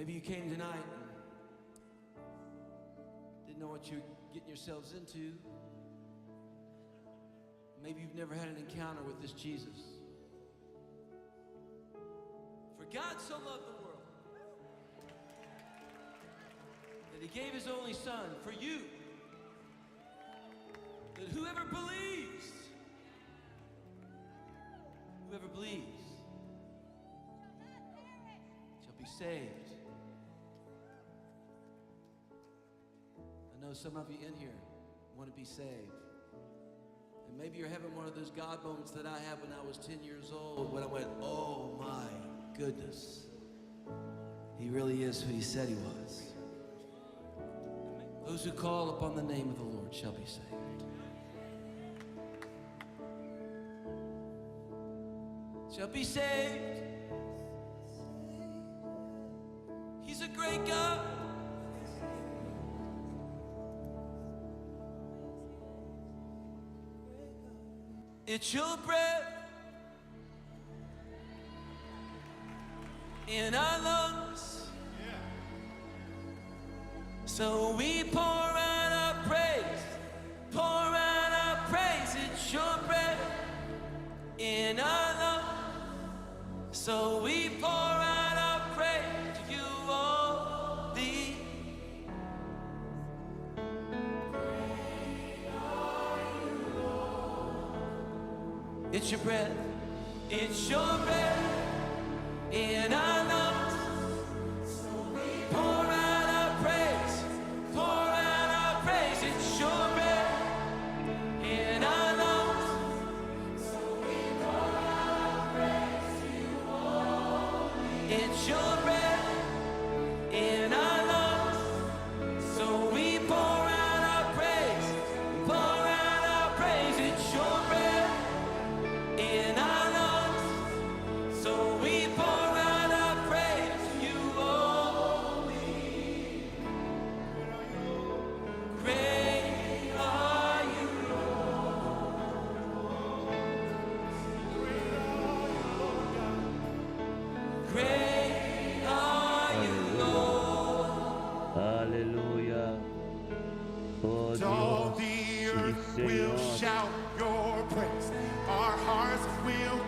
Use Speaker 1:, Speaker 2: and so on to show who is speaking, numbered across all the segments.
Speaker 1: Maybe you came tonight and didn't know what you're getting yourselves into. Maybe you've never had an encounter with this Jesus. For God so loved the world that he gave his only son for you, that whoever believes shall be saved. I know some of you in here want to be saved. And maybe you're having one of those God moments that I had when I was 10 years old, when I went, oh my goodness, he really is who he said he was. Those who call upon the name of the Lord shall be saved. Shall be saved. He's a great God. It's your breath in our lungs. So we pour out our praise, pour out our praise. It's your breath in our lungs. So we pour out our praise to you only. It's your breath, it's your breath in our lungs. So we pour out our praise, pour out our praise. It's your breath in our lungs. So we pour out our praise to you only. It's your breath in our lungs. So we pour out our praise, pour out our praise. It's your breath in our lungs, so we pour out our praise to you only. Great are you, great are you, Lord.
Speaker 2: Hallelujah. Oh
Speaker 3: All
Speaker 2: Dios,
Speaker 3: the
Speaker 2: sí,
Speaker 3: earth will
Speaker 2: Señor.
Speaker 3: shout your praise. Our hearts will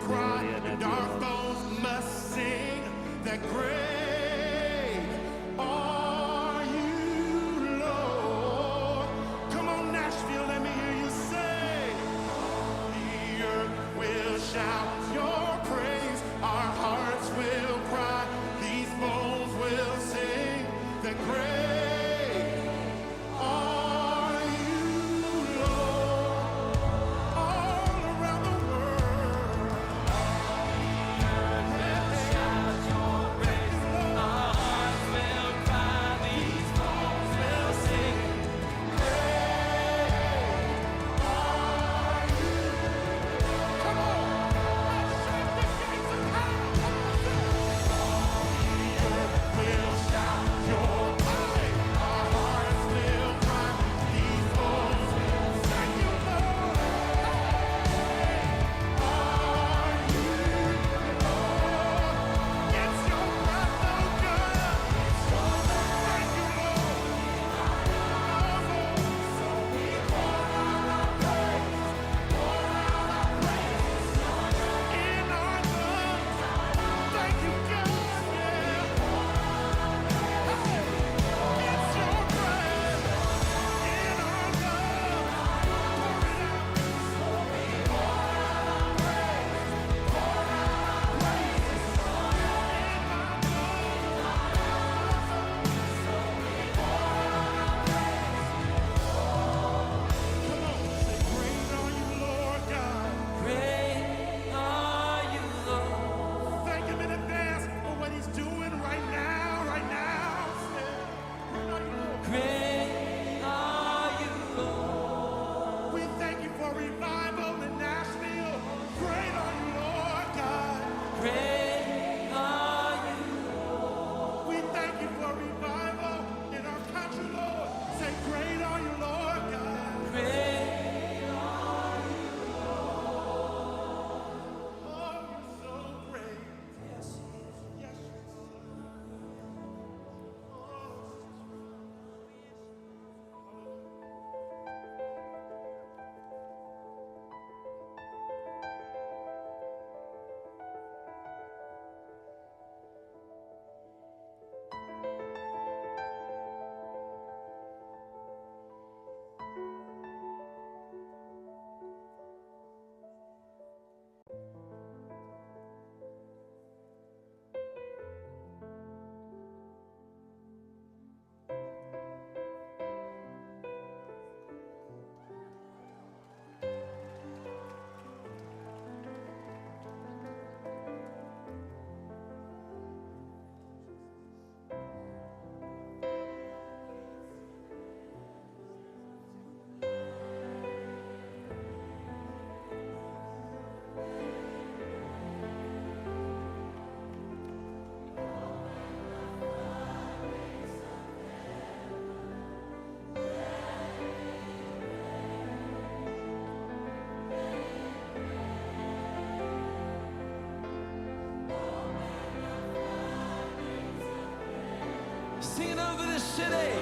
Speaker 1: Singing over this city.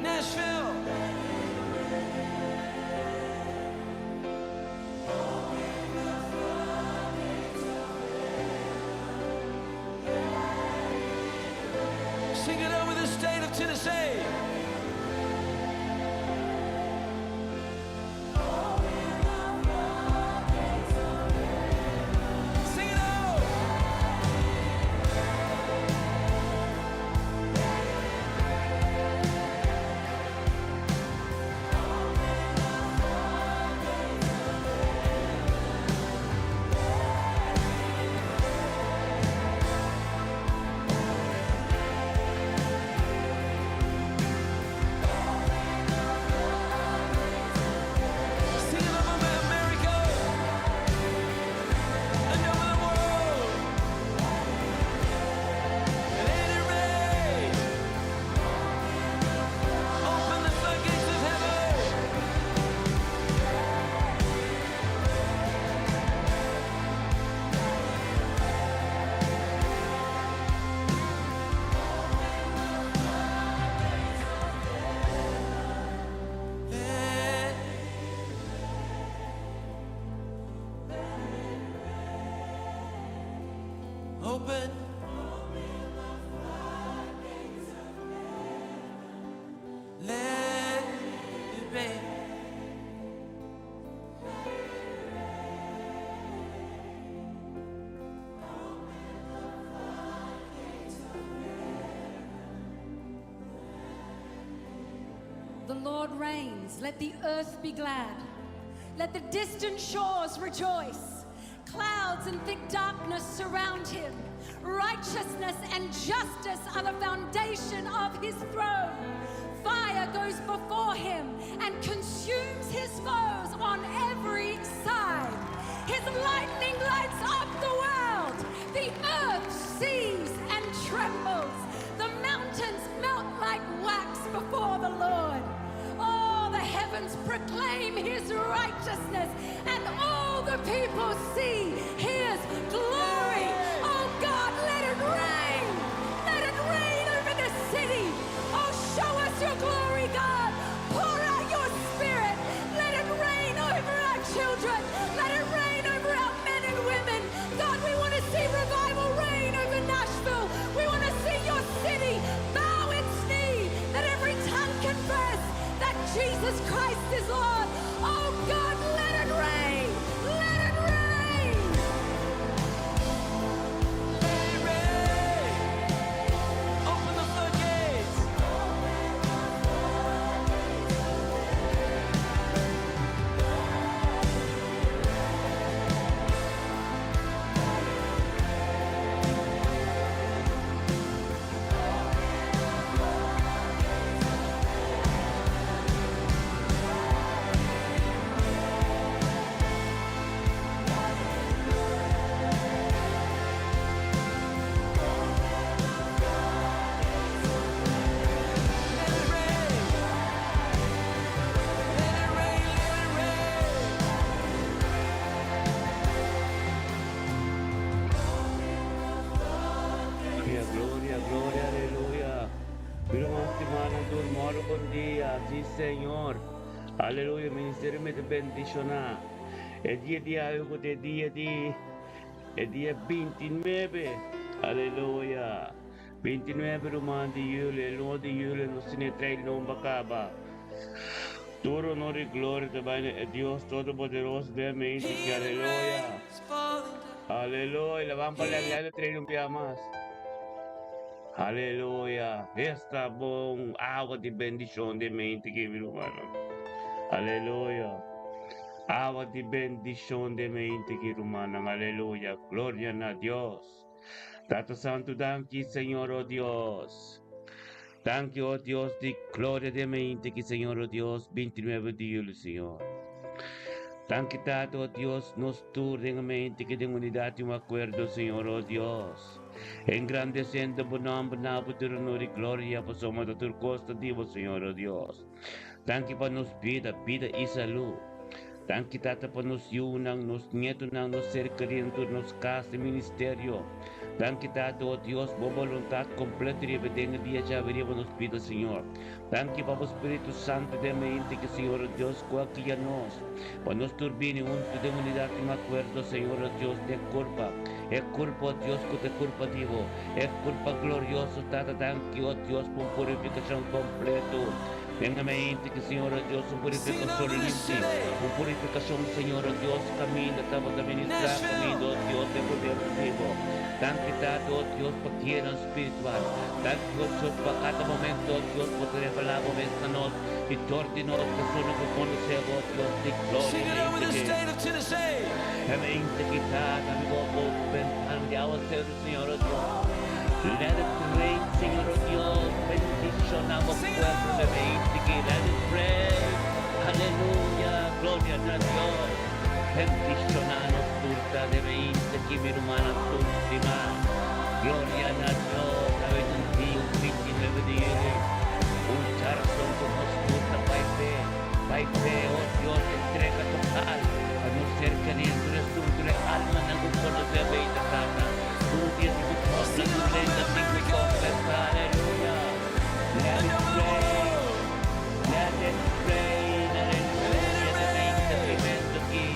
Speaker 1: Nashville. Sing it over the state of Tennessee. Sing it out. Sing it over America and over the world. Let it rain. Open the floodgates of heaven. Open. Let it rain.
Speaker 3: The Lord reigns. Let the earth be glad. Let the distant shores rejoice. Clouds and thick darkness surround him. Righteousness and justice are the foundation of his throne. Fire goes before him and consumes his foes on every side. His lightning lights up the world. The earth sees and trembles. The mountains melt like wax before the Lord. All the heavens proclaim his righteousness, and all the people see his glory. Oh God, let it rain. Let it rain over the city. Oh, show us your glory, God. Pour out your spirit. Let it rain over our children. Let it rain over our men and women. God, we want to see revival rain over Nashville. We want to see your city bow its knee, that every tongue confess that Jesus Christ is Lord. Oh God, let it rain. Let it rain.
Speaker 1: Let it rain. Open the floodgates. Let it rain. Let it rain. Let it rain.
Speaker 2: Gloria, gloria, gloria, aleluya. Viramos semana do moro bom dia, sim Senhor. Aleluia, ministério me bendiciona. É dia de algo de dia de é dia 29. Aleluia. 29 do mês de julho, 1 de julho, no Sinetrai Lombacaba. Todo honor e glória também é Deus Todo-Poderoso, realmente, que aleluia.
Speaker 1: It's falling down.
Speaker 2: Aleluia, la vamos para la treino un día más. Aleluia. Esta bom água de bendição de mente que viu, mano. Aleluia. Água de bendição de mente que humana. Aleluia. Glória a Deus. Tato Santo, danke, Senhor, oh Deus. Danke, oh Deus, de glória de mente que, Senhor, oh Deus, 29 de julho, Senhor. Danke, Tato, oh Deus, nos mente que tem unidade e um acordo, Senhor, oh Deus. Engrandecendo o nome, por tua honra e glória, por sua da tua costa, Deus, Senhor, oh Deus. Danke para nos vida e saúde. Danke, Tata, para nos unang, nos neto, nos ser queriendo, nos casa, ministério. Dan kita, oh Dios, por voluntad completa y evidente día ya venimos nos pide, Señor. Dan que Papa Espíritu Santo de mente que, Señor Dios, cualquiera nos, para nos turbine junto de unidad en acuerdo, Señor Dios, de culpa. Es culpa, Dios, que te culpa, digo. Es culpa glorioso, Tata, dan que, oh Dios, por purificación completo. Venga mente que, Señor Dios, una purificación limpia, una purificación, Señor Dios, camino, estamos a ministrar, camino, Dios, de poder vivo. Dan kita, oh Dios, para tierra espiritual. Dan Dios, para cada momento, Dios, para revelar momentos nos y tordinos, que son los que conocen, oh Dios, de
Speaker 1: Sing it over the
Speaker 2: gloria.
Speaker 1: state of Tennessee.
Speaker 2: Mente kita, amigo, open, and ourselves, Señor Dios. Let it rain, Señor Dios, bendicionamos pueblo de mente que let it rain. Aleluya, gloria a Dios. Bendicionanos turta de mente que mi hermana última. Gloria a Dios, a ver un día, un 29 días. Un charzo como turta, Pai fe, oh Dios, entrega total. A no ser que ni entre su alma no conoce a vida sana. Tu Dios y tu cosa, tu lenta, tu cosa, aleluya. Let it rain, let it rain, aleluya. De mente, tremendo aquí.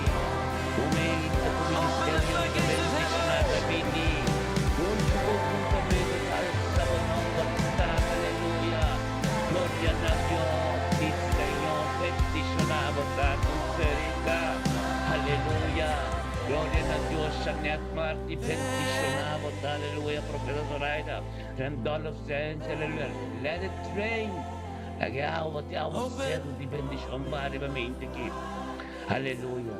Speaker 2: Tu mente, tu ministerio, que bendicionada vini. Un juntamente al sábado, aleluya. Gloria a Dios, sí Señor, bendicionamos a tu seriedad. Aleluya. Gloria a Dios, Shanet Marti, bendicionamos, aleluya, profeta Zoraida, Rendolo Sense, aleluya, let it rain. Lagi awat ya awat sero di bendición variamente aquí. Aleluya.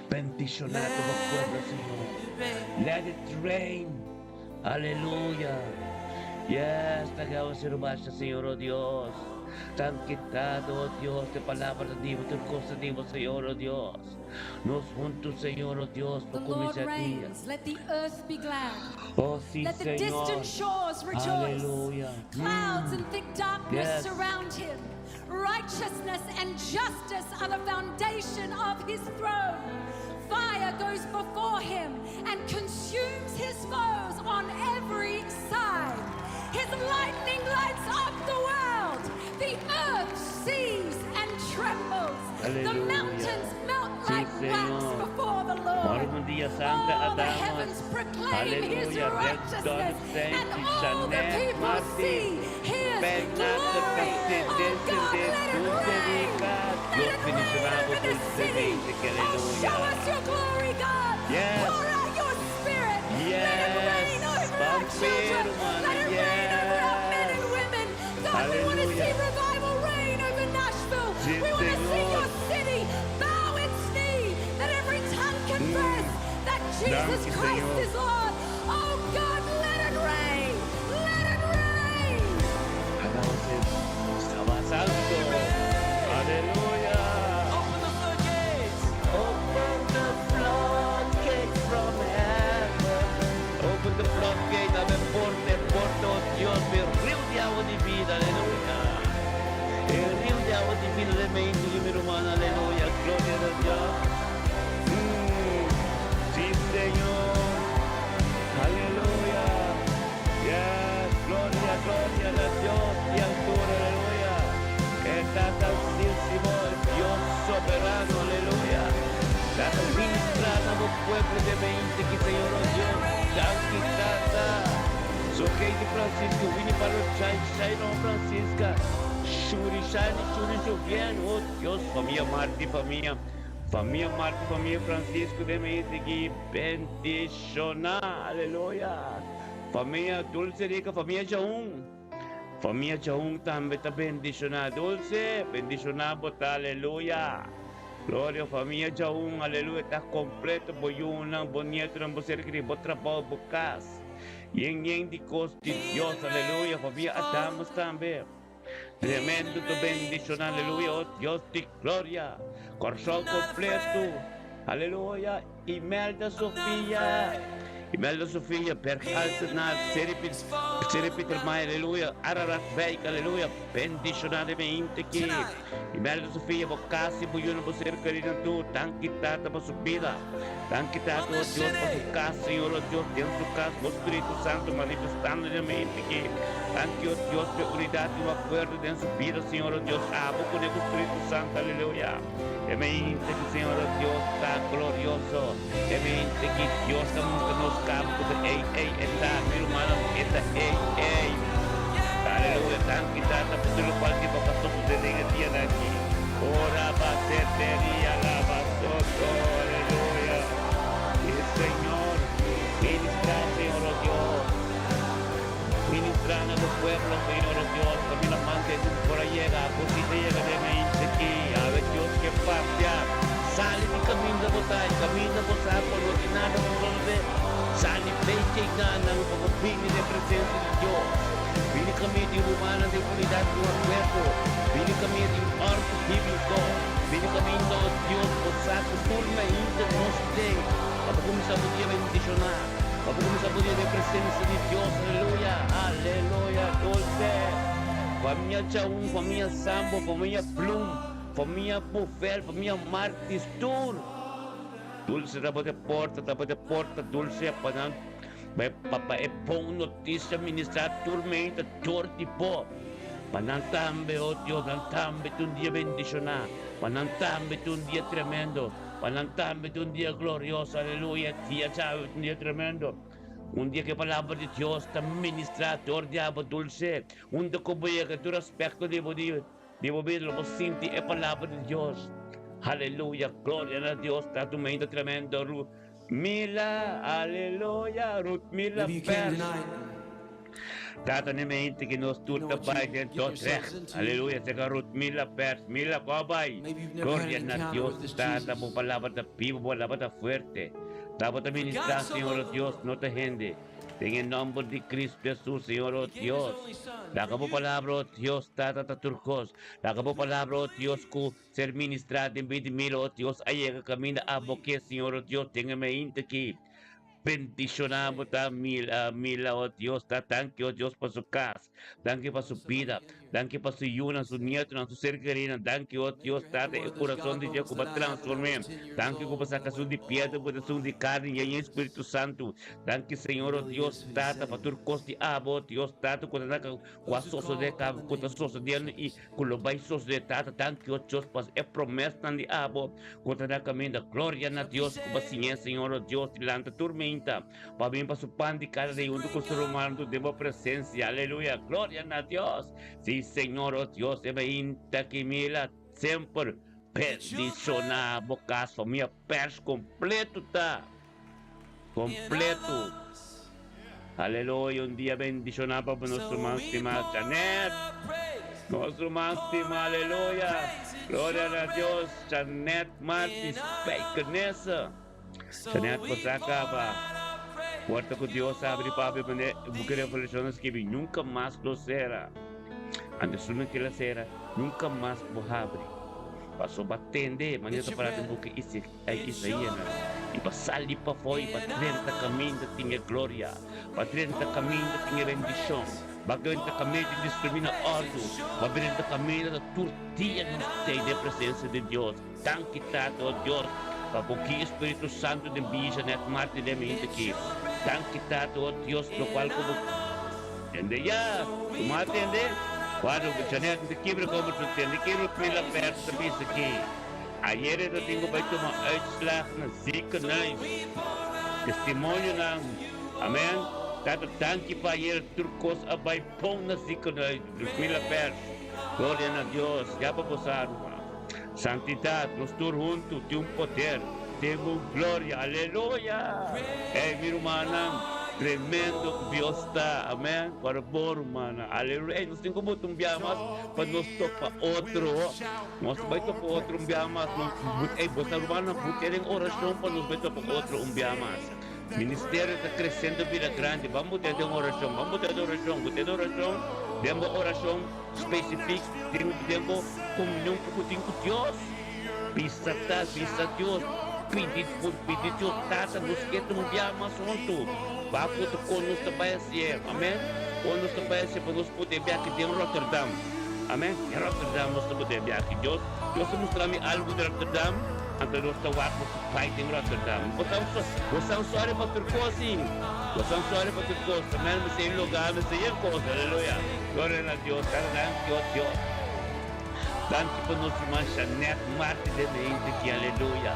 Speaker 2: Bendicionado por pueblo, Señor. Let it rain. Aleluya. Yes, tagawa si Rubasha, Señor, oh Dios. Tan quitado, oh Dios, de palabras de Dios, de cosas de Dios, Señor, oh Dios. Nos juntos, Señor, oh Dios,
Speaker 3: The
Speaker 2: por
Speaker 3: Lord
Speaker 2: comienza
Speaker 3: reigns. Let the earth be glad.
Speaker 2: Oh, sí,
Speaker 3: Let the
Speaker 2: Señor.
Speaker 3: distant shores rejoice.
Speaker 2: Aleluya.
Speaker 3: Clouds and thick darkness
Speaker 2: Yes.
Speaker 3: surround him. Righteousness and justice are the foundation of his throne. Fire goes before him and consumes his foes on every side. His lightning lights up the world. The earth sees and trembles. The
Speaker 2: Aleluya.
Speaker 3: mountains melt
Speaker 2: Sí,
Speaker 3: like wax
Speaker 2: Señor.
Speaker 3: before the Lord.
Speaker 2: Por un día santa
Speaker 3: All the
Speaker 2: Adamas.
Speaker 3: heavens proclaim his
Speaker 2: Aleluya.
Speaker 3: righteousness,
Speaker 2: Red
Speaker 3: and
Speaker 2: Dawn,
Speaker 3: all the
Speaker 2: Saint
Speaker 3: people
Speaker 2: Martin,
Speaker 3: see his
Speaker 2: Bernardo
Speaker 3: glory. Oh God, let it rain. Let it rain over the city. Oh, show us your glory, God.
Speaker 2: Yes.
Speaker 3: Pour out your spirit. Let it rain
Speaker 2: Yes.
Speaker 3: over our children.
Speaker 2: Confirma.
Speaker 3: Let it rain over our men and women. God, we want to see
Speaker 2: Hallelujah.
Speaker 3: revival reign over Nashville.
Speaker 2: Sí,
Speaker 3: We want to see
Speaker 2: Señor.
Speaker 3: your city bow its knee. That every tongue confess that Jesus
Speaker 2: Gracias,
Speaker 3: Christ
Speaker 2: Señor.
Speaker 3: is Lord. Oh God, let it rain. Let it rain.
Speaker 2: Alabasen. Estaba santo. Aleluya.
Speaker 1: Open the floodgates.
Speaker 2: Open the floodgates from heaven. Open the floodgate, abre porte, oh Dios, el río de agua divina, aleluya. El río de agua divina de mente y mi hermana, aleluya, gloria a Dios. Sí, Señor, aleluya. Yes, gloria a Dios y altura, aleluya. Estás altísimo, Dios soberano, aleluya. Estás ministrando a los pueblos de mente que Señor, oh Dios, santificada. Soy de Francisco, vine para el Chai, no Francisca. Shuri, Shani, Shuri, Jovian, oh Dios, familia Marti, familia Marti, familia Francisco de mente que bendicionar, aleluya. Familia Dulce Rica, familia Jaun. Familia Jaun también está bendicionada, Dulce, bendicionado, aleluya. Gloria, familia Jaun, aleluya, está completo, boyuna, bonito, no ser que vos trabajo, bocas. Yen de coste, Dios, aleluya, familia Adamos también. Tremendo tu bendición, aleluya, oh Dios de gloria. Corazón completo, aleluya. Imelda Sofía, per alta na seripin Se repite ormai, alleluia, ararat veik, alleluia, bendicionademente que Imelda Sofia, vocasi, buiuna, você querida tu, tanque tata para subida, tanque tata, oh Deus, para su casa, Senhor, oh Deus, dentro do casa, o Espírito Santo manifestando na mente que, tanque, oh Deus, de unidade e acordo dentro da vida, Senhor, oh Deus, abo com o Espírito Santo, aleluia. É mente que, Senhor, oh Deus, está glorioso, é mente que Deus está nos campos, está, meu irmão, está, aleluia, tanque tata, para tudo qual que vai passar por dentro dia daqui. Ora, bateria, lava, soto, aleluia. E Senhor, ministra, Senhor, oh Dios. Ministra a los pueblos, Señor, oh Dios. Camina mante, por ahí llega, por si te llega de mente aquí. A ver, Dios, que pasa. Sale y camina a votar, camina a votar por lo que nada nos vuelve. Sale, fecha y gana, un poco pini de presencia de Dios. Vini kami di rumah di unidad dua cuerpo. Vini kami di orto bíblico. Vini kami do Dios por satu turma ainda nos tem. Para começar o dia bendicionar. Para começar o dia de presença de Deus. Aleluia. Aleluia. Dulce. Família Chaun, família Sambo, família Plum, família Bufel, família Martis Tour. Dulce, dapat porta, dulce, panang. Papa é bom notícia ministrar tormenta, torti po. Panantambe, oh Deus, panantambe um dia bendicionar. Panantambe um dia tremendo. Panantambe um dia glorioso, aleluia. Dia chave, um dia tremendo. Dia que a palavra de Deus está ministrada, diabo dulce. Dia que voy a tu respeto de ouvir, lo sentir a palavra de Deus. Aleluia, glória a Deus, está tu mente tremendo. Mila, aleluia, Ruth Mila Pers. Tata ne mente que nos tuta pai dentro recht. Aleluia, sega Ruth Mila Pers, Mila Cobay. Gloria a Dios, tata mo palavra da vivo, palavra da fuerte. Dapat a ministrar, Senhor oh Deus, no te gente. Em nome de Cristo Jesus, Senhor oh Deus. Daka po palavra oh Deus, tata turcos. Daka po palavra oh Deus, ku ser ministrado em vida mil oh Deus. Ayega kami na aboque, Senhor oh Deus, tenha mente que bendicionamos a mila oh Deus, tanque oh Deus para su casa, tanque para su vida, tanque para su yuna, su nieto, su ser querido, tanque oh Deus, el corazón de Dios que va a transformar, tanque que va a sacar su de piedra, para su de carne y el Espíritu Santo, tanque Señor oh Dios, tata para tu coste abo, Dios, tata cuando naca cuasoso de cabo, cuando soso de y con los baisos de tata, tanque oh Dios, pas é promessa de abo, cuando naca minda, gloria a Dios, que va a Señor oh Dios, delante turma para vir para su pan de cada día junto con su romano de mi presencia, aleluya, gloria a Dios, sí Señor, oh Dios, de inta que mira sempre bendicionar o caso, família Pers completo tá, completo, aleluia, dia bendicionar para nosso irmão estimado Janet, nosso irmão estimado, aleluia, glória a Deus, Janet Martins, Baker nessa. Janet você acaba. Porta que Deus abre para abrir porque revelações que nunca mais lo será. Antes não que la será, nunca mais vou abrir. Passou batende, maneira para o que isso aí é. E passar ali para fora, para 30 caminhos tinha glória, para 30 caminhos tinha bendição. Para 30 caminhos discrimina ordem, para 30 caminhos da tortilha não tem de presença de Deus. Tão quitado, ó Deus. Para que o Espírito Santo de Bija, Net Marte de mente aqui. Tão quitado, ó Deus, no qual como. Entende já? Como atende? Quando o Janet de quebra como tu entende, quebra pela perto da pista aqui. Ayer eu tenho vai tomar uitslag na Zika Nice. Testemunho na. Amém? Tato tanque para ayer turcos abai pão na Zika Nice. Pela perto. Glória a Deus. Já para passar. Santidade, nós todos juntos temos poder, temos glória, aleluia. É, minha irmã, tremendo Deus está, amém? Para bom, irmã, aleluia. Nós temos como tumbiamas para nós tocar outro, nós vai tocar outro tumbiamas. Você, irmã, ter oração para nós vai tocar outro tumbiamas. Ministério está crescendo vida grande, vamos ter uma oração, vamos ter oração. Temos oração específica, temos comunhão com Deus. Pisa Deus, pidit Dios tata busquete mu biama sonto. Bapo to konos ta paese. Amen. Konos ta paese para nos poder viajar de Rotterdam. Amen. Em Rotterdam nós estamos poder viajar. Deus mostrar-me algo de Rotterdam. Então nós estamos a fight em Rotterdam. Você não sabe para ter coisa assim. Você não sabe para ter coisa. Amen. Mas em lugar, mas em coisa. Aleluia. Glória a Deus. Deus. Danke por nos mancha net Marte de mente que aleluia.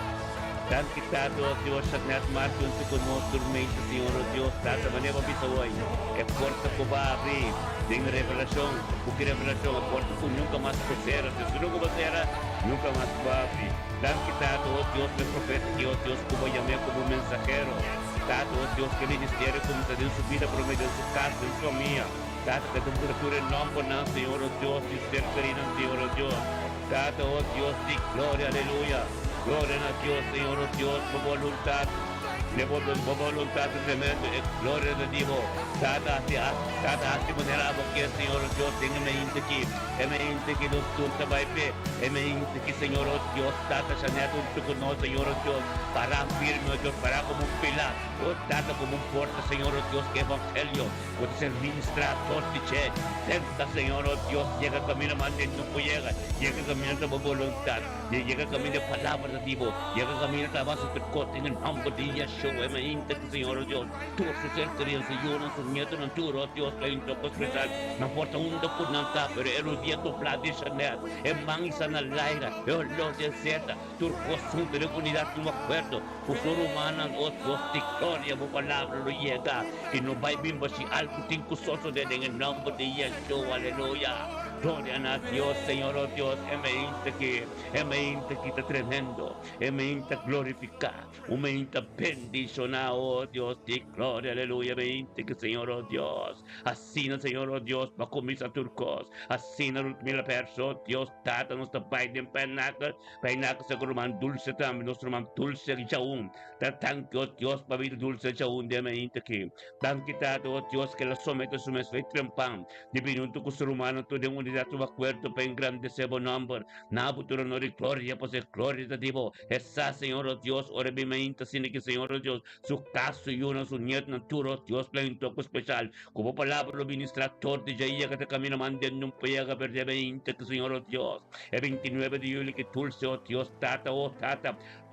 Speaker 2: Danke Tado Deus net Marte junto conosco dormente Senhor Deus Tata maneira bisa hoje. É porta que vai abrir tem revelação, porque revelação é porta que nunca mais será. Se nunca mais será, nunca mais vai abrir. Danke Tado Deus meu profeta que Deus que vai chamar como mensageiro. Tado Deus que ministério como está dentro sua vida por meio de sua casa, de sua minha. Tata que tu procura em nome do Senhor Deus e ser querido Senhor Deus. Tata oh Deus de glória, aleluia. Glória a Deus, Senhor Deus, por voluntade. Por voluntade tremenda, glória a Deus. Tata assim maneira porque Senhor Deus tem mente aqui. É mente que nos tudo vai ver. É mente que Senhor Deus Tata chaneado com nós Senhor Deus. Para firme Deus, para como um pilar. Tata como um porta Senhor Deus que evangelho. Pode ser ministrado de che. Senta Senhor Deus, chega caminho mantendo não chega. Chega caminho da vontade. Chega caminho da palavra de Deus. Chega caminho da vossa percote em nome de Yeshua. É mente que Senhor Deus. Tu ser querido Senhor, não nieto não tu Deus que então especial. Não importa onde por não tá, pero é o dia do pladicha net. É mangisa na laira. É o lote certa. Tu consunto de unidade no acordo. O ser humano o Deus de glória, a palavra lo llega. E não vai vir se algo tem que sosso de em nome de Yeshua. Aleluia. Glória a Deus, Senhor Deus, é mente que está tremendo, é mente glorificar, uma mente bendicionar, oh Deus, de glória, aleluia, é mente que Senhor Deus, assina Senhor Deus, para começar turcos, assina o último verso, Deus, Tata, nosso Pai de penaca seguro man dulce também, nosso man dulce de jaum, tanto oh Deus, para vir dulce de jaum, de mente que, tanto Tata, oh Deus, que la somete su mes fei trempam, de minuto com o ser humano, todo mundo da tua acordo para engrandecer o nome, na futuro não de glória, pois é glória de Deus, essa Senhor Deus, ora bem mente, assim que Senhor Deus, su caso e uma su nieto naturo, Deus para um toque especial, como palavra do ministrador de Jaia que te camina mandando pega perder mente que Senhor Deus, é 29 de julho que dulce, oh Deus, Tata,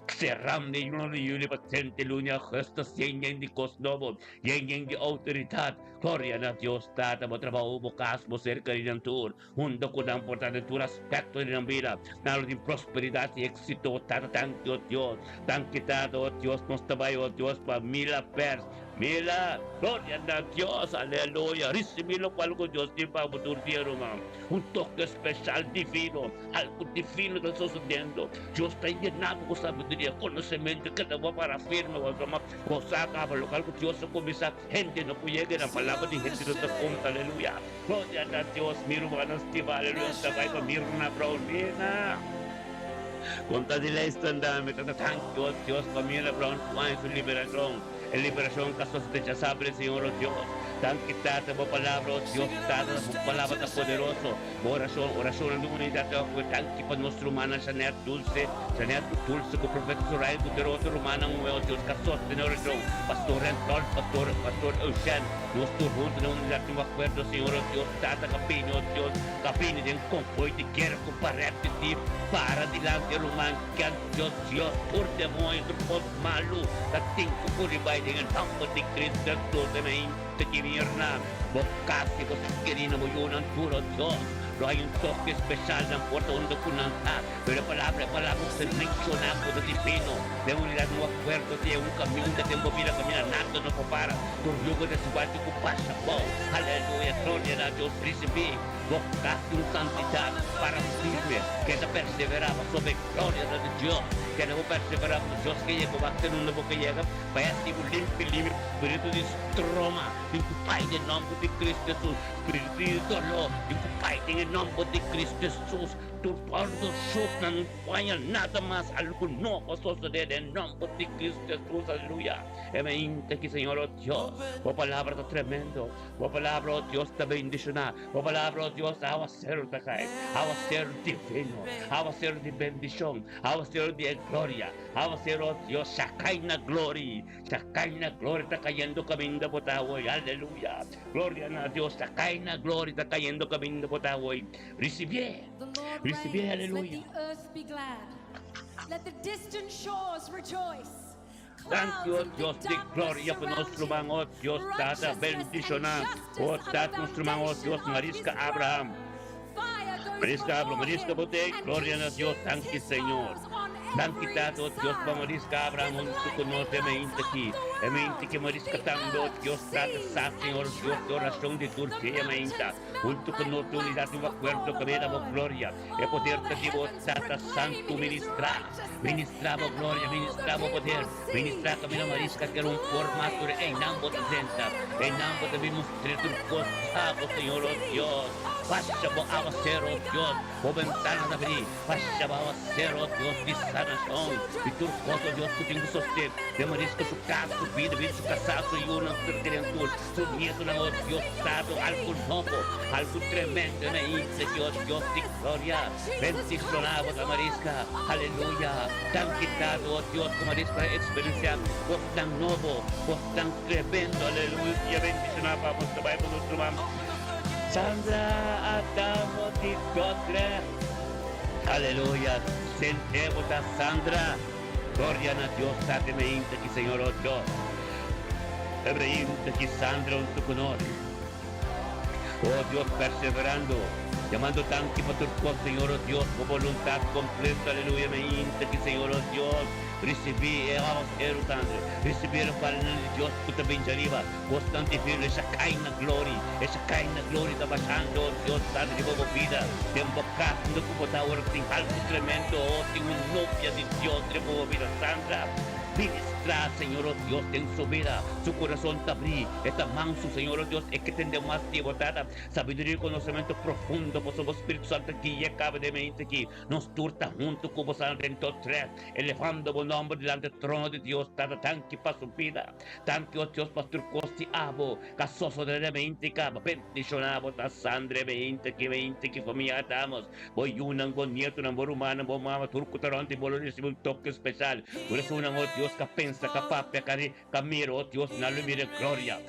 Speaker 2: Serram de 1 de julho para 30 lunia, gestas yang di kosnobo, yang di autoridad, gloria a Dios, Tata, mo trabaho mo kas mo cerca de tour, hundo ko ng importante tu aspecto de la vida, nalo din prosperidad y éxito, Tata, thank you Dios, thank you Tata, oh Dios, nos tabay, oh Dios, pa mila pers, mila, gloria a Dios, aleluya, recibilo para algo Dios, di pa butur dia rumah, un toque especial divino, algo divino que está sucediendo, Dios está llenado con sabiduría, conocimiento que te va para firme, o saca para local que Dios se comienza, gente no puede llegar a la palabra de gente no te cuenta, aleluya, gloria a Dios, miro manos que va, aleluya, te va a mirar una braunina. Conta de la estanda, me trata tanto Dios, familia Brown, Juan, su liberación. En liberación, casos de chasabre, Señor Dios. Tan quitada tu palabra, Dios, dada tu palabra tan poderoso. Oración en unidad, tan que para nuestra humana, sanear dulce, con profeta Soray, poderoso romana, un nuevo Dios, casos de oración. Pastor Antol, Pastor Eugene, nuestro junto en unidad, tu acuerdo, Señor Dios, dada capino, Dios, capino, de un convoy de guerra, compararte, para adelante, romano, que Dios, por demonio, por malo, la tengo por ibay, en el nombre de Cristo, Dios de mí. Que mirna, bocasi ko querido mo yun ang turo Diyos. Lo hay un toque especial ng puerta donde kunanta. Pero palabra selección ako de divino. De unidad no acuerdo de un camino de tiempo mira camina nato no para. Tu lugar de su bate ko pasa po. Aleluya, gloria a Dios, príncipe. Bocasi un santidad para firme. Que te perseveraba sobre gloria de Dios. Que no perseveraba Dios que llegó a ser una boca llega. Vaya si un limpio espíritu de stroma. Pai em nome de Cristo Jesus, Espírito de dolor, Pai em nome de Cristo Jesus, tu pardusok na vaya nada más alguno que suceder en nombre de Cristo Jesús, aleluya. Que Señor, oh Dios, oh palabra está tremendo, oh palabra, oh Dios, te bendiciona, oh palabra, oh Dios, a ser divino, a ser de bendición, a ser de gloria, a ser, oh Dios, Shekinah glory, está cayendo camino por Tahoe, aleluya. Gloria a Dios, Shekinah glory está cayendo camino por Tahoe. Recibí.
Speaker 3: The Lord
Speaker 2: Recibí,
Speaker 3: reigns. Let
Speaker 2: aleluya.
Speaker 3: the earth be glad. Let the distant shores rejoice.
Speaker 2: Thank you,
Speaker 3: Clouds and
Speaker 2: Dios
Speaker 3: thick
Speaker 2: de
Speaker 3: darkness
Speaker 2: gloria por
Speaker 3: surround
Speaker 2: nuestro
Speaker 3: him.
Speaker 2: hermano, Dios, dada
Speaker 3: Righteousness
Speaker 2: bendicionar.
Speaker 3: and justice
Speaker 2: Oh,
Speaker 3: are the
Speaker 2: dada nuestro hermano,
Speaker 3: foundation
Speaker 2: Dios,
Speaker 3: of
Speaker 2: Marisca
Speaker 3: his
Speaker 2: Abraham.
Speaker 3: throne. Fire goes
Speaker 2: Marisca Abraham,
Speaker 3: before
Speaker 2: Marisca
Speaker 3: him
Speaker 2: Bote,
Speaker 3: and
Speaker 2: gloria a Dios,
Speaker 3: consumes
Speaker 2: thank you,
Speaker 3: his
Speaker 2: Señor.
Speaker 3: foes on
Speaker 2: Thank you,
Speaker 3: every
Speaker 2: Tato, Dios,
Speaker 3: side.
Speaker 2: pa Marisca Abraham,
Speaker 3: His
Speaker 2: un tu
Speaker 3: lightning
Speaker 2: conoce, me
Speaker 3: lights up
Speaker 2: aquí.
Speaker 3: the
Speaker 2: E mente que
Speaker 3: world.
Speaker 2: Marisca
Speaker 3: The
Speaker 2: tanto,
Speaker 3: earth
Speaker 2: Dios, trata,
Speaker 3: sees
Speaker 2: sa,
Speaker 3: and
Speaker 2: Señor, Dios, de
Speaker 3: trembles.
Speaker 2: oración de
Speaker 3: The
Speaker 2: Turquía, me
Speaker 3: mountains
Speaker 2: inta.
Speaker 3: melt
Speaker 2: Un tu
Speaker 3: like
Speaker 2: conoce, unidad,
Speaker 3: wax
Speaker 2: un acuerdo,
Speaker 3: before
Speaker 2: que
Speaker 3: the
Speaker 2: me damos
Speaker 3: Lord.
Speaker 2: gloria. E
Speaker 3: All
Speaker 2: poder
Speaker 3: the
Speaker 2: te digo,
Speaker 3: heavens
Speaker 2: Tata,
Speaker 3: proclaim
Speaker 2: santo,
Speaker 3: his
Speaker 2: ministra.
Speaker 3: righteousness,
Speaker 2: Ministramos
Speaker 3: and
Speaker 2: gloria,
Speaker 3: all the
Speaker 2: ministramos
Speaker 3: people
Speaker 2: poder.
Speaker 3: see
Speaker 2: Ministra camino
Speaker 3: his
Speaker 2: Marisca, que era un formato
Speaker 3: glory.
Speaker 2: en ambos
Speaker 3: Oh,
Speaker 2: presenta.
Speaker 3: God,
Speaker 2: En ambos
Speaker 3: reign.
Speaker 2: debemos tres
Speaker 3: Let it rain
Speaker 2: turcos,
Speaker 3: in the
Speaker 2: Señor, oh
Speaker 3: city.
Speaker 2: Dios.
Speaker 3: Oh,
Speaker 2: Pasha
Speaker 3: show
Speaker 2: mo
Speaker 3: us your
Speaker 2: avacero,
Speaker 3: glory,
Speaker 2: Dios.
Speaker 3: God.
Speaker 2: O ventana de
Speaker 3: Pour
Speaker 2: abrir.
Speaker 3: out your
Speaker 2: Pasha
Speaker 3: spirit.
Speaker 2: va avacero,
Speaker 3: Let it
Speaker 2: Dios,
Speaker 3: rain
Speaker 2: de
Speaker 3: on your
Speaker 2: sanación.
Speaker 3: children.
Speaker 2: De turcoso,
Speaker 3: Let
Speaker 2: Dios,
Speaker 3: it
Speaker 2: tu tengo
Speaker 3: rain
Speaker 2: sostén.
Speaker 3: on men
Speaker 2: De
Speaker 3: and
Speaker 2: marisco, su
Speaker 3: women.
Speaker 2: casa, su
Speaker 3: God,
Speaker 2: vida,
Speaker 3: we
Speaker 2: vida, su
Speaker 3: wanna see
Speaker 2: casado,
Speaker 3: your
Speaker 2: y uno,
Speaker 3: glory
Speaker 2: su
Speaker 3: in
Speaker 2: criatura.
Speaker 3: the
Speaker 2: Su
Speaker 3: national.
Speaker 2: nieto,
Speaker 3: We
Speaker 2: no,
Speaker 3: wanna
Speaker 2: Dios,
Speaker 3: see your
Speaker 2: santo, algo
Speaker 3: city.
Speaker 2: nuevo,
Speaker 3: Bow
Speaker 2: algo
Speaker 3: its knee.
Speaker 2: tremendo.
Speaker 3: Let
Speaker 2: Me
Speaker 3: every
Speaker 2: dice
Speaker 3: tongue
Speaker 2: Dios, Dios, de
Speaker 3: confess
Speaker 2: gloria.
Speaker 3: that Jesus
Speaker 2: Bendicionado,
Speaker 3: Christ is
Speaker 2: la
Speaker 3: Lord.
Speaker 2: marisca.
Speaker 3: Oh,
Speaker 2: Aleluya.
Speaker 3: God, let it
Speaker 2: Tan
Speaker 3: rain.
Speaker 2: quitado, oh Dios, como marisca, experiencia. Vos tan nuevo, vos tan tremendo. Aleluya. Bendicionado, vamos, te vayamos, nuestro vamos. Sandra, atamos di Godre. Aleluya. Sentemos a Sandra. Gloria a Dios, date me inte que Señor, oh Dios. Ebrahim, que Sandra, un tu conore. Oh Dios, perseverando, llamando tanto para tu Señor, oh Dios, con voluntad completa, aleluya, me inte que Señor, oh Dios. Recibí, vamos, Sandra. Recibir el Padre de Dios, que te bendiga. Constante fiel, esa caína gloria está pasando, oh Dios, Padre de boca vida. De embocando como está ahora, sin algo tremendo, oh, sin una novia de Dios, de boca vida, Sandra. Ministra, Señor, oh Dios, en su vida, su corazón te abrí, esta manso, Señor, oh Dios, es que tende más devotada, sabiduría y conocimiento profundo, por su Espíritu Santo aquí, y acaba de mente aquí, nos turta junto con vos, dentro tres, elevando buen nombre delante del trono de Dios, tan que para su vida, tan que, oh Dios, pastor Costi, abo, casoso de la mente, caba, bendicionado, ta sangre, mente, que familia estamos, voy una, con nieto, una amor humana, voy mamá, turco, tarante, voy a recibir un toque especial, por eso una, oh Dios, que pensa, que papia, que camiro, oh Dios, dale mire gloria,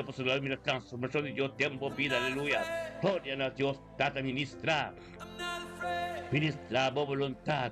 Speaker 2: por su dale mire transformación de Dios, tiempo, vida, aleluya, gloria a Dios, data ministra,
Speaker 1: I'm not afraid.
Speaker 2: ministra, voluntad,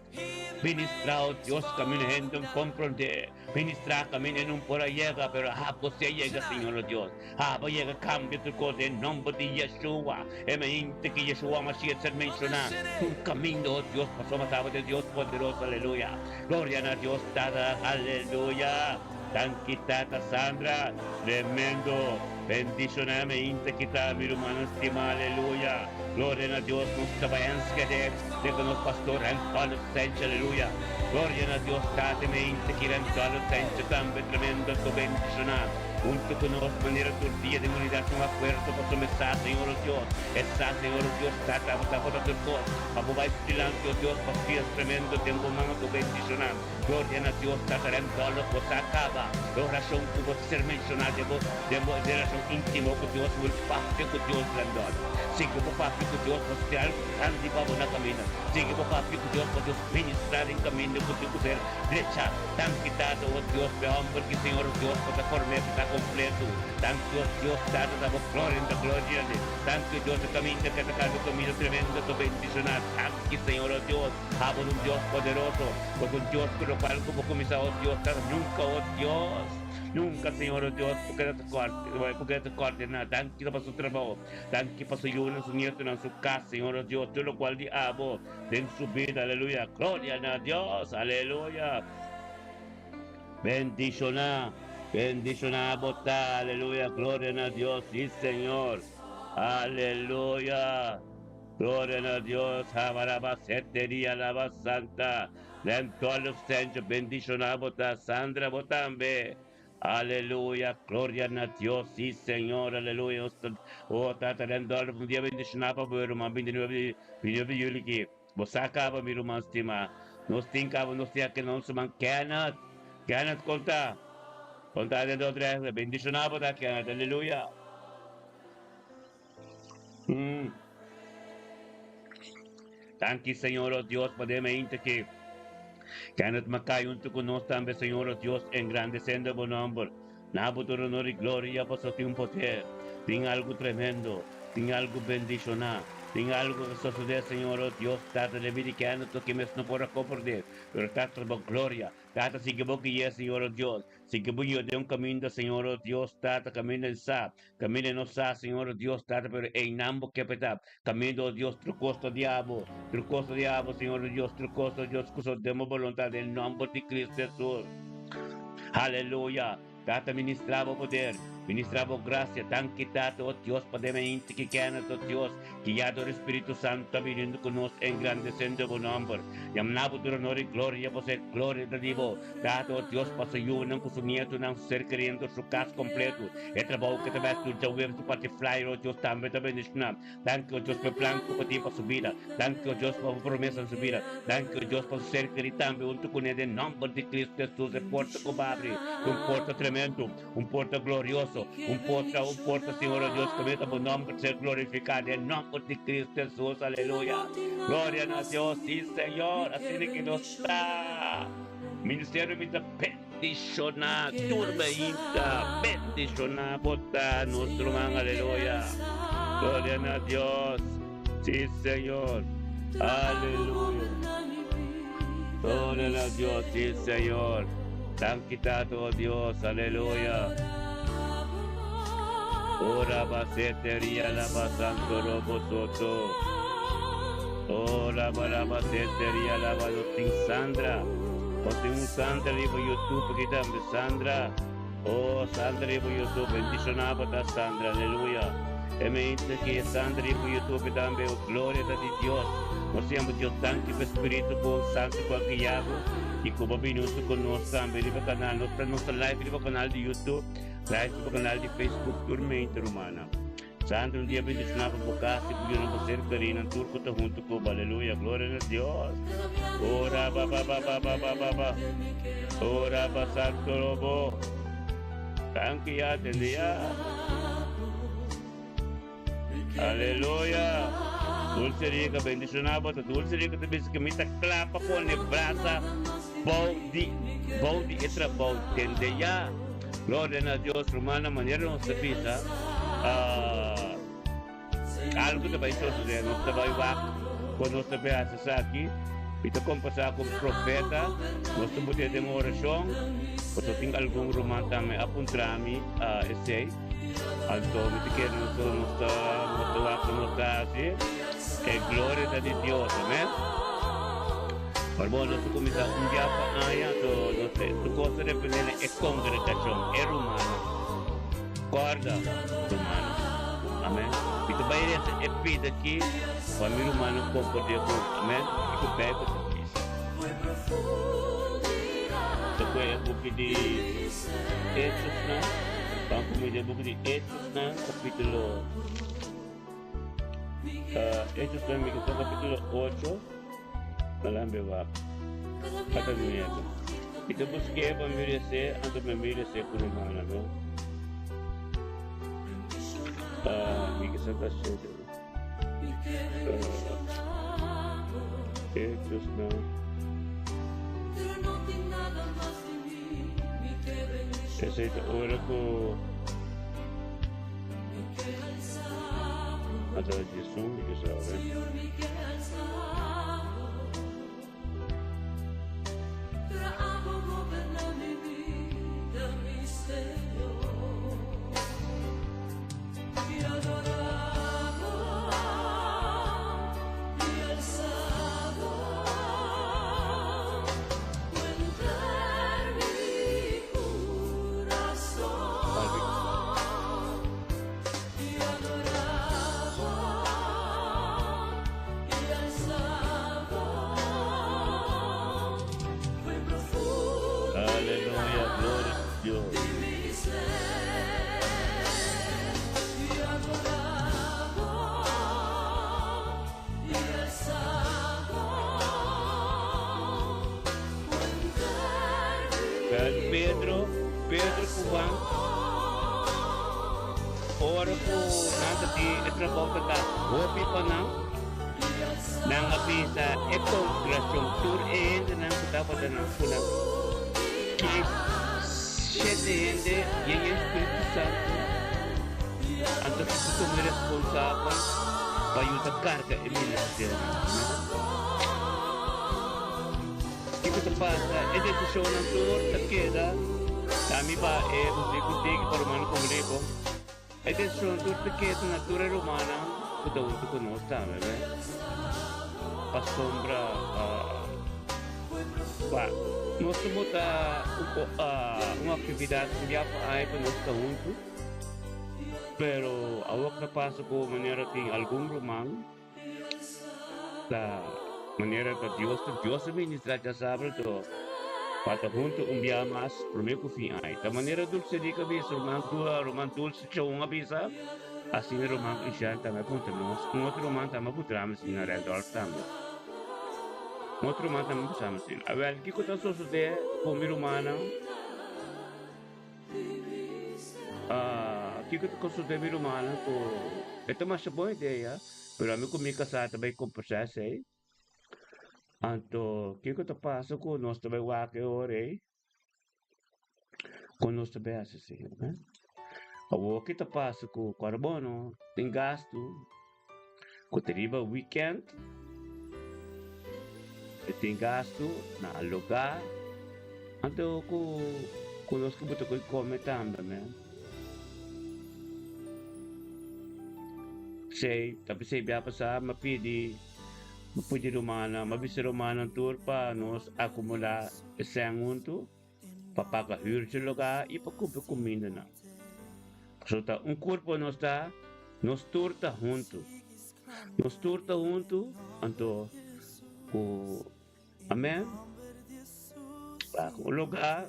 Speaker 2: ministra, oh Dios, caminando en comprender, ministra, caminando en por llega, pero pues ya llega, Señor, oh Dios, pues llega, cambia tu cosa en nombre de Yeshua, emente que Yeshua Mashiach ser mencionado, un camino, oh Dios, pasó matado de Dios poderoso, aleluya, gloria a Dios, dada, aleluya, tan quitata Sandra, tremendo, bendicioname, inte quita, mi hermano estima, aleluya, gloria a Dios, nos tabayans que de nos pastor, en todos aleluya, gloria a Dios, date me inte quita, en todos también tremendo, tu bendicionar, junto con nos manera turquía de unidad, un acuerdo, por su mensaje, Señor Dios, esa, Señor Dios, tata, por tu cosa, papo va estilante, oh Dios, pastillas tremendo, tiempo mano, tu bendicionar, gloria a Dios, tata, en todos los acaba, oración que vos ser mencionada, de relación íntimo con Dios, el papio con Dios, grandón, sigue por papio con Dios, por ser grande para una camina, sigue por papio con Dios, por Dios, ministrar en camino, con tu ser derecha, tan quitado, oh Dios, de hombre, que Señor Dios, por la forma, está completo, tanto Dios, dado, damos gloria, en la gloria, tanto Dios, el camino, que te cargo camino tremendo, tu bendicionar, tanto Señor Dios, amo un Dios poderoso, con un Dios con lo cual como comienza, oh Dios, nunca, oh Dios, nunca, Señor Dios, porque te corte nada, tan que para su trabajo, tan que para su ayuno, su nieto, en su casa, Señor Dios, todo lo cual amo, en su vida, aleluya, gloria a Dios, aleluya, bendicionar, bota, aleluya, gloria a Dios, sí, Señor, aleluya. Gloria a Dios, amaraba setería la santa. En todos los centros, bendición a Sandra Botambe. Aleluya, gloria a Dios, sí Señor, aleluya. Oh, Tata, den dollar from the bendicionapa, pero man, binibiyuliki. Bosaka ba miruman stima. No stinka, no stia que no suman cannot conta de otra bendicionapa, cannot, aleluya. Thank you, Señor, oh Dios, podemos que cannot makayunto con nos también, Señor, oh Dios, engrandeciendo por nombre. Nabutor honor y gloria por su poder. Tiene algo tremendo, tiene algo bendicional, tiene algo que sucede, Señor, oh Dios, tata de vida que no toque no por comprender, pero tata por gloria, tata si que vos que Señor, oh Dios, si que vos de un camino, Señor, oh Dios, tata camino en sa, camino no sa, Señor, oh Dios, tata, pero en ambos que peta, camino, oh Dios, trucosto diabo, Señor, oh Dios, trucosto, Dios, que demos voluntad en nombre de Cristo Jesús. Aleluya. Tata ministravo poder, ministravo gracia, tan quitado, oh Dios, podemos que queda, oh Dios, que ya el Espíritu Santo viniendo con nosotros, engrandeciendo por nombre. Llamamos tu honor y gloria, por ser gloria de Dios. Tata, oh Dios, para su ayuda, con su nieto, no ser queriendo su casa completo. El trabajo que te vas a hacer, tu parte flyer, oh Dios, también te bendicionamos. Danke, oh Dios, por plan para ti, para su vida. Danke, oh Dios, por promesa en su vida. Danke, oh Dios, por ser querido también, junto con él, en nombre de Cristo Jesús, el puerto cobarde, un puerto tremendo. Un puerto glorioso, un puerto, Señor oh Dios, que por nombre ser glorificado, en nombre de Cristo Jesús, aleluya. Gloria a Dios, sí, Señor, así de que no está. Ministerio me bendicionar, turma inta, bendicionar, botar nuestro man, aleluya. Gloria a Dios, sí, Señor, aleluya. Gloria a Dios, sí, Señor. Tan quitado, oh Dios, aleluya. Ora basetería la basanto robo soto. Ora para basetería la badoting Sandra. O un Sandra ribo YouTube kita ambe Sandra. Oh Sandra ribo YouTube bendicionado ta Sandra, aleluya. E me dice que Sandra ribo YouTube kita ambe gloria de Dios. Nós temos Deus tanto que o Espírito com Santo com guiado e como minuto conosco também no canal nosso live no canal de YouTube, live no canal de Facebook Turmente Romana. Santo dia bendicionado por casa e por não você carina turco tá junto com aleluia, glória a Deus. Ora ba ba ba ba ba ba ba ba. Ora ba santo robo. Thank you atendia. Aleluia. Dulce rica, bendicionado, dulce rica também se que me tá clapa com a braça, balde e trabalho, entende já? Glória a Deus, romana, maneira não se pisa, algo que vai suceder, não se vai lá, quando você vê essa aqui, e te compensar com o profeta, nós temos de ter uma oração, você tem algum romano também, apontar-me, esse então, me quero mostrar assim, é glória de Deus, amém? Mas bom, nós começamos dia para amanhã, tu gosta de aprender é congregação, é romana, corda romana, amém? E tu vai essa epida aqui, família romana com poder com, amém? E tu pega essa isso. Tu conhece o book de Hechos, né? Vamos começar o book de Hechos, né? Capítulo Hechos capítulo 8, malambe wap. Kata dunia tu. Kita busque pemilik untuk memilih kurumana, no. Mika santa saja. Hechos na. Esa es ahora ko. Ada Jesus que sabe. Aleluya, gloria a Dios. Pedro Kuwan, ora ko nasa ti trabaho ta hopi pa na nang apisa congregação tour and nang dapat na kuna ki sete ende yung Espiritu Santo anto kita mo responsable para carga e ministério. Kita pasa e decisão ng tour ta queda kami ba musik para man comunico e decisão tour ta queda natura romana kuda untuk kuno tama ba pasombra ba nós temos uma atividade que já aí para nós juntos, pero awak na paso ko maneira ting algum romano da maneira que Deus ministra já sabe to para junto dia mais primeiro fim aí da maneira dulce de cabeça romano dulce que uma bisa assim romano já também ponto nós outro romano também putramos na redor também outro romano também putramos a ver que coisa sucede com o romano que coisa sucede com o romano ito mas boa ideia pero a mim comigo sa também com processo aí anto que coisa passa com nós também o que ore com nós também assim né o que tá passa com carbono tem gasto com teriba weekend tem gasto na alugar anto com nós que botou come também né sei tapi sei biar pasal mapidi mapuji romana mabisa romana tour pa nos acumular isang unto papaga hyr sa lugar ipakupa comida na so ta corpo nos tour ta junto anto amen un lugar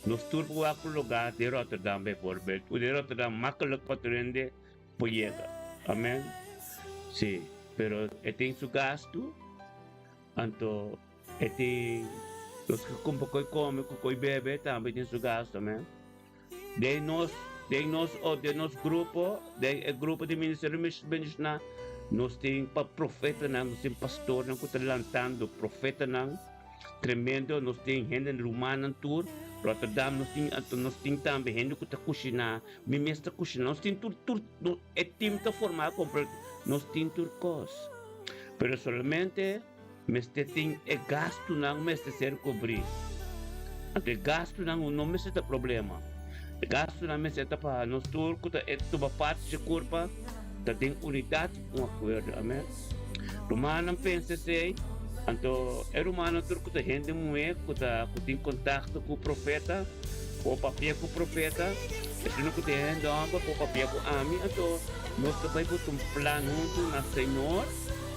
Speaker 2: nos tour po ako lugar de Rotterdam be Forbet de Rotterdam makalak patrende poyega amen sí pero tem su gasto anto los que come bebe também tem su gasto amen de nos grupo de ministério missionário nós tem pa profeta nang nós tem pastor nang kutalantando profeta nang tremendo nós tem gente romana tour Rotterdam nós tem também gente que tá cozinhar me mestra cozinhar nós tem tur é time tá formado comprar nós tem turcos pero solamente mestre tem gasto não mestre ser cobrir até gasto não mestre tá problema gasto não mestre tá para nós turco tá tuba parte de corpo tá tem unidade um acordo amém romano pensa sei anto romano turco tá gente muito que tem contato com o profeta o papel com o profeta se não tem ainda o papel com a mim anto nós também por um plano na Senhor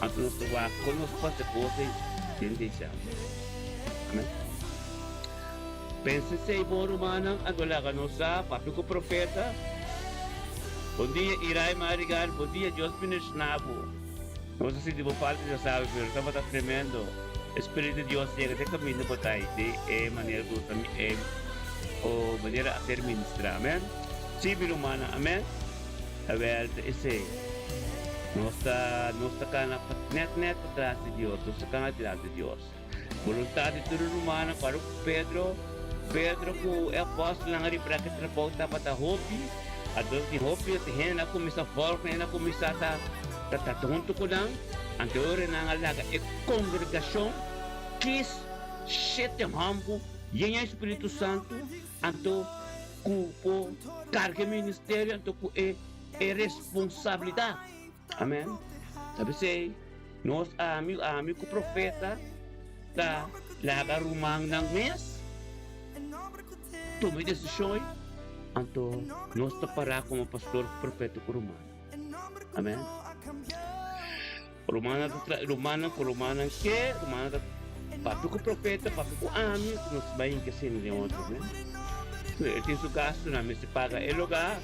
Speaker 2: anto nós vai conosco fazer coisas dentro já amém pensa sei bom romano agora que nós papel com o profeta bom dia Irai Marigar bom dia Deus ministravo não sei se de parte já sabe, mas estava tremendo. O Espírito de Deus chega até caminho para aí, de maneira que ou maneira a ser ministrar, amém? Civil humana, amém? A ver, esse nós está cá na net atrás de Deus, nós está cá atrás de Deus. Vontade de tudo humana para o Pedro que é apóstolo na área para que trabalha para hopi, a dor de hopi, a gente na comissão forte, na comissão junto ko lang ang teori ng alaga congregação que sete hampo yung Espiritu Santo anto po carga ministério anto po responsabilidade amen sabi say nós ami ko profeta ta laga rumang ng mes tumi desisyon anto nós ta para como pastor profeta ko rumang amen Romana que papo com profeta, papo com ami, nos bain que sim de outro, né? Tem su gasto na se paga el lugar,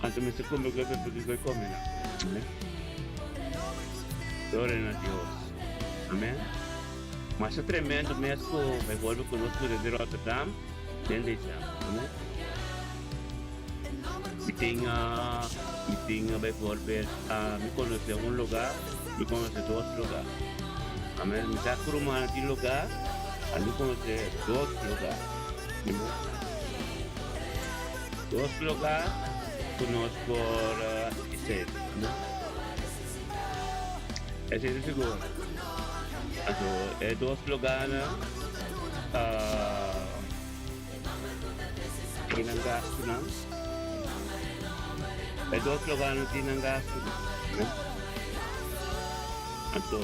Speaker 2: anto me se come que tudo come, né? Glória a Deus. Amém. Mas é tremendo mesmo, vai voltar conosco de Rotterdam, dentro de né? Me tinha, vai voltar, me conhecer um lugar, me conhecer dois lugares. Amém? Me dá por uma de lugar, a me conhecer dois lugares. Dois lugares, conosco esse, né? Esse é seguro. Dos lugares tinang gasto na. Dos lugares tinang gasto na. So,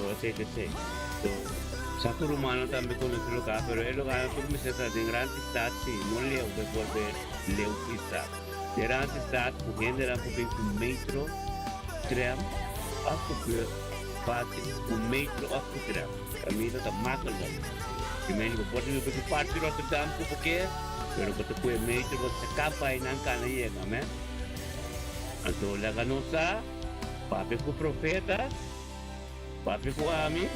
Speaker 2: sa rumano también con el lugar, pero el lugar es como se trata de gran ciudad, sí, no leo de volver leo ciudad. De gran ciudad, cogiendo era un metro, tram, afgebeurd, party, un metro afgedraaid. Camino tan makkelijk. Je meent we worden nu bij de party Rotterdam porque, pero que te puede metro wat se capa y nan kana llega, ¿me? Entonces la ganosa, papi ku profeta, papi ku ami,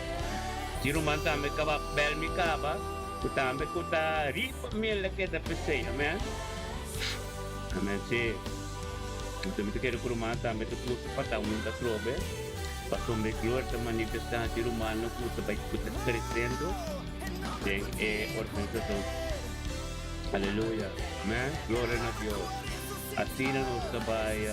Speaker 2: tiro man tambe kaba bel mi kaba, ku tambe ku ta ripa mil que da pesei, amen? Amen, sí. Então me quero kuruma tambe tu plus pata un da trobe. Pastor me glória da manifestação humana que vai crescendo em organização. Aleluia. Amém. Glória a Deus. Assim nós também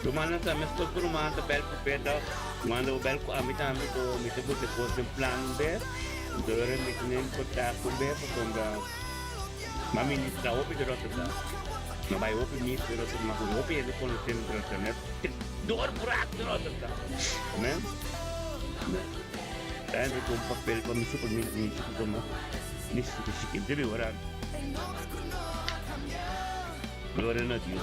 Speaker 2: humana também estou por humana também profeta manda o bel com a mim também com me teve que fazer plano B então era me nem contar com B para mas ministra o de Rotterdam. Não vai ouvir nisso, eu não vou ouvir ele com o tempo de Rotterdam. Dor buraco de Rotterdam. Amém? Saya ada papel para masuk ke ni semua. Ni sikit jadi orang. Gloria a Dios.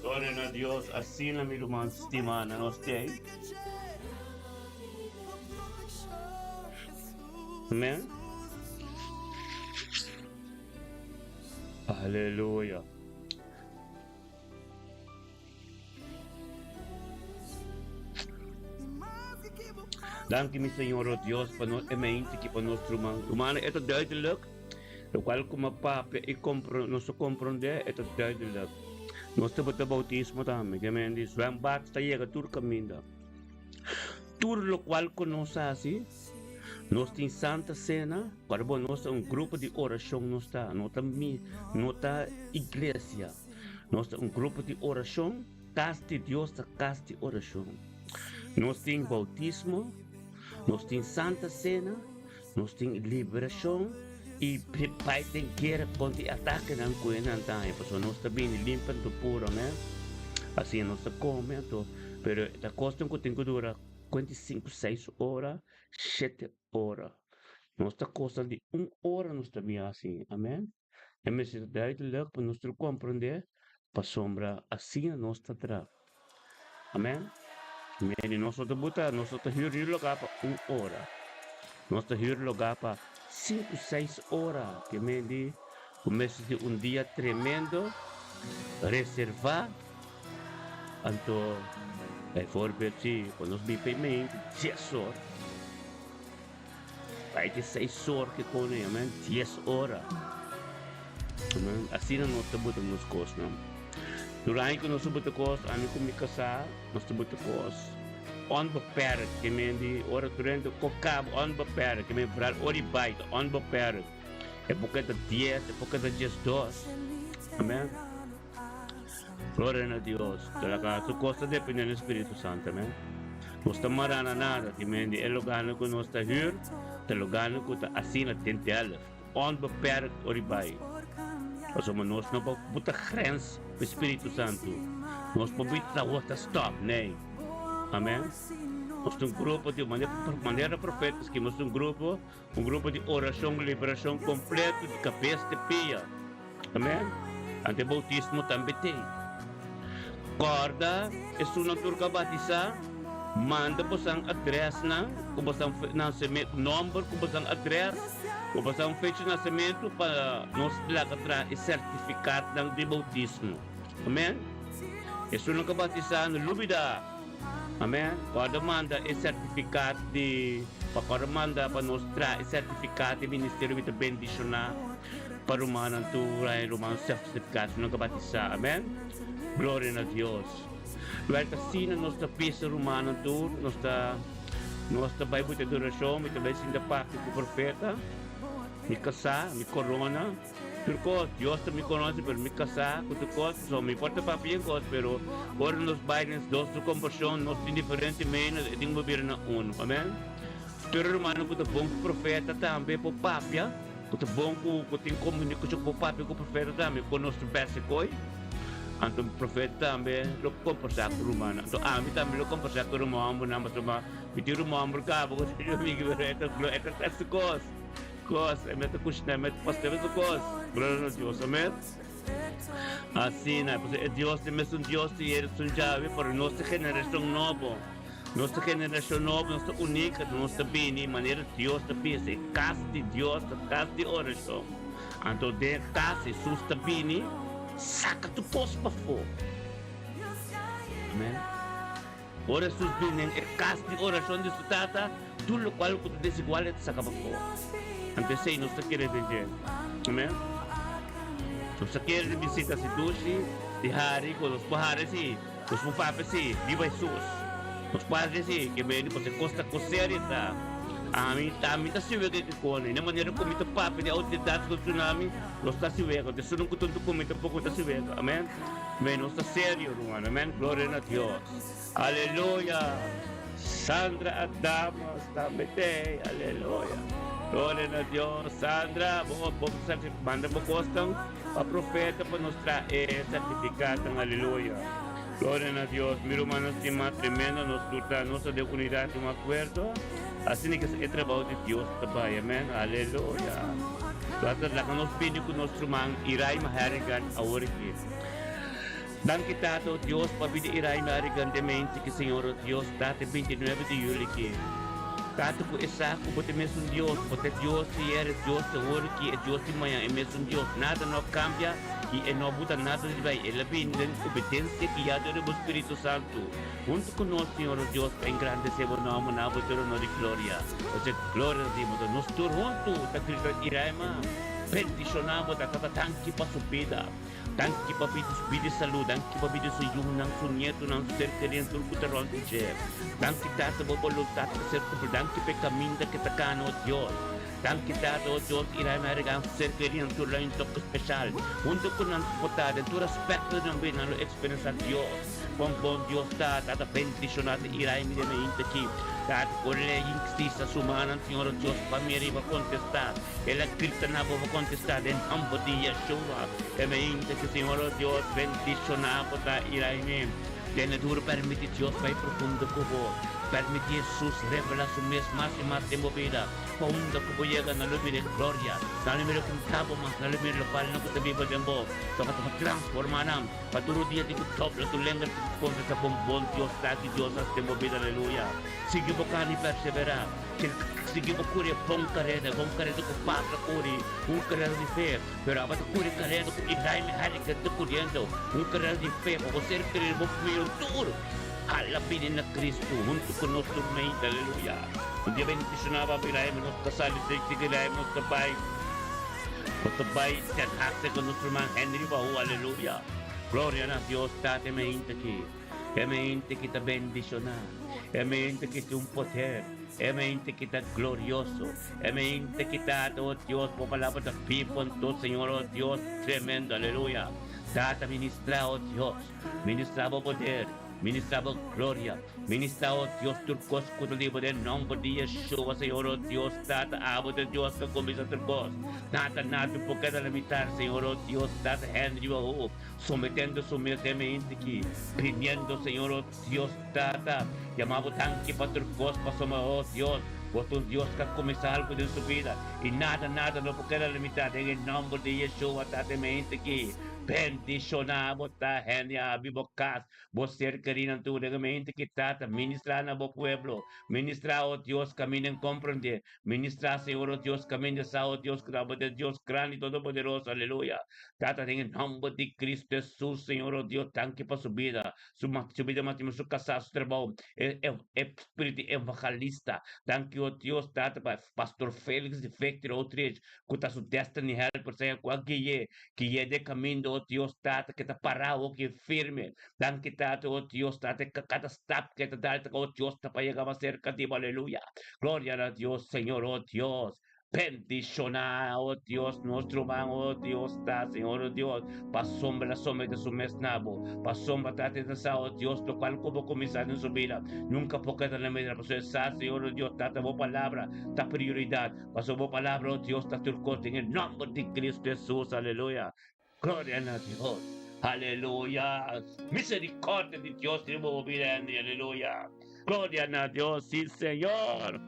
Speaker 2: Gloria a Dios, así la mi hermano estimada, no esté. Amén. Aleluya. Dank u, Senhor, oh Deus, para nós, que para nosso irmão. Humano, é duidelijk. O qual como papi e nós compreender, é duidelijk. Nós temos o bautismo também, que me diz, zwembad está chega tudo caminho. Tudo o qual conosco assim, nós temos Santa Cena, para nós grupo de oração, nós está igreja, nós grupo de oração, casa de Deus, casa de oração. Nós temos bautismo, nós temos Santa Cena, nós temos liberação, e pai tem guerra contra o ataque na coisa não tem, porque nós também limpando puro, né? Assim nós comemos, pero a costa que tem que durar 45, 6 horas, 7 horas. Nós está costa de 1 hora nós também assim, amém? É mesmo duidelijk para nós compreender, para sombra assim nós está atrás, amém? E nós está botar, nós está huir lugar para 1 hora, nós está huir lugar para 5, 6 horas, que me diz, começa de dia tremendo, reservar, então, por exemplo, quando nós vivemos 10 horas, vai ter 6 horas que conhecem, 10 horas, assim nós estamos nos costos, durante que nós estamos nos costos, a mim como casar, nós estamos nos costos, onbeperkt, que me diz, ora durante o cabo, onbeperkt, que me falar, ora baita, onbeperkt, é porque é 10, é porque é 12, amém? Glória a Deus, tu costa depende do Espírito Santo, amém? Nós estamos marana nada, que me diz, é lugar que nós está hier, é lugar que está assim na tentela, onbeperkt, ora baita. Nós não podemos botar grens para o Espírito Santo, nós podemos botar outra stop, nem. Amém? Nós temos grupo de maneira profética, que nós temos grupo de oração, liberação completo de cabeça de pia. Amen? Ante bautismo também tem. Corda, é sunod tur kabatisa, manda po sang address na, kung ba sang nascimento, number, kung ba sang address, kung ba sang fecha de nascimento para nos lakatra e certificado ng de bautismo. Amen? É sunod kabatisa no lubida. Amen? Corda manda e certificado de, para manda para nos tra e certificado de Ministério de Bendição na para rumanan tu rai rumanan certificado ng kabatisa. Amen? Gloria a Dios. Lugar kasi na nossa pisa romana tur, nossa Bible de adoração, mi também sinda parte do profeta, mi casa, mi corona, turcos, Dios também conoce, pero mi casa, turcos, so mi porta papel cos, pero ora nos bailes dos de conversão, nos indiferente menos de governo uno, amém? Tur romano puto bom profeta também po papia, puto bom ko tin comunicação po papia ko profeta também, conosco base koi. Anto profeta também lo conversar com rumana. Anto ami também lo conversar com rumana, nama sama bitir rumana berkah, bukan saya mikir itu lo itu tes kos, emet kusna emet pasti itu kos. Gloria a Dios, amen. Assim, né? Porque Deus é mesmo Deus e Ele é chave para nossa geração nova. Nossa geração nova, nossa única, nossa bem, maneira Deus está pensa, casa de Deus, casa de oração. Anto de casa, Jesus está bem. Saca tu pos pa fo. Amen. Ora sus binen e cas di oração de sutata, tu lo qual ku desigual et saca pa fo. Ante sei nos quer vender. Amen. Tu sa quer visita si tusi, di hari ko los bahare si, los papa si, viva Jesus. Os padres si, que vem por se costa coserita. Ami ta siwe ke kone na manera ko mito papi ni autoridade do tsunami lo sta siwe ko te sunung kutuntu ko mito poko ta siwe amen menos ta serio rumano amen gloria a Dios aleluya Sandra Adama sta mete aleluya gloria a Dios Sandra mo manda mo kostang pa profeta pa nostra certificado aleluya gloria a Dios mi hermano estima tremendo nos turta nossa de unidade um acordo. Assim que é trabalho de Deus também, amém? Aleluia. Latar lang nos pini ko nos rumang iray maharigan awuriki. Dan kita to Dios pabidi iray maharigan de mente que Senhor Dios date 29 de julho que tato ko isa ko bote mesmo Dios, bote Dios e era Dios de awuriki, é Dios de manhã, é mesmo Dios. Nada não cambia e não muda nada de vai. Ela vem em obediência que há do Espírito Santo. Junto conosco, Senhor Deus, engrandecemos o nome na vontade de glória. Você glória a Deus. Nós todos juntos, da Cristo Iraima, peticionamos da cada tanque para subida. Tanque para pedir saúde, tanque para pedir suyung ng sunyeto ng ser queriendo tulkuteron de Jeff. Tanque tata mo voluntad de ser cumplido, tanque pe caminda que tacano Dios. Tanque tata Dios Iraima regang ser queriendo tulang yung toque special. Junto con ang potade, tu respeto ng binalo experience Dios. Kung bom Dios tata bendicionado Iraima de mente aqui. Tata kole yung sa sumanan Senhor Dios pamiri va contestar. Ela grita na va contestar en ambo de Yeshua. E mente que Senhor Dios bendicionado ta Iraima. Tiene duro permite Dios vai profundo como permite Jesus revela su mes más y más de movida. Profundo como llega na luz de gloria. Na luz de cabo mas na luz de pal na ko tabi ba dembo. To ka transforma nam. Paturo dia di top la tu lenga con sa bombon Dios tati Dios as de movida aleluya. Sige mo kani persevera. Sige mo kuri pong kareda ko patra kuri. Un kareda di fe. Pero abat kuri kareda ko iday mi hari ka to kuriendo. Un kareda di fe ko ser querer mo fui tour. Alapinin na Kristo, junto con nuestro Rey, aleluya. Un día bendicionaba a Biraim, nos casales de Tigiraim, nos tabay, se hace con nuestro man Henry Baú, aleluya. Gloria a Dios, tate mente aquí, e mente que te bendiciona, e mente que te un poder, e mente que te glorioso, e mente que te oh Dios, por palabra de people, tu Señor, oh Dios, tremendo, aleluya. Data ministra, oh Dios, ministraba poder. Ministraba gloria, ministraba Dios turcos con el libro del nombre de Yeshua, Señor Dios, tata abo de Dios que comienza turcos, tata nada porque de limitar, Señor Dios, tata Henry Baú, sometiendo humildemente aquí, pidiendo, Señor Dios, tata, llamamos tanque para turcos, pasamos, oh Dios, Otro Dios que ha comenzado algo en su vida. Y nada no puede limitar. En el nombre de Yeshua, Tate mente aquí. Bendicionamos ta genia bibocas. Vos ser querido tu mente que tata. Ministra na bo pueblo. Ministra, oh Dios, caminen comprende. Ministra, Señor, oh Dios, caminen sa, oh Dios, de Dios grande y todopoderoso. Aleluya. Tata, en el nombre de Cristo Jesús, Señor, oh Dios, tanque para su vida. Su vida, su casa, su trabajo. Espíritu evangelista. Thank you, oh Dios, Tata, Pastor Félix de Factory Outreach. Kuta su destiny helper, Señor, que ye de camino, oh Dios, Tata, que está parado, que firme. Thank you, Tata, oh Dios, Tata, que cada step que te da, oh Dios, para llegar más cerca de ti, aleluya. Gloria a Dios, Señor, oh Dios. Bendicionar, oh Dios, nuestro man, oh Dios, está, Señor, oh Dios, pa sombra de su mesnabo, pa sombra de esa, oh Dios, lo cual como comenzar en su vida, nunca porque de la medida, pues esa, Señor, oh Dios, ta palabra, ta prioridad, pasó tu palabra, oh Dios, ta turcote, en el nombre de Cristo Jesús, aleluya, gloria a Dios, aleluya, misericordia de Dios, tenemos vida, aleluya, gloria a Dios, sí, Señor.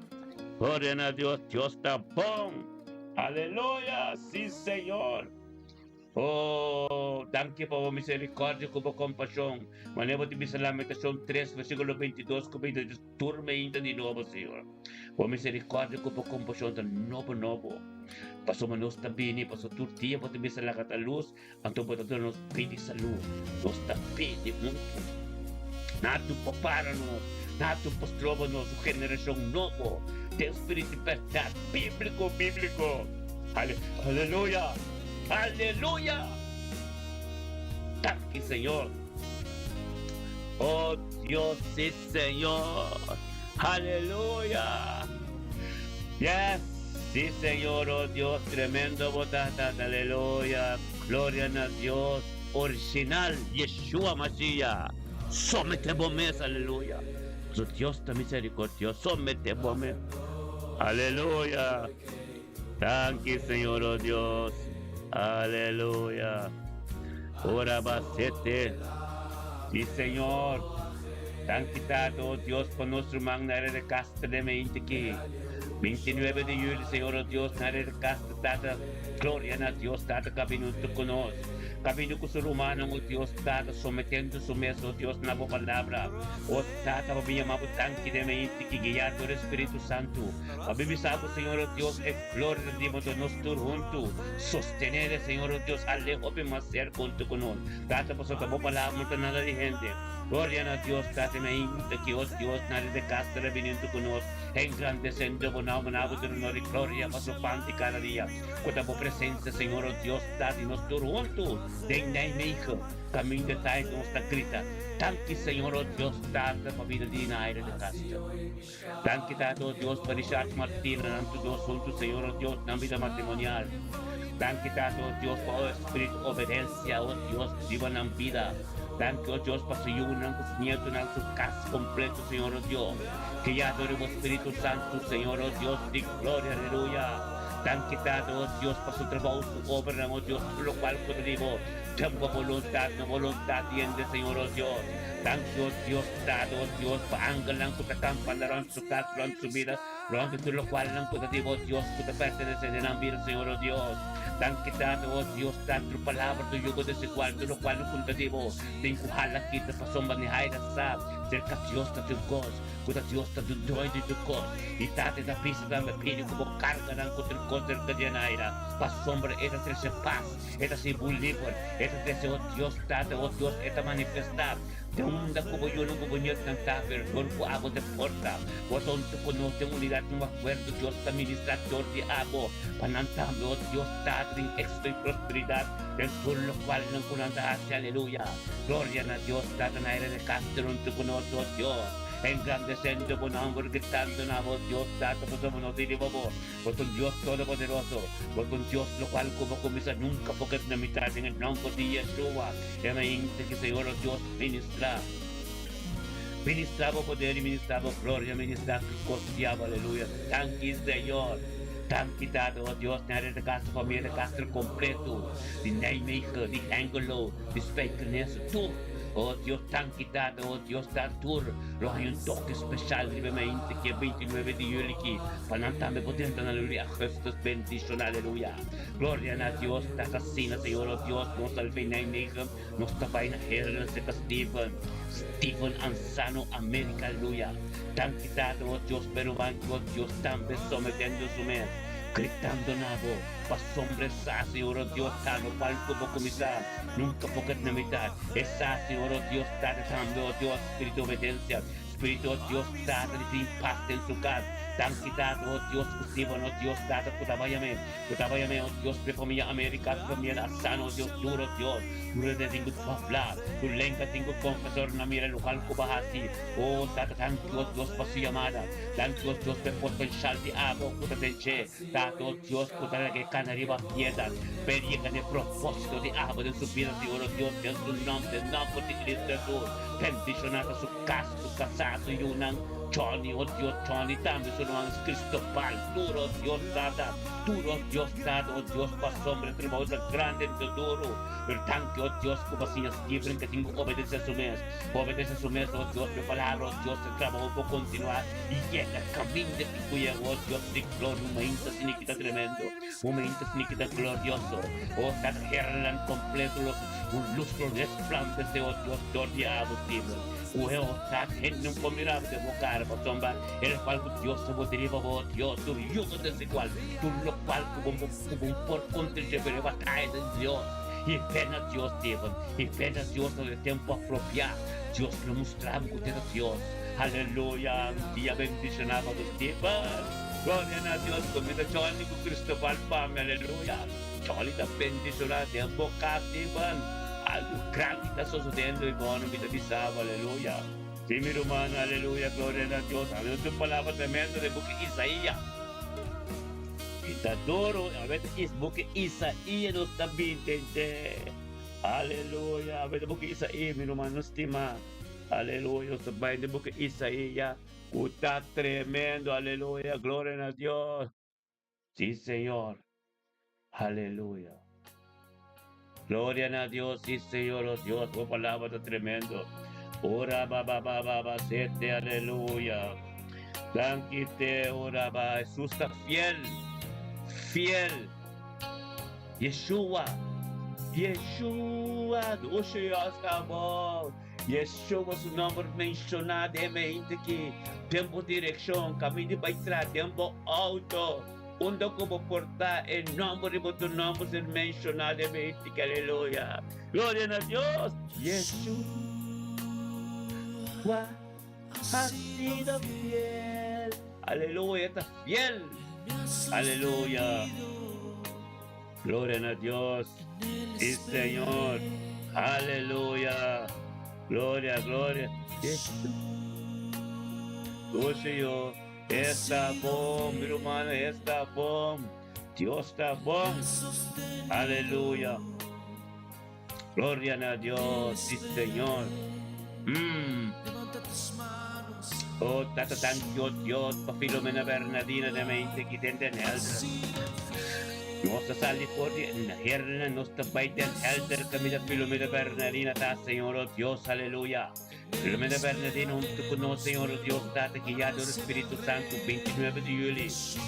Speaker 2: Gloria a Dios, Dios está bon. Aleluya, sí, Señor. Oh, danke por misericordia y por compasión. Manejo de mis Lamentación 3, versículo 22, como turme ainda de nuevo, Señor. Por misericordia y por compasión, de novo. Pasó manos también, pasó tu tiempo de mis la luz, entonces nos pide salud. Nos pide mucho. Nada para nos, nada postrobo-nos, geração novo. De espírito de verdade, bíblico. Aleluya. Aleluya. Gracias, Señor. Oh Dios, sí, Señor. Aleluya. Yes, sí, Señor, oh Dios, tremendo botata. Aleluya. Gloria a Dios. Original, Yeshua Mashiach. Sometemos, aleluya. So Dios está misericordioso, sometemos. Aleluya. Thank you, Señor, oh Dios. Aleluya. Ora basete. Sí, Señor. Thank you, oh Dios, por nuestro magnario de casta de mente aquí. 29 de julio, Señor, oh Dios, nare de casta, tata. Gloria a Dios, tata, camino con nosotros. Camino con su humano, oh Dios, Tata, sometiendo su mesa, oh Dios, na palabra. Oh Tata, obviamente, tanque de mente que guiar por Espíritu Santo. Abibisado, Señor, oh Dios, es gloria de Dios, nosotros juntos. Sostener, Señor, oh Dios, alejo más ser junto con nosotros. Tata, por su palabra, no nada de gente. Gloria a Dios, Tata, me invita que, oh Dios, nadie de casta viniendo con nosotros. Engrandeciendo, bonado, de honor y gloria, para su pan de cada día. Con tu presencia, Señor, oh Dios, Tata, y nosotros juntos. Den na hijo, camino de tayo nos nagrita. Tanki, Señor, oh Dios, tanta pabida di na aire de casta. Tanki, Tato, oh Dios, para Richard Martina, nanto Dios, junto, Señor, oh Dios, na vida matrimonial. Tanki, Tato, oh Dios, para el Espíritu, obediencia, oh Dios, viva na vida. Tanki, oh Dios, para su yunan, con su nieto, na su casa completo, Señor, oh Dios. Que ya adoremos Espíritu Santo, Señor, oh Dios, de gloria, aleluya. Tan quitado, oh Dios, para su trabajo, su obra, oh Dios, por lo cual podemos, tiempo voluntad, no voluntad, tiende, Señor, oh Dios. Tan Dios, dado, oh Dios, para angalan, que te campan, su casa, su vida, por lo cual, no podemos, Dios, que te pertenece en la vida, Señor, oh Dios. Tan quitado, oh Dios, tan tu palabra, tu yugo desigual, por lo cual, no podemos, te encujar la quita, para sombra, ni jaira, sab, cerca Dios, tu goz. Kuda Dios ta doy de tu cor y tate da pista da me pide como carga dan contra el contra el cadienaira pa sombra esta se paz esta se bulliver esta se oh Dios tate oh Dios esta manifestar de onda como yo no como yo tanta pero con agua de porta o son tu conoce unidad no acuerdo Dios administrador de agua panantame oh Dios tate en éxito y prosperidad del por lo cual no conanta hacia aleluya gloria a Dios tate en aire de castro tu conoce oh Dios engrandeciendo con amor gritando na voz Dios dato por somos nos dirigimos por un Dios todopoderoso por un Dios lo cual como comienza nunca porque na mitad en el nombre de Yeshua y me insta que Señor Dios ministraba poder y ministraba gloria ministraba costiaba aleluya thank you Señor tan quitado oh Dios nada de casa familia de casa completo de name de ángulo de fakeness tú Oh Dios, tan quitado, oh Dios, tan tur. Lo hay un toque especial, libremente, que 29 de julio, que panantame potente, aleluya, Jesús, bendición, aleluya. Gloria a Dios, ta assassina, Señor, oh Dios, nos salve en Nigen, nos tapa en Herren, seca Stephen Ansano, América, aleluya. Tan quitado, oh Dios, pero banco, oh Dios, tan sometiendo su mes. Gritando nabo, pas hombres sa, Señor, oh Dios, tan, no palco po comisar, nunca pocket na mitad. Esa, Señor, oh Dios, está dejando, oh Dios, espíritu de obediencia, espíritu, oh Dios, está de paz en su casa. Tan quitado, oh Dios, positivo, oh Dios, data, kutabayame, oh Dios, prefamia América, prefamia asano, oh Dios, duro, Dios, duro de tingut pabla, tulenga tingut confesor na mira lokal ko bahasi, oh, data, thank you, oh Dios, pasiyamada, thank you, oh Dios, per potensyal di abo, kutatenche, dato, oh Dios, kutalagay ka na riba piedad, pedi ka ni proposito di abo, de subida, Señor, oh Dios, en su nombre, nombre de Cristo, bendicionata su caso, su casato, yunang, Johnny, oh Dios, Johnny, también son los Cristobal, duro Dios data, oh Dios, paso hombre, tremendo, grande, duro, el tanque, oh Dios, como si Stephen, que tengo obedece a su mes, oh Dios, mi palabra, oh Dios, el trabajo puede continuar, y llega el camino de tu cuya, oh Dios, de gloria, un momento significa tremendo, un momento significa glorioso, oh, está gerlan completo, un lustro resplandece, oh Dios, gloriado, Stephen. Uhe otak hen nung pomirap de bukar patomba el cual Dios se deriva bo Dios tu yugo desigual tu lo cual kubum por contra de pero batalla de Dios y pena Dios Steven y pena Dios en el tiempo apropiado Dios lo mostraba con Dios aleluya día bendicionado de Steven gloria a Dios comida Johnny con Cristobal Pam aleluya Johnny da bendicionado de boca Steven algo grande está sucediendo y bueno, vida pisaba, aleluya. Sí, mi hermano, aleluya, gloria a Dios. Aleluya, tu palabra tremenda de buque Isaías. Y está duro, a veces es buque Isaías no está bien, aleluya, a veces buque Isaías, mi hermano, estima. Aleluya, está bien de buque Isaías. Está tremendo, aleluya, gloria a Dios. Sí, Señor, aleluya. Gloria a Dios, sí, Señor, oh Dios, tu palabra está tremendo. Ora, ba, sete, aleluya. Danquite, ora, ba, Jesús está fiel, fiel. Yeshua, doce hasta vos. Yeshua, su nombre mencionado, que tiempo dirección, camino para entrar, tiempo auto. Undo como portar el nombre de tu nombre es mencionado de mística, aleluya. Gloria a Dios. Yeshua ha sido fiel. Aleluya, está fiel. Aleluya. Gloria a Dios. Sí, Señor. Aleluya. Gloria. Yeshua. Oh, Señor. Está bom, mi hermano, está bom. Dios está bom. Aleluya. Gloria a Dios, sí, Señor. Oh, tata tanto Dios, pa Filomena Bernardina de mente que tende en elder. Nossa sali por en herna, nos tapay en elder kami da Filomena Bernardina ta, Señor, oh Dios, aleluya. Filomena Bernardino, junto con nosotros, Señor Dios, date guiado del Espíritu Santo, 29 de julio,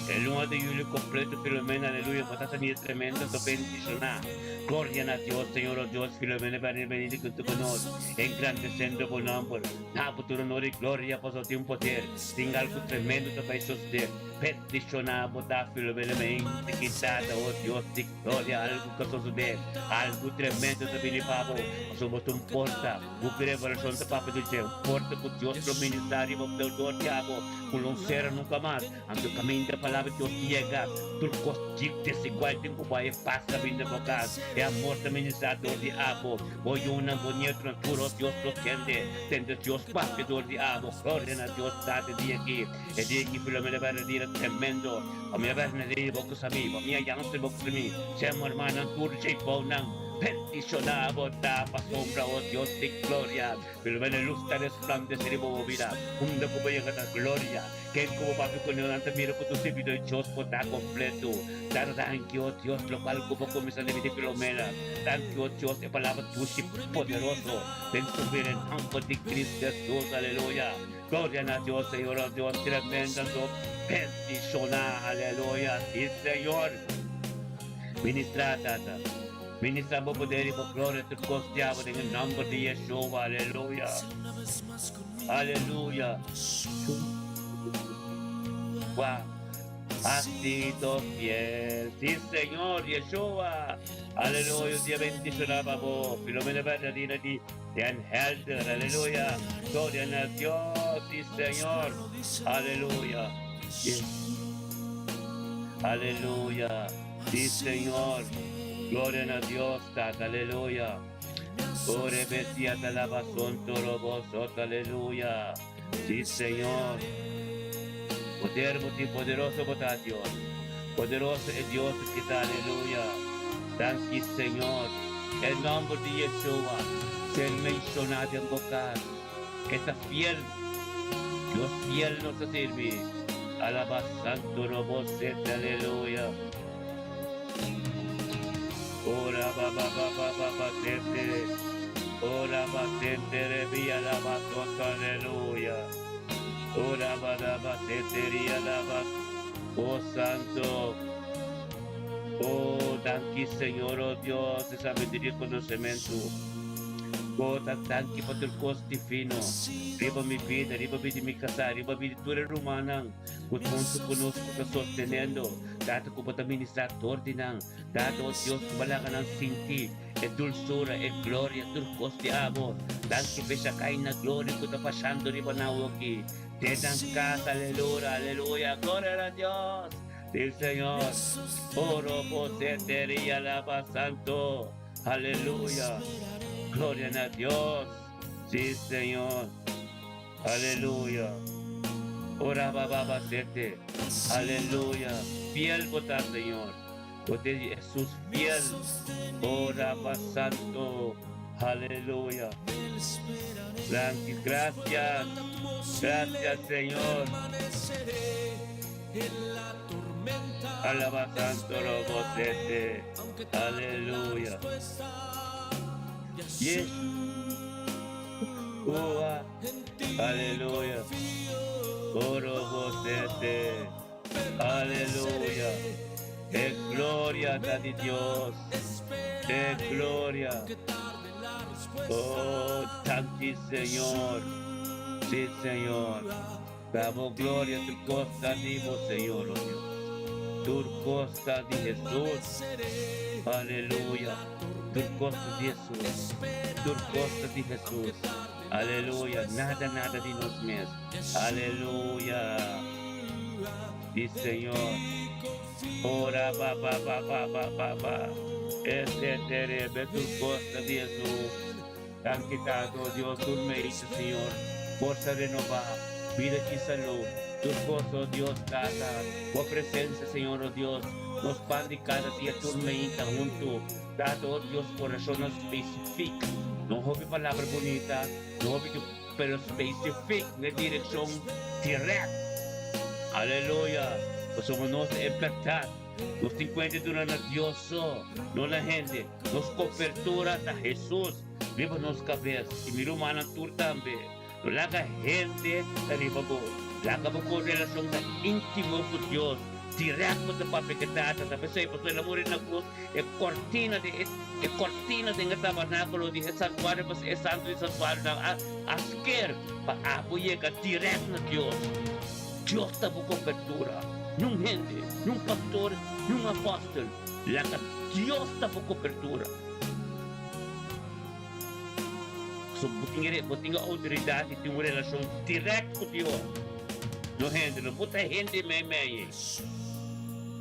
Speaker 2: el 1 de julio completo, Filomena, aleluya, matata mi tremendo, te bendicionar. Gloria a Dios, Señor Dios, Filomena Bernardino, junto con nosotros, engrandeciendo por nombre, na por honor y gloria, por su tiempo poder, sin algo tremendo te va a suceder, bendicionar, botar Filomena, mente quitada, oh Dios, de gloria, algo que suceder, algo tremendo te viene para vos, somos un porta, buscaré corazón de Papa do céu, porta por Deus para o ministério, para o teu diabo, por não ser nunca mais, ando o caminho da palavra de Deus chega, tudo contigo desse igual tempo vai passa caminho da boca, é a morte ministério do diabo, hoje uma bonita natura, Deus protende, tende Deus Papa do diabo, glória a Deus, dá-te dia aqui, é dia que pelo menos vai dizer tremendo, a minha verdadeira boca sabe, a minha aliança boca para mim, chama irmã, tudo cheio bom não, Bendicionamos la pasombra, oh Dios de gloria. Pero ven luz tan resplandeciente como vida. Hunda ko ba yung gloria? Kaya ko papi ko na nanta mira ko to si video Diyos po ta kompleto. Thank you, Dios, lokal ko po kumisa ni Filomena. Thank you, Dios, e palabra tusi poderoso. Den sovereign humble de Cristo Jesus, aleluya. Gloria a Dios, Señor, oh Dios, tremendo. Bendicionar, aleluya. Sí, Señor. Ministra, tata. Ministra mo poder po gloria to costiamo nel nome di Yeshua, aleluya. Aleluya. Wow. Has sido fiel, sí Señor, Yeshua. Aleluya, Dios bendicionaba vos. Filomena Bernardina de Anhelder, aleluya. Gloria a Dios, sí Señor. Aleluya. Yes. Aleluya, sí Señor. Gloria a Dios, Tata, aleluya. Ore bestia te alaba santo roboso, aleluya. Sí, Señor. Poderoso bota Dios. Poderoso es Dios que está, aleluya. Thank you, Señor. El nombre de Yeshua ser mencionado en boca. Está fiel. Dios fiel nos sirve. Alaba santo roboso, aleluya. Ora baba sete, ora sete revia la basota, aleluya. Ora baba sete ria la bas, oh santo, oh thank you Señor, oh Dios, de sabiduría y conocimiento. Oh, thank you por tu costo fino. Riba mi vida, riba mi casa, riba mi tura rumana. Kung conosco ka sostenendo. Dato ko pa administrador dinang. Dato Dios wala ka ng sinti. E dulzura, e gloria, turcos de amor. Dan ki pesa kain na gloria ko ta pasando riba na woki. Tenang casa, aleluya, aleluya, gloria a Dios. Del Señor. Oro po seteria lava santo. Aleluya. Gloria a Dios. Sí, Señor. Aleluya. Ora baba sete. Aleluya. Fiel vota, Señor. Porque Jesús fiel. Ora santo. Aleluya. Gracias. Gracias, Señor. Alaba santo robo sete. Aleluya. Yes. Aleluya. Oro vocete. Aleluya. Es gloria de Dios. Es gloria. Oh, thank you, Señor. Sí, Señor. Damos gloria a tu costa, digo, Señor, oh Dios. Tu costa de Jesús. Aleluya. Tu costa de Jesús. Tu costa de Jesús. Aleluya. Nada de nos mesmos. Aleluya. Sí, Señor. Ora, ba. Este terebe tu costa de Jesús. Han quitado, Dios, tu mérito, Señor. Fuerza renovada. Vida y salud. Tu costa, Dios, dada. Por presencia, Señor, oh Dios. Nos pan de cada día tormenta junto. Dado, oh Dios, corazón específico. No hobby palabra bonita. No hobby, pero específico. De dirección directa. Aleluya. Pues somos nos libertad. Nos encuentra durante Dios. No la gente. Nos cobertura a Jesús. Viva nos cabeza. Y mi humana tú también. No la gente. Arriba vos. La con relación íntima con Dios. Directo de papel que trata, sabe se pues el amor en la cruz es cortina de el tabernáculo de santuario pues es santo y santuario a esquer para apoyar directo a Dios. Dios está por cobertura, no gente, no pastor, no apóstol, la que Dios está por cobertura. So, tengo autoridad y tengo relación directa con Dios. No gente, no puta gente me.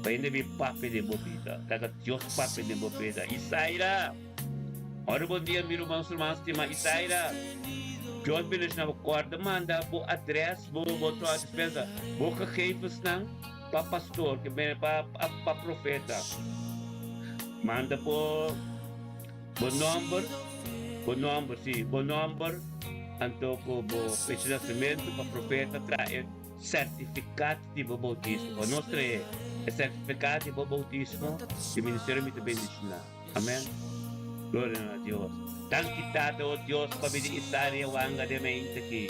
Speaker 2: Ainda vi papi de bobida, kaga Dios papi de bobida. Isaira, ora bom dia, meu irmão, estima Isaira. John Bilis na corda manda po address, po a despesa, po kakefes ng pa pastor, pa profeta. Manda po Bom number, anto ko bo fecha de nascimento para profeta trae certificado de bautismo. O nosso é certificado de bautismo do Ministério de Bendição. Amém. Glória a Deus. Tangkitado o Deus para pedir isari wanga de mente aqui.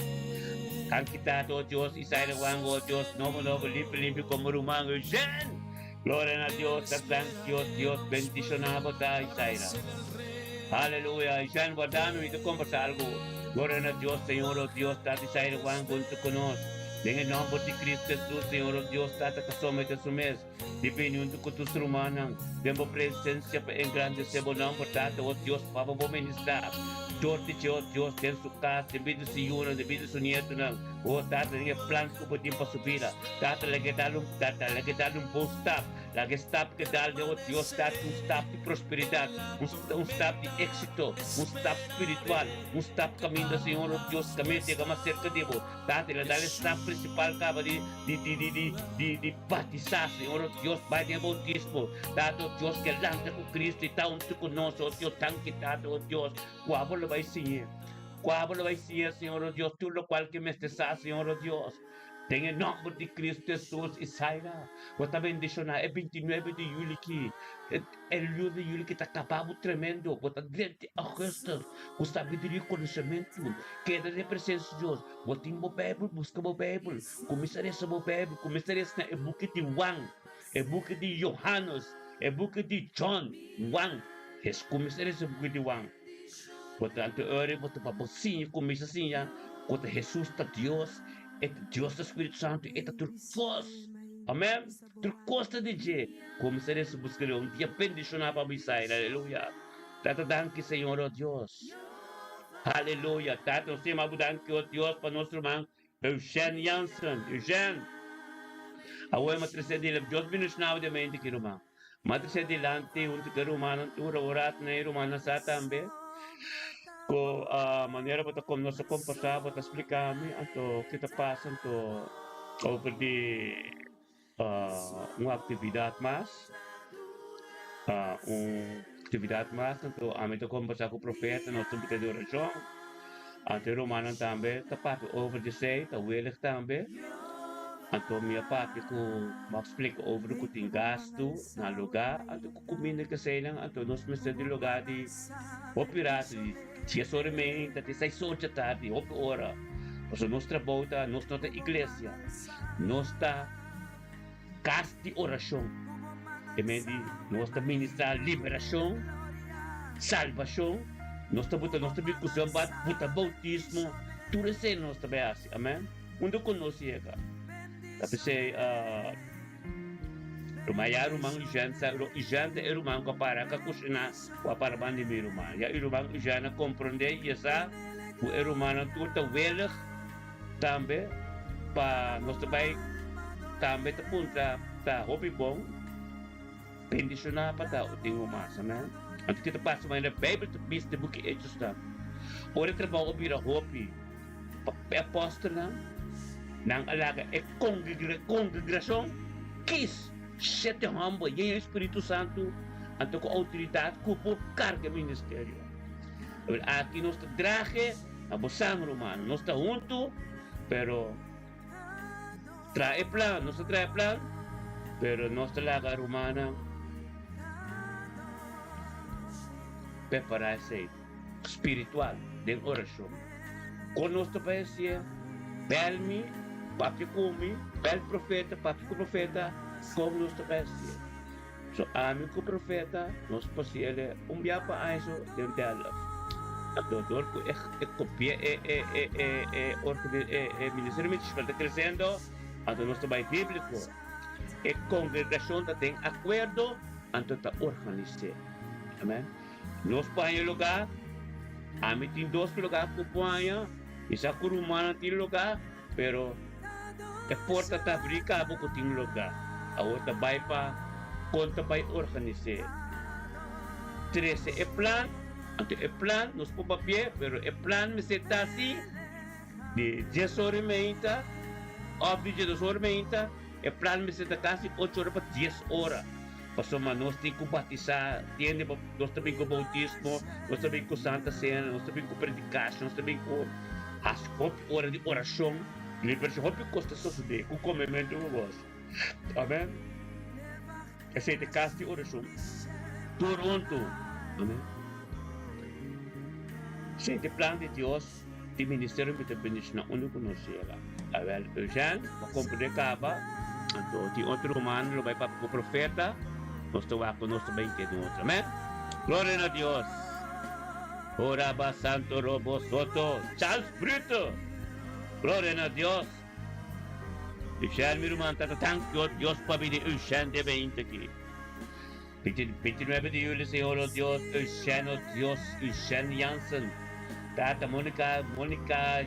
Speaker 2: Tangkitado o Deus isari wanga o Deus novo limpo como rumango. Glória a Deus. Deus bendicionado da Isaira. Aleluya. Jean guardando y te conversa algo. Gloria a Dios, Señor, oh Dios, date sair Juan junto con nos. En el nombre de Cristo Jesús, Señor, oh Dios, date que somete su mes. Depende con tus hermanos. Demos presencia en grande sebo nombre, date, oh Dios, para vos ministrar. Torte, oh Dios, en su casa, debido a su uno, debido a su nieto, oh, date, en el plan que podemos para su vida. Date, le que darle un buen stop. La que stop que darle, oh Dios, date un stop de prosperidad, un stop de éxito, un stop espiritual, un stop camino, Señor, oh Dios, camino llega más cerca de vos. Date, le dale stop principal, acaba de batizar, Señor, oh Dios, va de bautismo. Date, oh Dios, que lance con Cristo y está junto con nosotros, oh Dios, tan quitado, oh Dios, cuándo lo va a enseñar. Cuándo lo va a enseñar, Señor, oh Dios, tú lo cual que me estés, Señor, oh Dios. En el nombre de Cristo Jesús, Isaías, esta bendición es 29 de julio aquí. El 1 de julio que está acabado tremendo. Esta 10 de agosto, esta sabedoria e conhecimento. Queda de presença de Deus. Bota em Bíblia, busca a Bíblia. Começar essa Bíblia, começar essa é book de Juan, é book de Johannes, é book de John, Juan. Começar essa book de Juan. Portanto, ora, bota para você, começa assim, quando Jesus está Deus. Deus do Espírito Santo é turcos. Amém? Turcosta de Deus. Como será se buscar um dia bendicionado para Messiah. Aleluia. Tata danke, Senhor, oh Deus. Aleluia. Tata, nós temos danke, oh Deus, para nosso irmão Eugênio Jansen. Eugênio. Agora, matriz de Deus bendicionado de mente aqui, irmão. Matriz de lante, que irmão, orat na irmã, sa também. Ko maneira para como nós conversar, para explicar então que está passando over de uma atividade mais, então a mim estou conversar com o profeta, nós estamos tendo oração, então romano também está passando over de sei, está welig também, então minha parte que me explica over o que tem gasto na lugar, então com comida que sei lang, então nós estamos de lugar de operar-se. 10 horas e meia, até 6 horas da tarde, 8 horas. Porque nós trabalhamos, nós estamos na igreja, nós estamos casa de oração. Nós estamos ministrando liberação, salvação, nós estamos discussão, buta bautismo, tudo isso nós estamos assim, amém? Onde conosco chega? Tapi saya Rumaya rumang ijan te rumang kapara kakusina para bandi mi rumang ya rumang ijana comprende yesa o rumang tu ta welig tambe pa nos tabay tambe ta punta ta hopi bong pendisiona pa ta uting umasa na at kita pasa may na Bible to bis de buki Hechos ta ore trabaho bira hopi pa apostol na nang alaga e congregação kis sete humble e o Espírito Santo ante com autoridade cupo carga ministério. Aqui nós traje a bosang romano, nós está junto, pero trae plan, nós trae plan, pero nós talaga romana preparar-se espiritual de oração. Conosco para ser belmi, papi comi, bel profeta, papi profeta. Como nós trabalhamos. So, amin ko profeta, nós possiele umbiapa a isso dentro dela. A doutor ko copia ministério ministerial está crescendo, então nós trabalho bíblico. Congregação tem acordo, então está organizado. Amém? Nós põe lugar, amin tem 2 lugar que põe, isa kurumana tem lugar, pero a porta está abrindo com tem lugar. A outra vai para conta vai organizar. 13 é plan, então é plan, nós por papel, pero é plan me senta assim de 10 horas e meia, ou de 2 horas e meia, é plan me senta quase 8 horas para 10 horas. Pastor, nós temos que batizar, nós também com bautismo, nós também com Santa Cena, nós também com predicação, nós também com as hora de oração, libertação, o que custa suceder, com comimento do vosso. Amém? Essa é a casa de oração. Toronto. Amém? Esse é o plano de Deus, de ministério de bendição, na única conhecida. Amém? Eugênio, para compreender capa, então, de outro humano, vai para o profeta, nós estamos aqui, nós também queremos. Amém? Glória a Deus. Oraba Santo Robo Soto, Charles Brito. Glória a Deus. Eugênio, meu irmão, tanto Deus para vir Eugênio de 20 aqui. 29 de julho, Senhor Deus, Eugênio Deus, Eugênio Jansen. Tata Mônica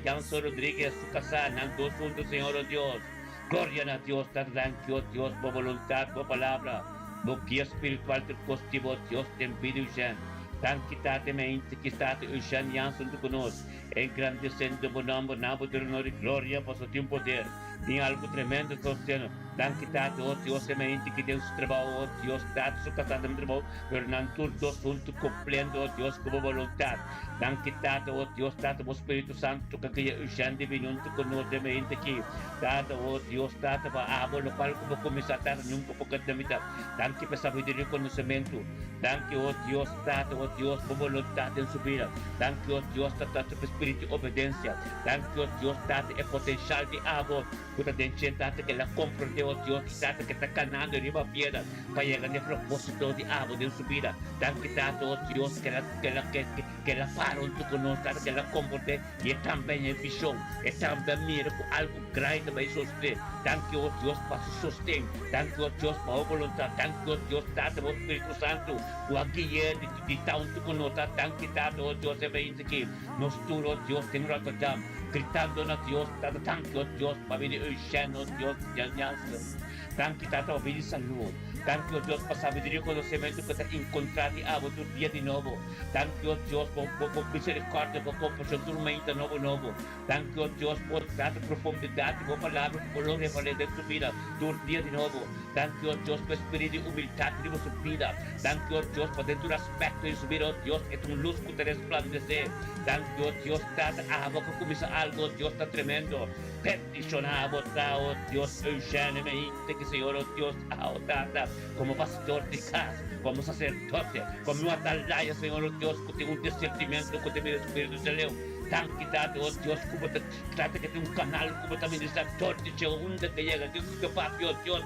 Speaker 2: Jansen Rodrigues, su casa, nang dos juntos, Senhor Deus. Glória a Deus, Tata, thank Deus, por voluntad, por palavra. Por guia espiritual, te costivo, Deus, te impide, Eugênio. Tanto Tata, mente que Tata, Eugênio Jansen, tu conosco. Engrandecendo o nome, nabo de honor e glória, por seu teu poder. Tem algo tremendo, Cristiano. Tanto Tata, oh Deus, semente que Deus trabalha, oh Deus, Tata, su casa, também trabalha. Pero não todos juntos, cumprindo, oh Deus, com voluntad. Tanto Tata, oh Deus, Tata, o Espírito Santo, que kaya Eugênio divino, tu conosco, semente aqui. Tata, oh Deus, Tata, para abo, no qual como começar, Tata, nunca po kadamita. Tanto para sabiduria e conhecimento. Tanto, oh Deus, Tata, oh Deus, por voluntad em subida. Tanto, oh Deus, Tata, su espírito de obediência. Tanto, oh Deus, Tata, é potencial de abo. Puta dente, Tata, que ela comprende, oh Deus, Tata, que está canando riba piedra. Para llegar a propósito de abo, de subida. Tanto, Tata, oh Deus, que ela parou tu conosco, Tata, que ela comporte. E também é visão. E também mira com algo grande para suster. Tanto, oh Deus, para susten. Tanto, oh Deus, para a voluntad. Tanto, oh Deus, Tata, o Espírito Santo. O guia de tanto conosco. Tanto, Tata, oh Deus, é bem aqui. Nos tudo, oh Deus, tem Rotterdam. Gritando na Dios, Tata, tanto, oh Deus, para vir Eugênio, oh Deus, Jansen. Tanto, Tata, para vir saúde. Tanto, oh Deus, para sabedoria e conhecimento que está encontrado abo do dia de novo. Tanto, oh Deus, por misericórdia, por compaixão, tormenta novo. Tanto, oh Deus, por data profundidade, por palavra, por glória, para de sua vida, do dia de novo. Tanto, oh Deus, por espírito de humildade de sua vida. Tanto, oh Deus, por dentro do aspecto de sua vida, oh Deus, é um luz que te resplandecer. Tanto, oh Deus, Tata, abo que começa algo, oh Deus, está tremendo. Peticionava, oh Deus, Eugênio, que Senhor, oh Deus, oh Tata, como pastor de casa, como sacerdote, como uma atalaya, Senhor, oh Deus, que tem discernimento, que tem Espírito de Deus. Tanto que Tata, oh Deus, como Tata, que tem canal, como também ministrador de segunda que chega, que papi, oh Deus,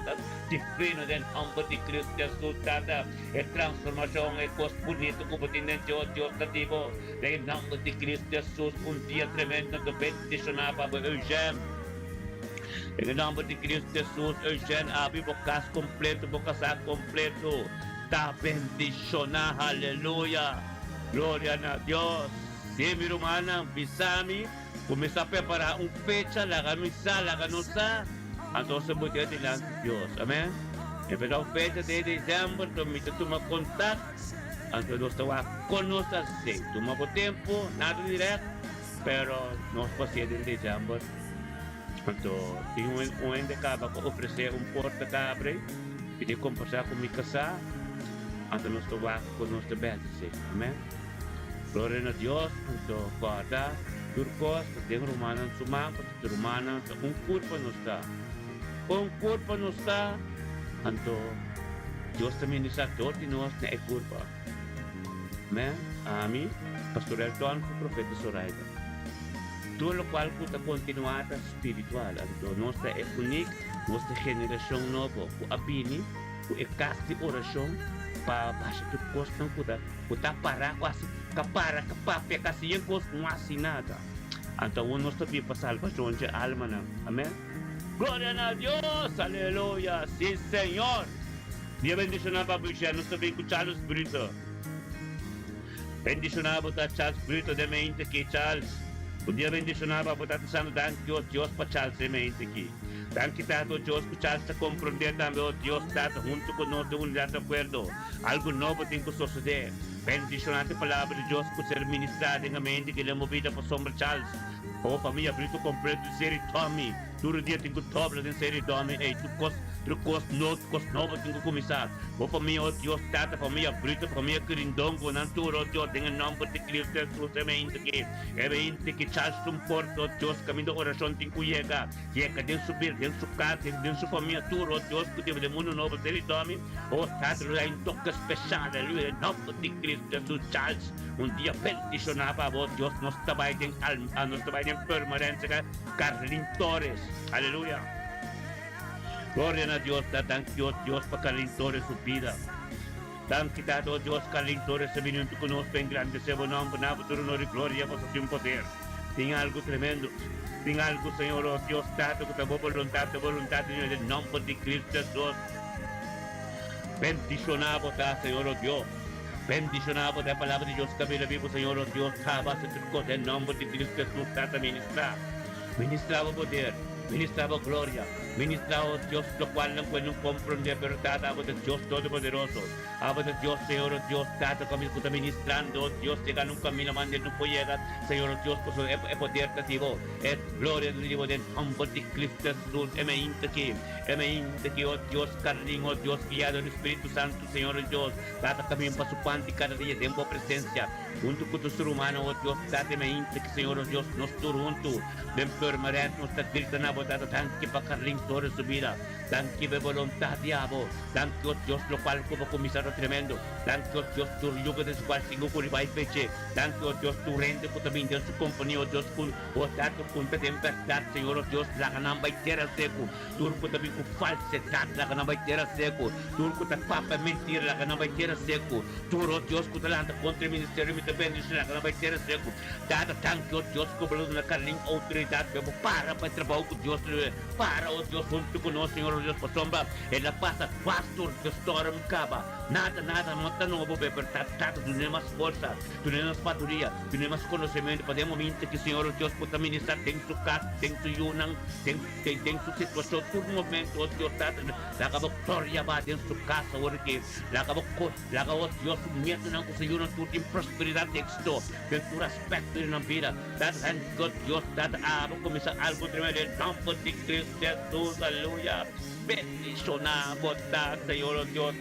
Speaker 2: divino, em nome de Cristo Jesus, Tata, é transformação, é coisa bonita, como tem dentro, oh Deus, Tativo, em nome de Cristo Jesus, dia tremendo, do peticionava, Eugênio. Em nome de Cristo Jesus, Eugênio, abre o caso completo, o casaco completo. Está bendicionado, aleluia. Glória a Deus. Sim, minha irmã, bisami, começa a preparar fecha, la misa, la nossa. Então, se pode diante de Deus, amém? E para a fecha de dezembro, me toma contato. Então, nós estamos conosco, sim. Toma o tempo, nada direto, pero nós passamos em dezembro. Então, tem ainda acaba com oferecer porta-cabre e de conversar com minha casa. Então, nós estamos com nós também, sim. Amém? Glória a Deus. Então, guarda, turcos, tem romana no sumang, tem romana, corpo não está. Corpo não está. Então, Deus também está todo de nós na corpo. Amém? Amém. Pastor Elton, profeta Zoraida. Todo o qual puta continuada espiritual. Então, nossa é única, nossa geração nova, o abini, o casa de oração, para baixar tudo costa puta para quase capara capapia kasi yang costa não assinada. Então, nós também para salvação de alma, amém? Glória a Deus, aleluia, sim Senhor. Dia bendicionado para você, nós também com Charles Brito. Bendicionado para Charles Brito, de mente que Charles. Un dia bendicionado para estar santo, Dios para Charles semente aqui. Tanto Tato, Dios para Charles está compreender também, oh Dios Tato, junto com nós, de acordo. Algo novo tem que suceder. Bendicionado a palavra de Deus por ser ministrada em mente que ele é movida por sombra Charles. Oh, família, Brito completo de ser Tommy. Turo dia tingo dobra den série dome, ei, tu cos novo tingo começar. Vou para mim, ó Deus, tata, para mim, bruta, para mim, querindongo, não tu, ó Deus, tenha nome de Cristo Jesus, é bem que Charles Porto, ó Deus, caminho da oração tingo chega den subir, den su casa, den su família, tu, ó Deus, que teve de mundo novo, série dome, ó tata, lá em toque especial, aleluia, em nome de Cristo Jesus, Charles, dia bendicionava, ó Deus, nós trabalhamos nós trabalhamos permanência, Carlin Torres, aleluia. Gloria a Dios, thank you, Dios, para Carlin Torres su vida. Thank you, Dios, Carlin Torres, se vino con nosotros en grande, se bonó, para futuro, honor y gloria, para su poder. Tiene algo tremendo. Tiene algo, Señor, oh Dios, tanto que tu voluntad, en el nombre de Cristo Jesús. Bendicionado, Señor, oh Dios. Bendicionado la palabra de Dios, que vivo, Señor, oh Dios, tabas en el nombre de Cristo Jesús, trata ministrar. Ministraba poder, ministraba gloria, ministraba Dios, lo cual no pueden comprender, verdad, habla de Dios Todopoderoso, habla de Dios, Señor, Dios, trata como está ministrando, Dios, llega en un camino, mande, no puede llegar, Señor, Dios, pues es poder tativo, es gloria de Dios, en nombre de Cristo Jesús, que, oh Dios, Carlín, oh Dios, guiado el Espíritu Santo, Señor, Dios, trata también para su pan y cada día tiempo presencia, junto con tu ser humano, oh Dios, trata que, Señor, Dios, nos turunto, de permanente, nos está gritando, botado, tanque para Carlín, toda su vida, tanque de voluntad, diablo, tanque, oh Dios, lo cual como comisario tremendo, tanque, oh Dios, tu yugo de su cual sigo por el peche, tanque, oh Dios, tu rende, por también de su compañía, oh Dios, con, oh tanto, con verdad, Señor, oh Dios, la ganamba y tierra seco, tu por también con falsedad, la ganamba y tierra seco, tu por papa mentira, la ganamba y tierra seco, tu, oh Dios, con talanta contra el ministerio, mi te bendice, la ganamba y tierra seco, dada tanque, oh Dios, como una Carlín autoridad, para el trabajo con Dios, para, oh Dios, junto con nosotros, Señor, oh Dios, por sombra, en la paz, pastor, de storm, caba, nada, no está nuevo, pero tú tienes más fuerza, tú tienes más paturía, tú tienes más conocimiento, podemos mentir que, Señor, oh Dios, pueda ministrar en su casa, en su yunan, en su situación, tu momento, oh Dios, la acabó gloria va en su casa, porque la acabó, Dios, miedo, no, que Señor, tú tienes prosperidad de éxito, en tu aspecto en la vida, and God, Dios, comienza algo tremendo, en nombre de Cristo Jesús, aleluya. Bendicionamos, Señor Dios,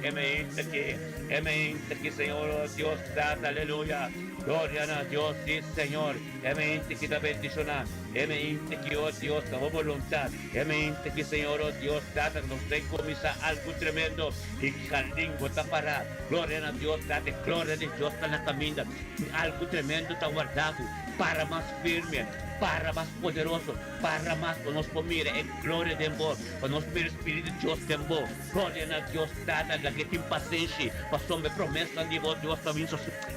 Speaker 2: que Señor Dios, aleluya. Gloria a Dios, sí, Señor. Que te bendicionar. Que, oh Dios, como voluntad. Que, Señor, oh Dios, nos comienza algo tremendo. Y Carlín, está para. Gloria a Dios, gloria a Dios, está en la camina. Algo tremendo está guardado. Para más firme, para más poderoso, para más que nos mire en gloria de amor, que nos mire Espíritu de Dios de amor, gloria a Dios, dada la que tem paciência, pastor, promessa de Deus também,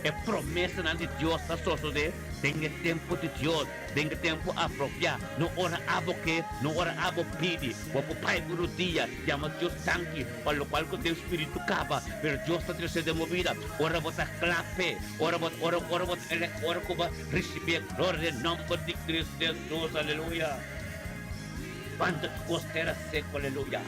Speaker 2: é promessa de Deus, tá só de, tem tempo de Deus, tem tempo apropriado, não hora aboque, não hora abopide, o pai guru dia, chama Deus tanque, para o qual tem Espírito cava, pero Deus está trazendo movida, ora botar clape, ora como receber glória em nome de Cristo Jesus, aleluia. Quanta costeira seco, aleluia.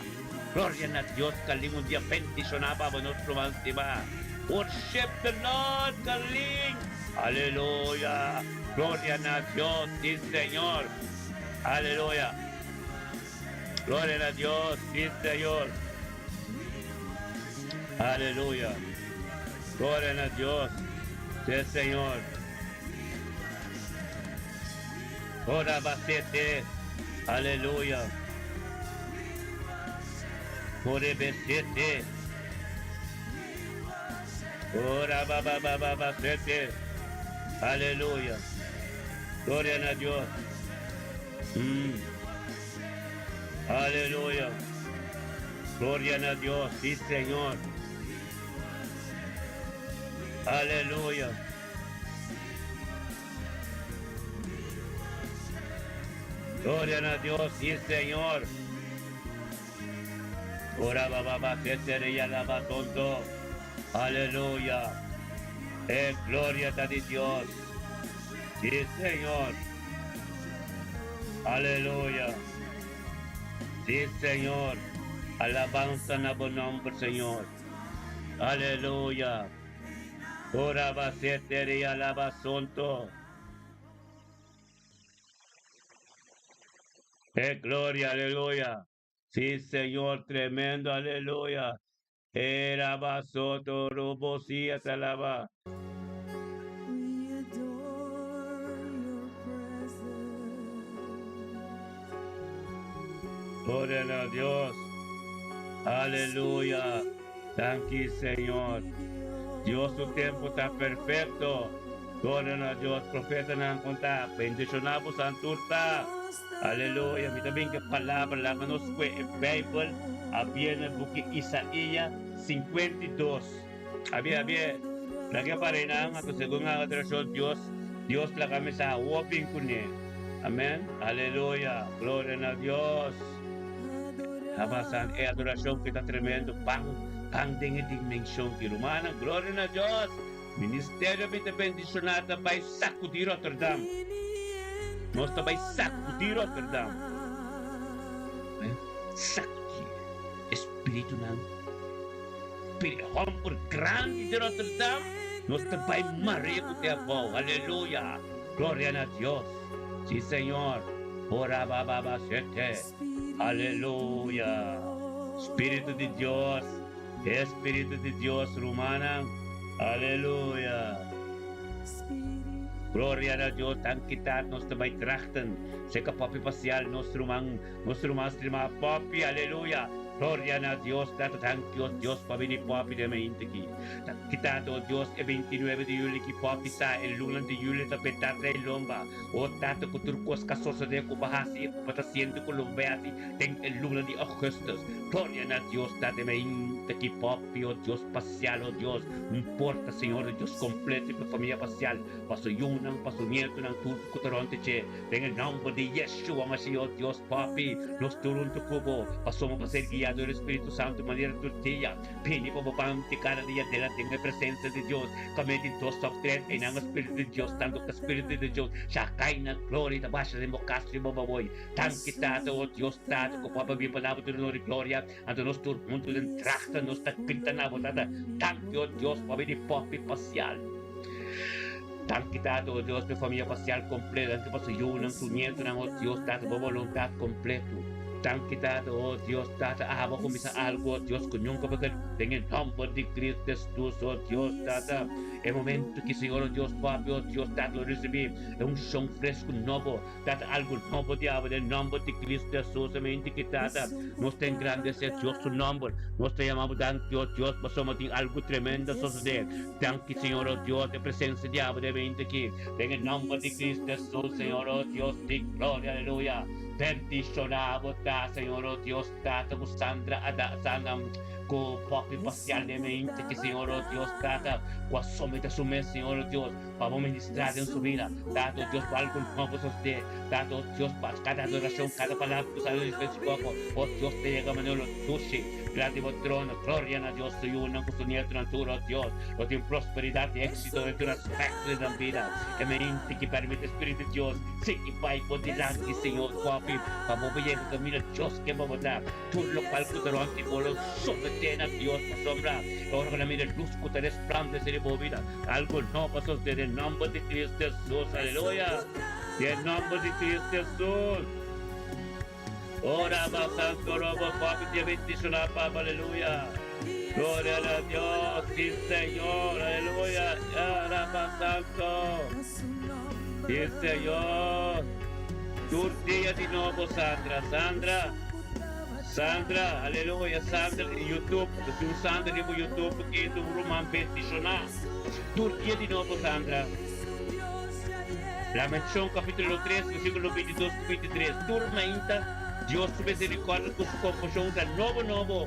Speaker 2: Glória a Deus, Carlín, dia bendicionava a nosso mantiba. Worship the Lord, Carlín. Aleluia. Glória a Deus, sí, Señor. Aleluia. Glória a Deus, sí, Señor. Aleluia. Glória a Deus, sí, Señor. Ora basete, aleluya. Ore besete. Ora basete, aleluya. Gloria a Dios. Aleluya. Gloria a Dios, sí, Señor. Aleluya. Gloria a Dios, sí, Señor. Ora baba, setería la batonto. Aleluya. Gloria a Dios. Sí, Señor. Aleluya. Sí, Señor. Alabanza a tu nombre, Señor. Aleluya. Ora va setería la batonto. Gloria, aleluya. Sí, Señor, tremendo, aleluya. Era basoto, robosía, talaba.
Speaker 1: We adore your presence.
Speaker 2: Gloria a Dios. Aleluya. Thank you, Señor. Dios, su tiempo está perfecto. Gloria a Dios. Profeta ng conta. Bendicionamos ang turta. Aleluya. Mi también que palabra la que nos fue el Bible. Había en el buque Isaías 52. Había. Lagi pa rin ang ato según ang atrasyon Dios la kami sa waping kunye. Amen. Aleluya. Gloria a Dios. Habasan adorasyon kita tremendo pang dimensyon kirumana. Gloria a Dios. Ministerio de bendicionada by Saco di Rotterdam. Nosta by Saco di Rotterdam. Saco Espiritu ng Hompur grande di Rotterdam. Nosta by Maria Kutiapo. Aleluya. Gloria a Dios. Sí, Señor. Ora baba sete. Aleluya. Espíritu de Dios. Espíritu de Dios, Romana. Aleluya. Gloria a Dios, tan kita nos te may trachten. Seka papi pasial nos rumang strima papi. Aleluya. Gloria a Dios, tato thank you, Dios, pabini papi de maintiki. Kita do Dios, 29 de Yuli ki papi sa el lulan de Yuli ta petatre lomba. O tato ko turkos kasosa de ko bahasi, patasiento ko lumbeati, ten el lulan de Augustus. Gloria a Dios, tate maintiki papi, oh Dios pasial, oh Dios. Un porta, Señor, Dios completo y familia pasial. Paso yunang, paso nieto ng turko taronte che. En el nombre de Yeshua Mashiach, Dios papi, nos turun tu kubo. Paso mo pasel guiado el Espíritu Santo de manera tortilla. Pini po mapamti cada día de la tenga presencia de Dios. Cometi dos of threat en ang Espíritu de Dios, tanto que Espíritu de Dios. Shakay na gloria, tabasha de mocastro y bababoy. Tan kita oh Dios, tato ko papabi palabo de honor y gloria. Ando nos turun tu den tracta, nos takpinta na botada. Thank you, Dios, papi papi pasial. Tan quitado, Dios, mi familia pasial completa, que paso yo, su nieto, oh Dios, date por voluntad completo. Tan quitado, oh Dios, date abo comisa algo, Dios, con nunca porque en el nombre de Cristo Jesús, oh Dios, date. El momento que Señor, oh Dios, papi, oh Dios, date lo recibir, es un son fresco nuevo, date algo nuevo de abo, en el nombre de Cristo Jesús, mente que date. Nos ten grandes Dios su nombre, nos te llamamos tanto, Dios, pasamos en algo tremendo suceder. Tanto Señor, oh Dios, de presencia de abo, de mente aquí, en el nombre de Cristo Jesús, Señor, oh Dios, de gloria, aleluya. Bendicionado ta, Señor, oh Dios, tata ko Sandra, ada sanam ko papi pasyalmente que Señor, oh Dios, tata ko asomete su mes, Señor, oh Dios, para ministrar en su vida, tato Dios, para algo nuevo usted, tato Dios, para cada adoración, cada palabra que sale del poco, oh Dios, te llega Manolo Tushi, grande trono, gloria a Dios, soy uno con su nieto natura, oh Dios, lo tiene prosperidad y éxito en tu aspecto de la vida, que me mente que permite Espíritu de Dios, sí, y va por delante, Señor, papi, pamobayan el camino a Dios que vamos a dar, tú lo cual que te lo antiguo, someten a Dios, por sombra, ahora que la mira luz que te resplandece de tu vida, algo no pasó desde el nombre de Cristo Jesús, aleluya, y el nombre de Cristo Jesús. Ora va santo robo papi te bendición a papá, aleluya. Gloria a Dios, sí Señor, aleluya. Ora va santo. Sí Señor. Tortilla de nuevo Sandra, aleluya, Sandra en YouTube. Tu Sandra en YouTube porque tu rumán bendicionar. Tortilla de nuevo Sandra. La mención capítulo 3, versículo 22 y 23. Turma Dios su misericordia con su compasión da novo.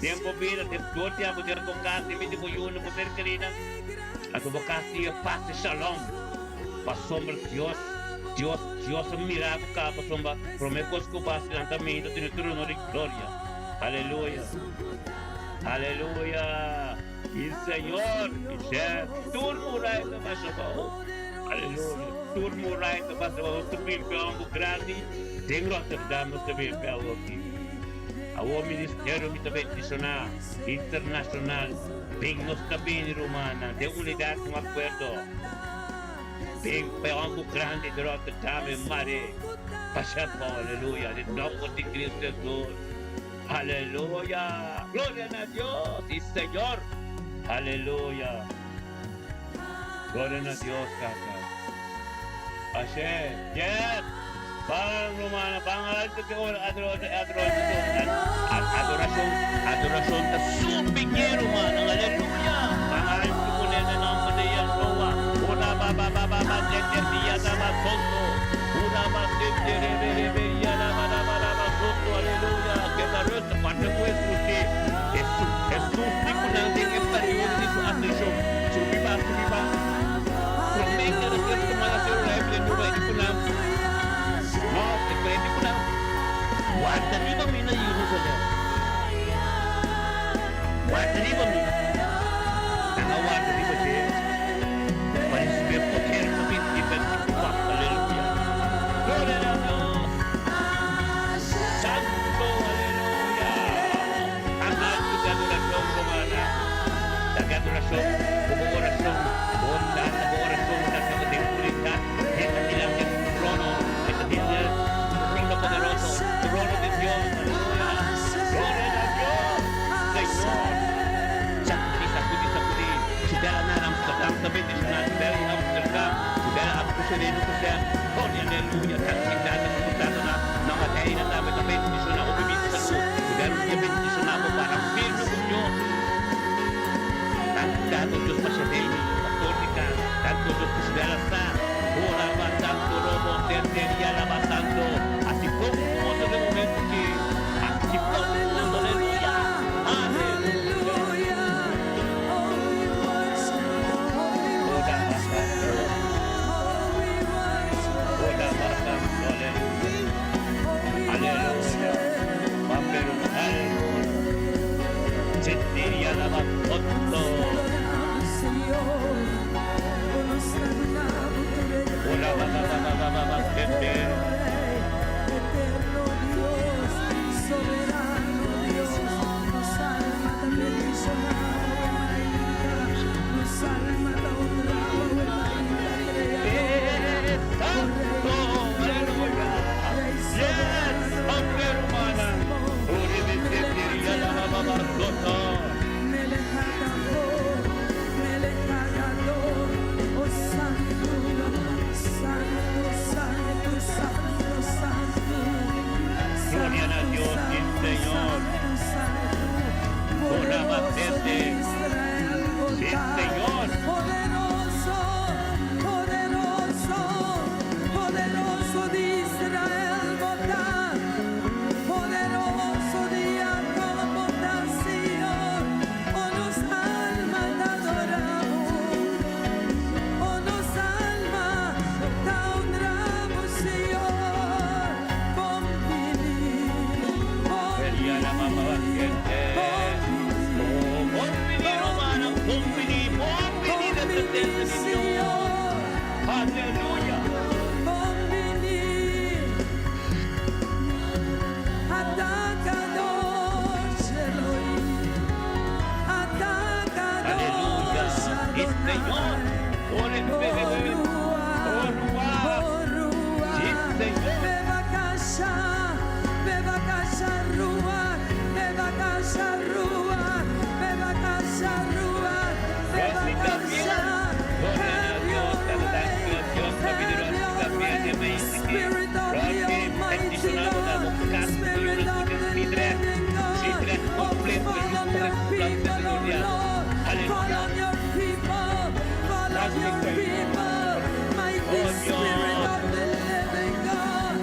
Speaker 2: Tiempo vida, todo tiempo de tocar, de medir con uno, con ser querida. A tu boca sigue paz y shalom. Pasombra Dios mira tu capa sombra, prometo que vas a lanzamiento de nuestro honor y gloria. Aleluya. Aleluya. Y Señor, turmo rai de baixo. Aleluya. Turmo rai de baixo, tu bimbo grande. Tem Rotterdam nos também pelo aqui. Ao Ministério Internacional bem nos também romana de unidade um acordo. Pero grande durante time mare. Pashapo, aleluya. En nombre de Cristo Jesús. Aleluya. Gloria a Dios. Sí, Señor. Aleluya. Gloria a Dios, Kaka. Ashe. Yes. Bang Romana, bang alto que adoración ta supingero man, aleluya. Bang alto ko na naman de Yeshua. Una ba dia na masondo. Una ba rebe ya na masondo, aleluya. Que la resta cuando fue suci. Jesús dijo nang de periodo de su atención. Subiba. Promete de que tomara ser la plenitud de kunam. No, te crees que una guardaría mi na Jerusalem. Guardaría mi. Ang guardaría mo siya. Panisipin po siya rin kami ibang ikuwak. Hallelujah. Gloria a Dios. Santo, hallelujah. Ang alto de adoración romana. La adoración, como oración, bondad, como oración, la seguridad, esa nilang yung trono. Trono poderoso, trono de Dios, aleluya. Gloria a Dios, Señor. Sakudi. Segala naram sedang bendicional, segala naram sedang, segala apa kusurin kusurin. Gloria, aleluya. Kita kita na matay na namin na bendicional o bibigyan mo. Segala niya bendicional mo parang firme mo Diyos. Tanto Diyos masyademi, patuloy tanto Diyos segala sa. Ora basando robo terceria la basando así como de momento que así como aleluya aleluya ora basando aleluya papero terceria la basando Hola,
Speaker 4: eterno Dios, soberano Dios, nos alma te bendicionamos, nos alma te honramos,
Speaker 2: Santo, aleluya. Yes, hombre humana. Ore bendiría la babasota. Gloria a Dios, sí, Señor. Una patente. Sí, Señor.
Speaker 4: Poderoso de Israel, votar. Poderoso de Jacob, votar, Señor. Oh, nos alma te adoramos. Oh, nos alma te honramos, Señor.
Speaker 2: Sería la mamá paciente. Convini romano, convini de presencia de Dios. Aleluya. Aleluya. Y Señor, ore bebé. Sí, Señor.
Speaker 4: Spirit of the Almighty God, Spirit of the living God, oh, fall on your people, oh Lord, fall on your people, fall on your people, mighty Spirit of the living God,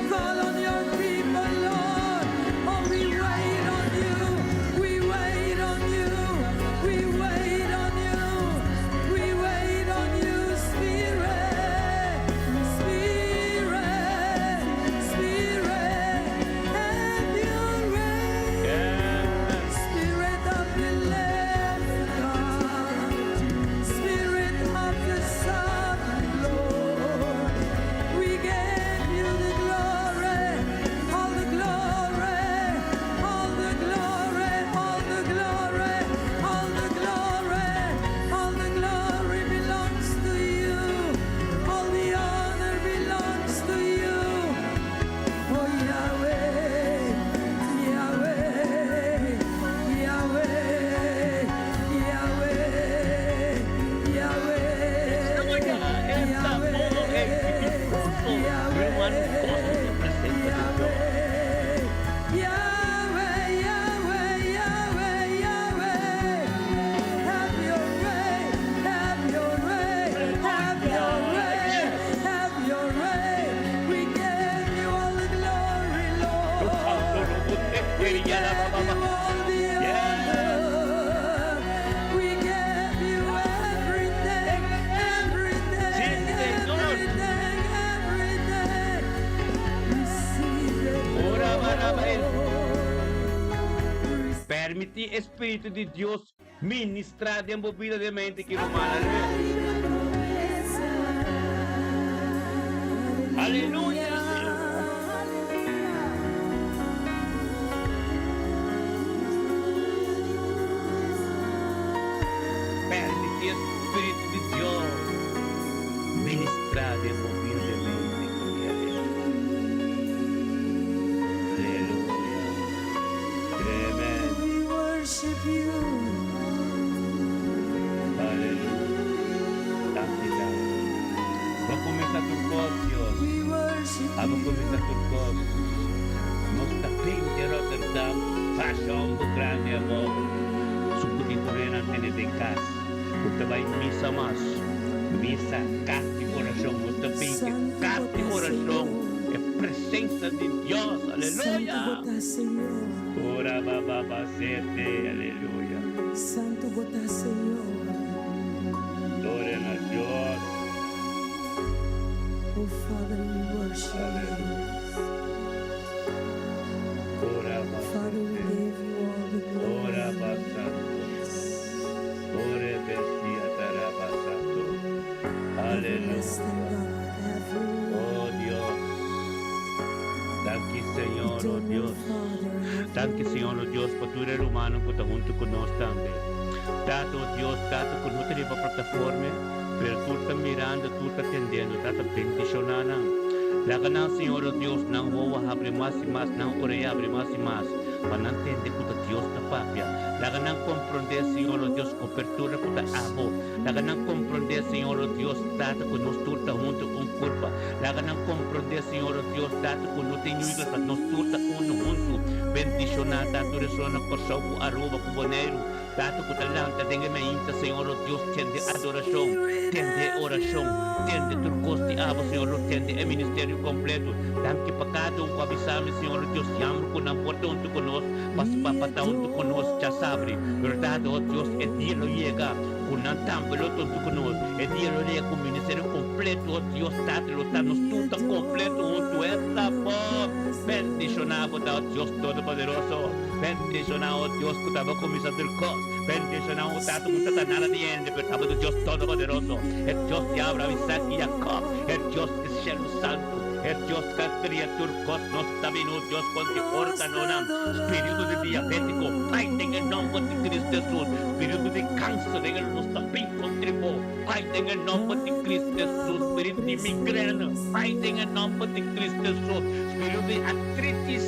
Speaker 4: fall on your people, Lord, oh, we wait on you, we wait on you, we wait on you, we wait on you, Spirit, Spirit,
Speaker 2: Seria la ba ba ba. Yes.
Speaker 4: We give you everything, everything,
Speaker 2: Sí, Señor.
Speaker 4: everything, everything. Receive it,
Speaker 2: Ora marabel.
Speaker 4: Lord.
Speaker 2: Permiti Espíritu di Dios ministrar en vida de mente que romana. Aleluya. Permiti Espíritu di Dios ministrar en vida de mente que aleluya. Amen.
Speaker 4: We worship you.
Speaker 2: Aleluya. Gracias. Vamos a comenzar tu cos, Dios.
Speaker 4: We worship
Speaker 2: Vamos a
Speaker 4: you.
Speaker 2: comenzar tu cos. Nos tapin de Rotterdam. Fashion bu grande amor. Sukutin antene de cas. Kita vai misa mas. Misa casti coração. Nos tapin que casti coração. É presença de Deus. Aleluia.
Speaker 4: Santo botar, Senhor.
Speaker 2: Ora baba sete. Aleluia.
Speaker 4: Santo botar, Senhor.
Speaker 2: Gloria a Dios.
Speaker 4: Oh, Father, we worship you.
Speaker 2: Ora
Speaker 4: Father, we
Speaker 2: baba.
Speaker 4: give you all the
Speaker 2: Ora
Speaker 4: glory.
Speaker 2: basato. Ore bestia tarabasato. Aleluya.
Speaker 4: Everlasting God, have your way.
Speaker 2: Oh Dios. Danke Señor, oh
Speaker 4: Eternal
Speaker 2: Dios.
Speaker 4: Father, have
Speaker 2: Danke
Speaker 4: your way.
Speaker 2: Señor, oh Dios, por tu ser humano que está junto con nosotros también. Tato, oh Dios, tato, con nuestra plataforma, pero tú estás mirando, tú estás atendiendo, tato, bendicionando. La ganan, Señor, oh Dios, no voy a abrir más y más, no oré abre más y más. Para no entender que Dios está papia. La ganan comprender, Señor, oh Dios, cobertura que está abo. La ganan comprender, Señor, oh Dios, tato, con nosotros está junto con culpa. La ganan comprender, Señor, oh Dios, tato, con nosotros está nosotros está uno junto. Bendicionar, tato, resona, corsão, arroba, cuboneiro. Tato, com talanta, dengue me inta, Senhor, oh Deus, tende adoração, tende oração, tende turcos de abo, Senhor, tende é ministério completo. Danke pecado, o avisame, Senhor, oh Deus, yamro com não porta unto conosco, mas papata unto conosco, já sabe. Verdade, oh Deus, é dia lo llega, com não tambelo unto conosco, é dia lo llega com ministério completo, oh Deus, tato, lo tá nos tudo completo unto esta voz. Bendicionado, oh Deus Todo-Poderoso, bendicionado, oh Deus, que estava começando o cos. Bendicionado, tato, que está nada de ende, pero estava do Deus Todo-Poderoso, é Deus de Abraão, Isaac e Jacob, é Deus que é cielo santo, é Deus que a criatura cos, nós também, oh Deus, quando organonam, espírito de diabético, Pai, em nome de Cristo Jesus, espírito de câncer, em nós também contribui, Pai, em nome de Cristo Jesus, espírito de migrana, Pai, em nome de Cristo Jesus, espírito de artritis,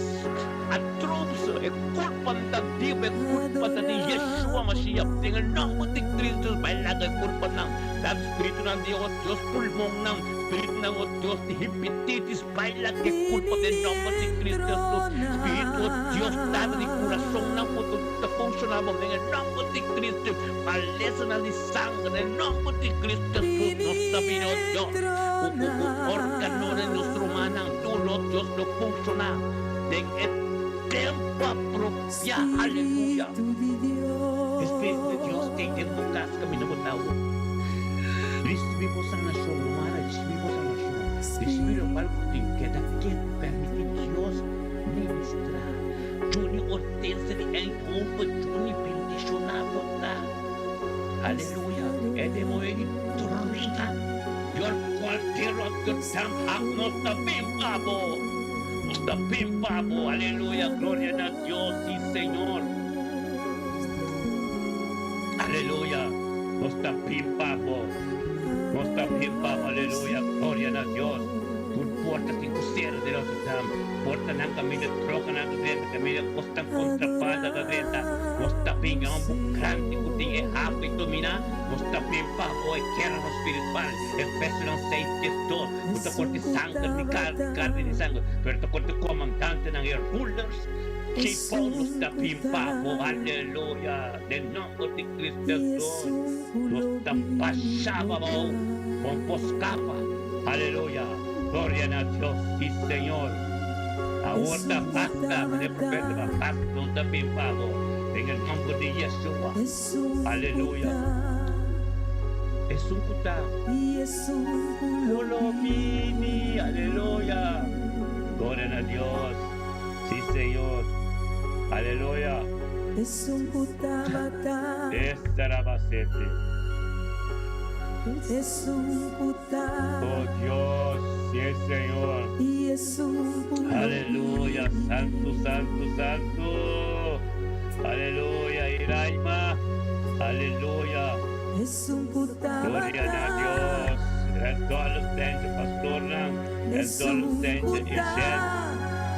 Speaker 2: atrops, é culpa da Deus, é culpa da Yeshua Mashiach, em nome de Cristo, vai lá é culpa não, da espírito não de Deus, pulmão não, espírito não, Deus de hepatitis, vai lá que é culpa de nome de Cristo Jesus, espírito, Deus, dado de coração não, quando está funcionando, em nome de Cristo, maleza de sangue, em nome de Cristo Jesus, nós sabemos, Deus, o órgano de nosso humano, tudo, Deus, não funciona, em tempo apropriado, aleluia. Espírito de Deus tem dentro do caso caminho botal. Recebemos a nação humana, recebemos a nação. Recebemos algo que daqui permite Deus ministrar. Juni hortência de entomba, Juni bendicionar botar. Aleluia. É de moer trita. Your qualquer outro tempo, nós também pabo. Nós também pabo. Aleluia. Glória a Deus, sim, Senhor. Aleluya, nos está pimpando, aleluya, gloria a Dios. Tu porta sin ser de los dam, porta nang kami de troca nang dentro, kami de costan contrapada da dentro, nos está pingando un grande cuting e happy domina, nos está pimpando e quero no espiritual, Efesios 6:2, puta corte sangue de carne de sangue, pero te corte comandante nang rulers. Chipon nos está pimpando, aleluya, de nombre de Cristo Jesús, nos está pasando con poscapa, aleluya, gloria a Dios, sí Señor, Ahorita basta, de repente va pasto también pago. En el nombre de Yeshua.
Speaker 4: Es un
Speaker 2: Aleluya.
Speaker 4: Buda
Speaker 2: Es un kuta.
Speaker 4: y es un
Speaker 2: Ulomini. Aleluya. Gloria a Dios. Sí, Señor. Aleluya.
Speaker 4: es un Buda,
Speaker 2: Estarabacete.
Speaker 4: es un Buda
Speaker 2: Oh Dios. Sí, Señor.
Speaker 4: y es un Buda.
Speaker 2: Aleluya. Santo, santo, santo. Aleluya. Iraima. Aleluya.
Speaker 4: Es un Buda,
Speaker 2: Gloria a Dios. En todos los dentes, pastora. En
Speaker 4: es
Speaker 2: todos los
Speaker 4: un
Speaker 2: dentes, Ishen.
Speaker 4: Buda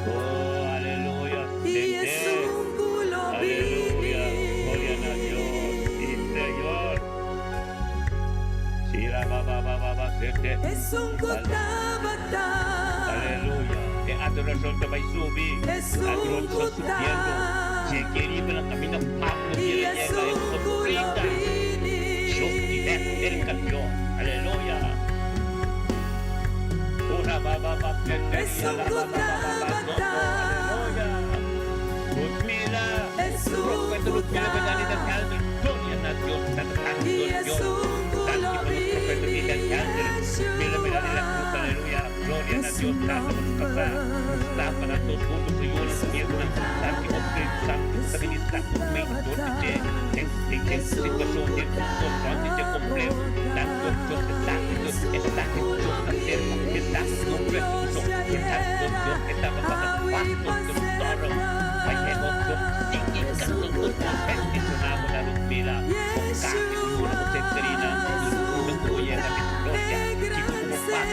Speaker 2: Oh, aleluya.
Speaker 4: y es
Speaker 2: Sente.
Speaker 4: un
Speaker 2: Aleluya. Gloria a
Speaker 4: Gulobini.
Speaker 2: Dios. Sí, Señor. Shira, ba, sete.
Speaker 4: Es un Buda,
Speaker 2: Aleluya. De adoración te va a subir.
Speaker 4: es un
Speaker 2: Adoración subiendo. Si
Speaker 4: Buda
Speaker 2: quería ver la camino Pablo
Speaker 4: y
Speaker 2: quiere
Speaker 4: es
Speaker 2: llegar
Speaker 4: un
Speaker 2: en su vida. Yo
Speaker 4: Gulobini.
Speaker 2: diré el campeón. Aleluya. Una baba que
Speaker 4: Es un Buda,
Speaker 2: aleluya. Ludmila.
Speaker 4: es un
Speaker 2: Profeta Ludmila
Speaker 4: Buda
Speaker 2: Benalina Calder. Gloria a Dios. Santo
Speaker 4: y
Speaker 2: Dios.
Speaker 4: es un
Speaker 2: Santo Profeta Miguel Calder. Ludmila Benalina Cruz. Aleluya. Gloria a Dios. Santo Mustafa. Mustafa na todos juntos y uno siempre. Santo Espíritu Santo. También está conmigo. En qué situación de situación de complejo. Tanto Dios está en Dios está cerca. Está siempre Dios. Está Dios que está pasando pasto de toro. Vaya Dios. Y canto Dios. Peticionamos la Ludmila. Casi una coseterina. Una cuya la gloria. Si como paz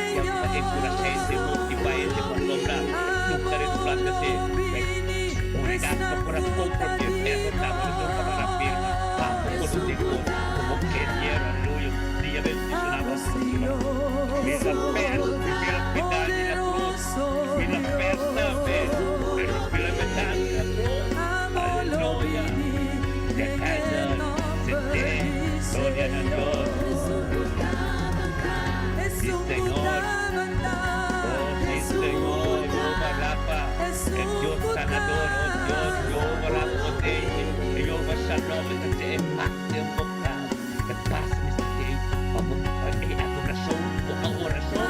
Speaker 2: en una gente multipaese por lograr. Nunca resplandece. Unidad por la compra que estamos para la firma. Vamos por los hijos. Como que quiero, aleluya. Día bendicionamos. Mira la fe, mira la pedal de la cruz. Mira la festa, pero mira la pedal de la cruz. Aleluya. De casa, sete, gloria a Dios. Sí, Señor. Oh, sí, Señor. Jehová Rafa. El Dios sanador. Oh, Dios. Jehová Rafa. Jehová Shalom. Este es paz de un bocado. Que paz en este día. Vamos a adoración. O a oración.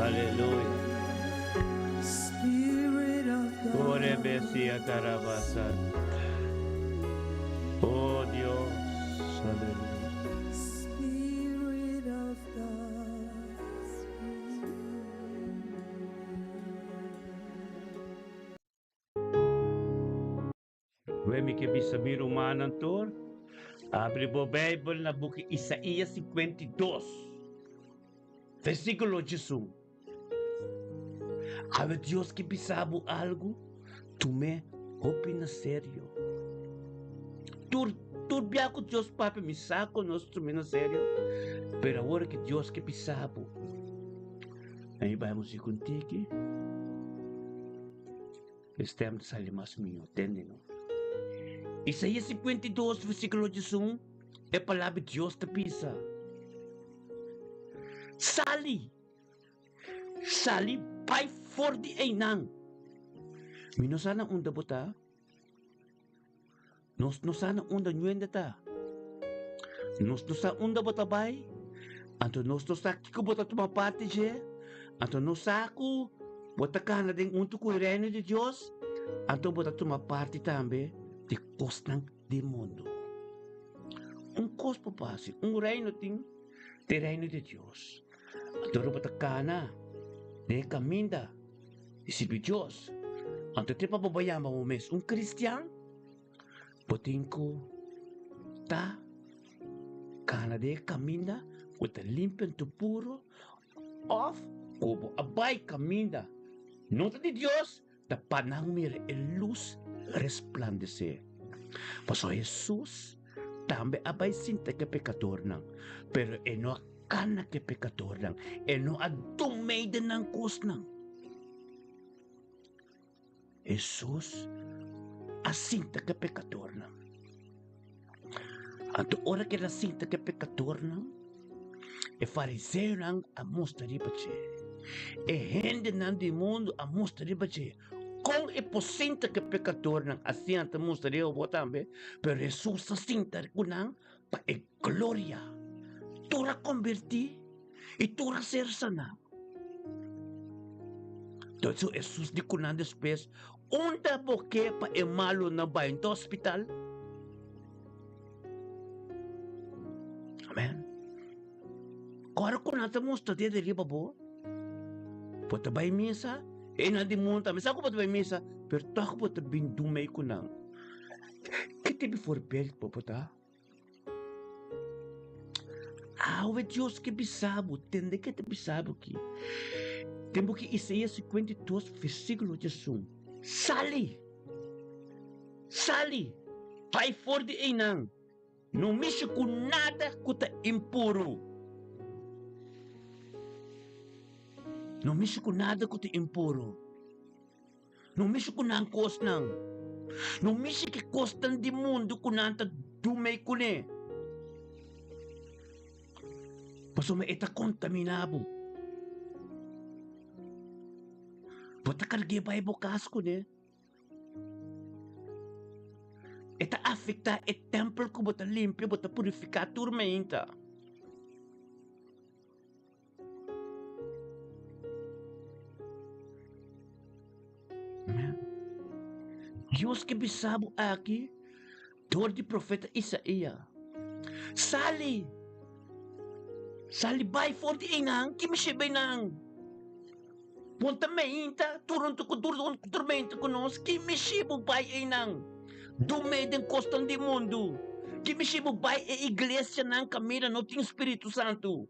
Speaker 2: Aleluya.
Speaker 4: Spirit of
Speaker 2: Ore
Speaker 4: God.
Speaker 2: besia tarabasa. Oh Dios. Aleluya.
Speaker 4: Spirit of God.
Speaker 2: Wemi que bisabir humanan tor. Abre o Bible na book Isaías 52. Versículo 1. Ave Dios que bisabo algo, tu me opina sério. Tu biaco Deus papi me saco nós tu me na sério. Pero agora que Deus que bisabo. Aí vamos ir contigo. Estamos ali mais meu, entendem? Isaías 52, versículo 1, é a palavra de Deus te pisa. Sali, pai forte einang. Mino sana unda bota. Nos sana unda nyuenda ta. Nos sa unda bota bay. Anto nos sa kiko bota tuma parte je. Anto nos saku bota kana ding unto ku reino de Deus. Anto bota tuma parte tambe de costan de mundo. Cospo pasi, reino ting de reino de Deus. Anto bota kana de caminda. Isibi Diyos. Ang te pababayama mo mes, Christian, puting ko, ta, kanade kaminda, with a limpen to puro, of, kubo abay kaminda. Nota de Diyos, ta panang mire el luz resplandece. Paso Jesus, tambe abay sinta ke pekador nang, pero eno kana ke pekador nang, eno adumay din ng kus nang. Jesus, asinta que pecador não. Anto ora que asinta que pecador não, e fariseu não a mostra de bache, e gente não do mundo a mostra de bache. Com é possível que pecador não assim a mostra de o também, pero Jesus asinta que não pa é glória. Tora converti e tora ser sana. Então Jesus de kunan después onda porque pa é malo na bairro do hospital. Amen. Agora kung nata mo study de riba bo, pota bay misa, na di monta, misa ko pota bay misa, pero tako pota bindumay ko nang. Kiti before belt po pota. Awe Diyos que bisabo, tende que te bisabo ki. Tempo que Isaías 52, versículo 1. Sali, pai forte einang, não mexe com nada que está impuro. Não mexe com nada que está impuro. Não mexe com nada costan. Não mexe que costan de mundo com nada dumay ko ne. Paso me eta contaminado. Bota cargue pai bokas ko ne. Eta afecta e templo ko bota limpio, bota purificar tormenta. Deus que bisabo aqui, dor de profeta Isaías. Sali bay forte inang, que me chebe nang. Ponta meinta, turun tormenta ko nos, que me chebo bay inang. Dumay den costan de mundo. Que me chebo bay e igreja nang camina no tem Espírito Santo.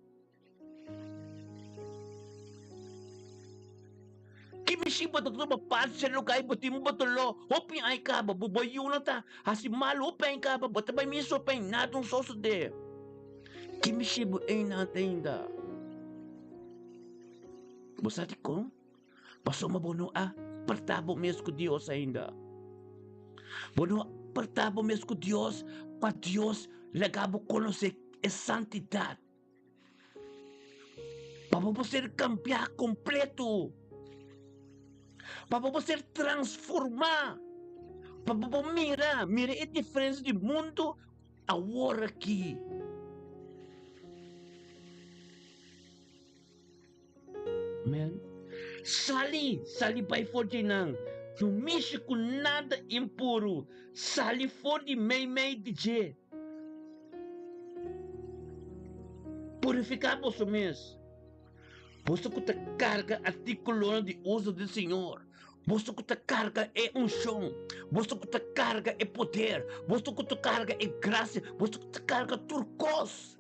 Speaker 2: Que me chebo da tua parte se lugar boti mo botolo. Hopin ay ka ba buboyo na ta. Hasi malo pen ka ba bota bay miso pen natong soso de. Que me chebo ay natenda. Bosati ko? Paso mabono partabo mes ko Dios ainda. Bono partabo mes ko Dios, pa Dios lagabo conocer a santidad. Para você cambiar completo. Para você transformar. Para mira a diferença de mundo agora aqui. Amen. Sali by for nang. Numisyo ko nada impuro. Sali for di may di je. Purificamos o mês. Posto que te carga artículo de uso do Senhor. Posto que te carga é unção. Posto que te carga é poder. Posto que te carga é graça. Posto que te carga turcos.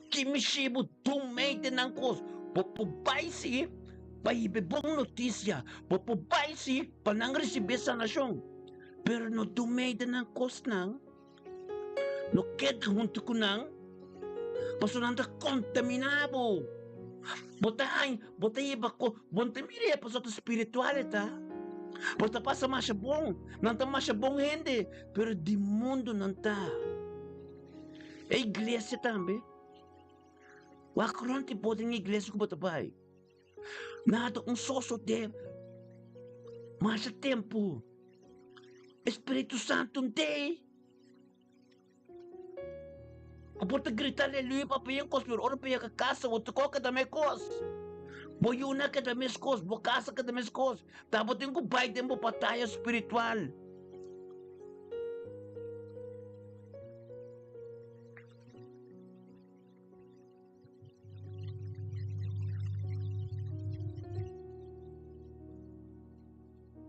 Speaker 2: Que me chibo do meio de nancos. Popo baisi, pai bom notícia. Popo baisi, para não receber sanação. Pero no do meio de nancos nang. No queda junto com nang. Paso nanda contaminado. Botay iba ko, bonte mire pa sa espiritualita. Bota pasa masya bom, nanta masya bom hindi, pero di mundo nanta. E iglesia tambe. Wakron ti podeng iglesia ko batabay. Nado un soso de masya tempo. Espiritu Santo de. Kaporta gritar aleluia pa yung kos, pero ora pa yung kakasa, o tuko ka dami kos. Boyuna ka dami kos, bokasa ka dami kos. Tapos yung kubay din mo pataya spiritual.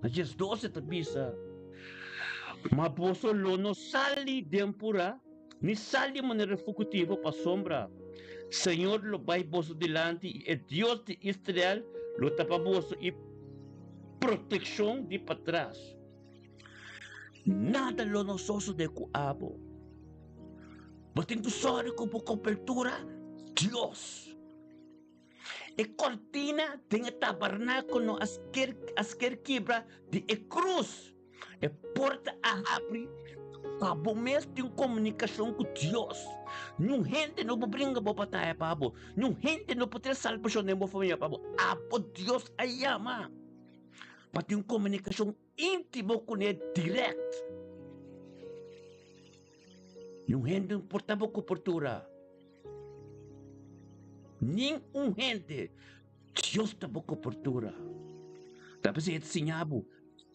Speaker 2: Alas 12 tabisa. Maposo lono sali dempura. Ni sali mo na refugitivo pa sombra. Senhor lo vai boso delante e Deus de Israel lo tapa boso e proteção de para trás. Nada lo nososo de cuabo. Bating tu sorry ko po cobertura Deus. E cortina tem tabernáculo no asker quebra de cruz. E porta a abrir. Pabo mesmo tem comunicação com Deus. Não gente não brinca para batalha, pabo. Não gente não pode ter salvação nem para família, pabo. Apo Deus aí ama. Para ter comunicação íntima com ele, direct. Não gente não porta para cobertura. Nenhum gente. Deus está para cobertura. Tapi saya sinyabu.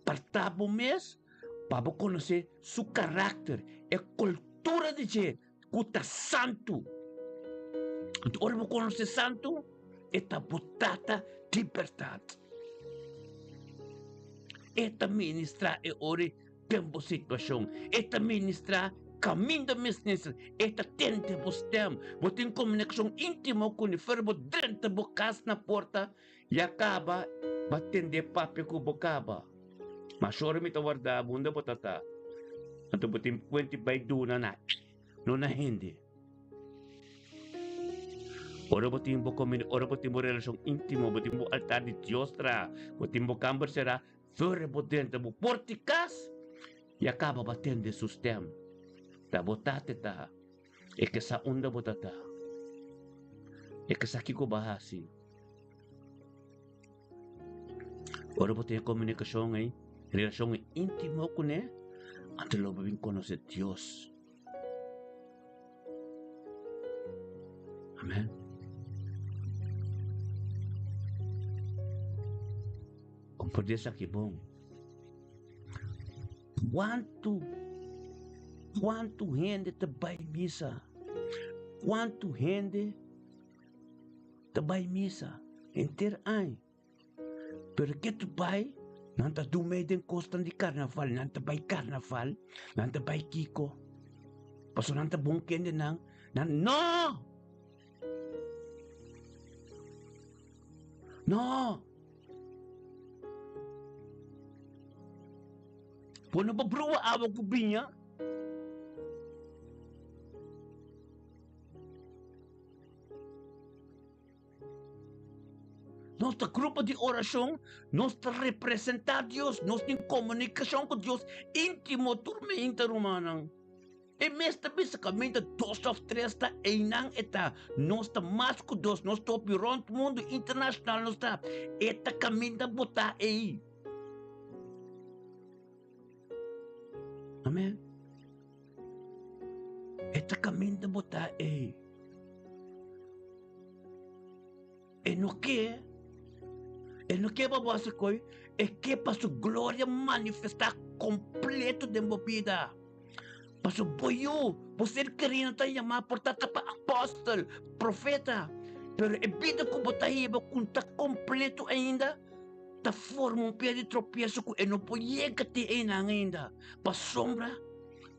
Speaker 2: Partabo mesmo. Para conhecer seu caráter e cultura de Deus, que santo. Ora para conhecer santo, esta botata liberdade. Esta ministra é ora tempo situação. Esta ministra caminho da ministra. Esta tente postem. Botem comunicação íntima com o fervo dentro da boca na porta e acaba batendo papel com bocaba. Masoro mi tawarda bunda potata. Anto butim kwenti bay duna na. No na hindi. Ora butim bo komin, ora butim bo relasyon intimo, butim bo altar di Diyos tra. Butim bo kamber sera, fure bo dente bo portikas. Yakaba batende sustem. Ta botate ta. E que sa unda botata. E que sa kiko bahasi. Ora butim komunikasyon ay. Relação íntima com ele, antes lo bem conhecer Deus. Amém. Compreender isso aqui bom. Quanto gente te vai missa? Quanto gente te vai missa? Inteiro ano. Pero que tu vai? Nanta dumay din kostan di carnaval, nanta bay carnaval, nanta bay kiko. Paso nanta bungken din no! No! Puno ba bro awag ko binya? Nosso grupo de oração, nós representa Deus, nós temos comunicação com Deus íntimo, turma interhumana. E mesmo também se caminha 2 ou 3 está em não está, nós está mais com Deus, nós está perante o mundo internacional, nós está, eta caminha botar aí. Amém? Eta caminha botar aí. E no que babasa ko, que para su glória manifestar completo de minha vida. Pastor Boyo, você queria estar chamado por tata apóstolo, profeta, pero a vida que você está com tá completo ainda, tá forma pé de tropeço que não pode ter ainda. Para sombra,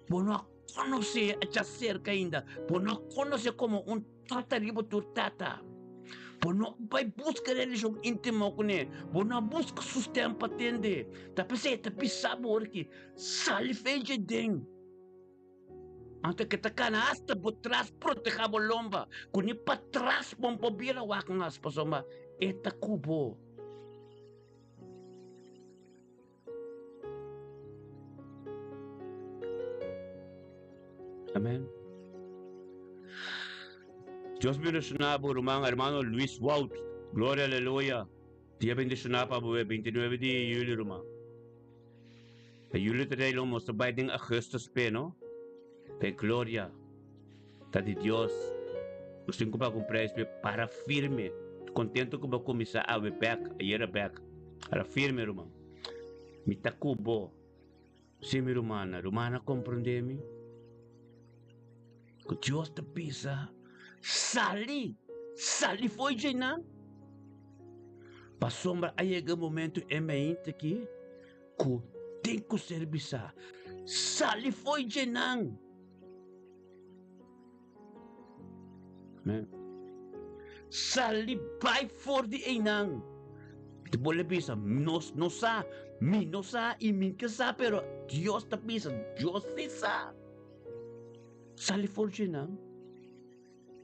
Speaker 2: por não conhecer a cerca ainda, por não conhecer como trataribo tata. Por não vai buscar religião íntima com ele, por não busca sustento para atender. Tapi sabor que sali feije deng. Ante kita kana hasta por trás proteja bolomba, kuni para trás bom pobira wakangas pasoma eta kubo. Amén. Dios bendicionaba por hermano Luis Wout. Gloria, aleluya. Dia bendicionaba por 29 de julho, irmão. Para julho terei lo mostra by ding Augustus pe, no? Para glória. Tá de Deus. Gusto ko pa comprar para firme. Contento ko ba começar a back, a year back. Para firme, irmão. Me tacubo. Sim, Romana compreende-me? Que Deus te pisa. Sali foi de não. Para sombra, aí chega o momento em mente aqui que tem que serviçar. Sali foi de não. Sali vai for de não. Te boleh bisa, não sa, mi não sa, e min que sa, pero Deus te pisa, Deus se sa. Sali for de não.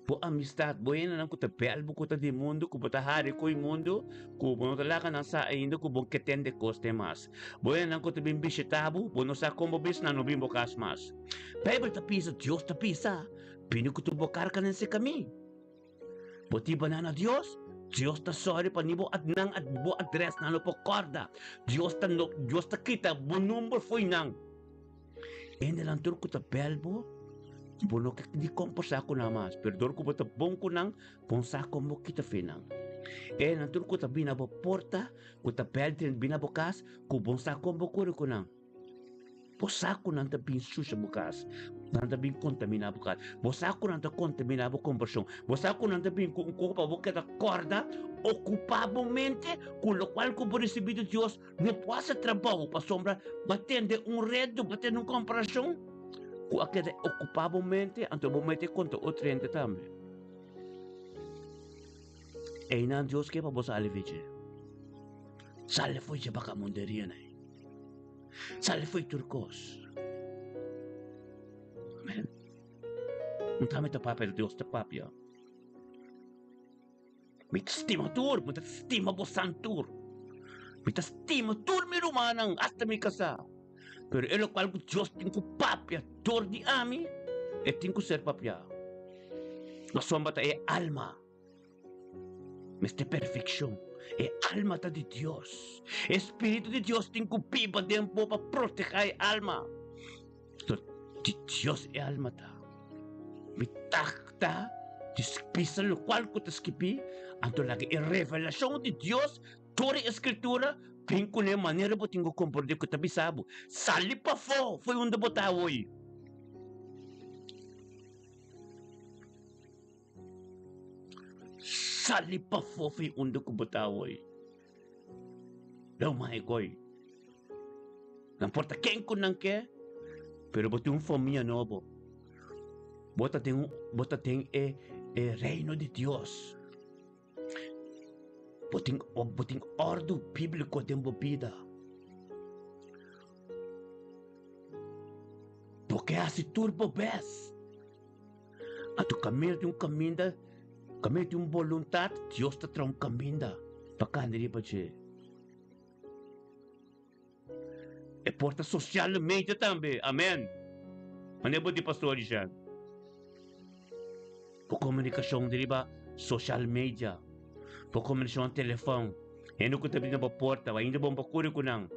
Speaker 2: Po amistad, buena nang kuta pelbo kuta di mundo, kuta hari ko yung mundo, kubo talaga nang sa ainda kubo ketende koste mas. Buena nang kuta bimbisitabu, bono sa kombo bis na no bimbo kas mas. Bible tapisa, Dios tapisa, pino kuto bokar ka nang kami. Boti ba na Dios? Dios ta sorry pa nibo at nang at bo address na no po korda. Dios ta kita, bo number foi nang. Ende lang tur kuta pelbo, Bono que di komposa ko na mas, perdor ko bata bong ko nang ponsa ko mo kita finang. Nantur ko ta binabo porta, ko ta peltin binabokas, ko bonsa ko mo ko nang. Posa ko nang ta bin susya bukas, nang ta bin kontamina bukas. Bosa ko nang ta kontamina bu conversão. Bosa ko nang ta bin ko pa boka ta corda, ocupablemente, com o qual ko recebido Dios, não pode trabalho para sombra, batendo redo, batendo comparação. Kung akita ocupablemente, ang tubumete konto o trente tambe. Nan Diyos kaya pa bo sa alivice. Sali foi siya baka munderia na eh. Sali foi turkos. Amen. Ang tami ta papel Diyos ta papya. May stima tur, may stima bo santur. May stima tur mi rumanang hasta mi kasa. Pero el cual Dios tiene papia, dor di ami, e tiene ser papia. La sombra ta e alma. Meste perfección. E alma ta di Dios. Espíritu de Dios tiene pipa tiempo para proteger alma. So, di Dios e alma ta. Mi takta, dispisa lo cual ko ta skipi, anto lagi e revelación de Dios, toda escritura, quem conhece maneira por tingo compreender que tabi sabo. Sali pa foi onde botar hoje. Sali pa foi onde ko botar hoje. Não mais coi. Não importa quem ko não quer, pero botar família novo. Bota tem reino de Deus. Boting ordo bíblico de vida. Porque assim turbo bes. A tu caminho de caminho de vontade, Deus te traz caminho para candir para ti. E porta socialmente também, amém. Mas é de pastor já. Por comunicação deriva social media. Por comunicação telefone. Eno ko tabi na ba porta, ainda bom bakuri ko nang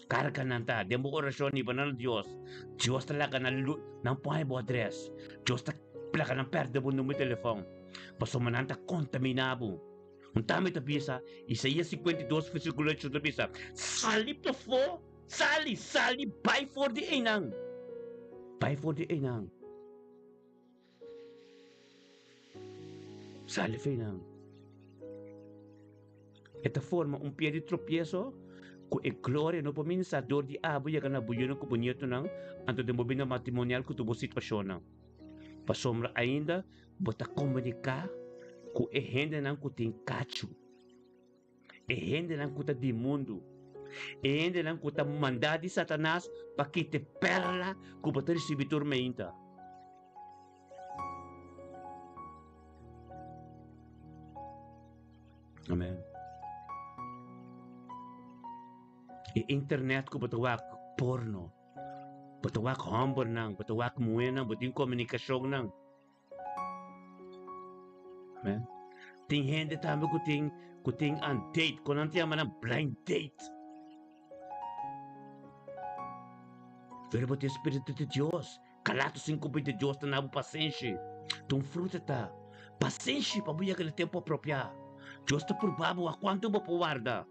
Speaker 2: karga nanta, demo orasyon ni banal Dios. Dios talaga nang puhay bo address. Dios talaga nang perde bo numero telefone. Paso mananta kontaminabo. Un tama ita bisa, Isaías 52, versículo 8 ita bisa, salip to fo, sali, by for the enang. By for the enang. Sali for enang. Esta forma un pie de tropiezo, ku e gloria no pominsa dor di abo ya kana buyo ko bonito nang anto de mobina matrimonial ko tubo sitwasyon nang. Pasombra ainda, bota comunicar ku e hende nang ku ting kachu. E hende nang ku ta di mundo. E hende nang ku ta mandadi Satanas pa kite perla ku bota resibitur meinta. Amen. E internet ko batawak porno. Batawak humble nang, batawak muwe nang, bating komunikasyon nang. Amen. Ting hindi tama kuting ang date, kung nanti yaman ang blind date. Pero ba't yung Espiritu de Diyos? Kalatosin ko ba de Diyos na nabo pasensya? Tung fruta ta. Pasensya, pabuya ka na tempo propia. Diyos ta probabo, a quanto ba puwarda?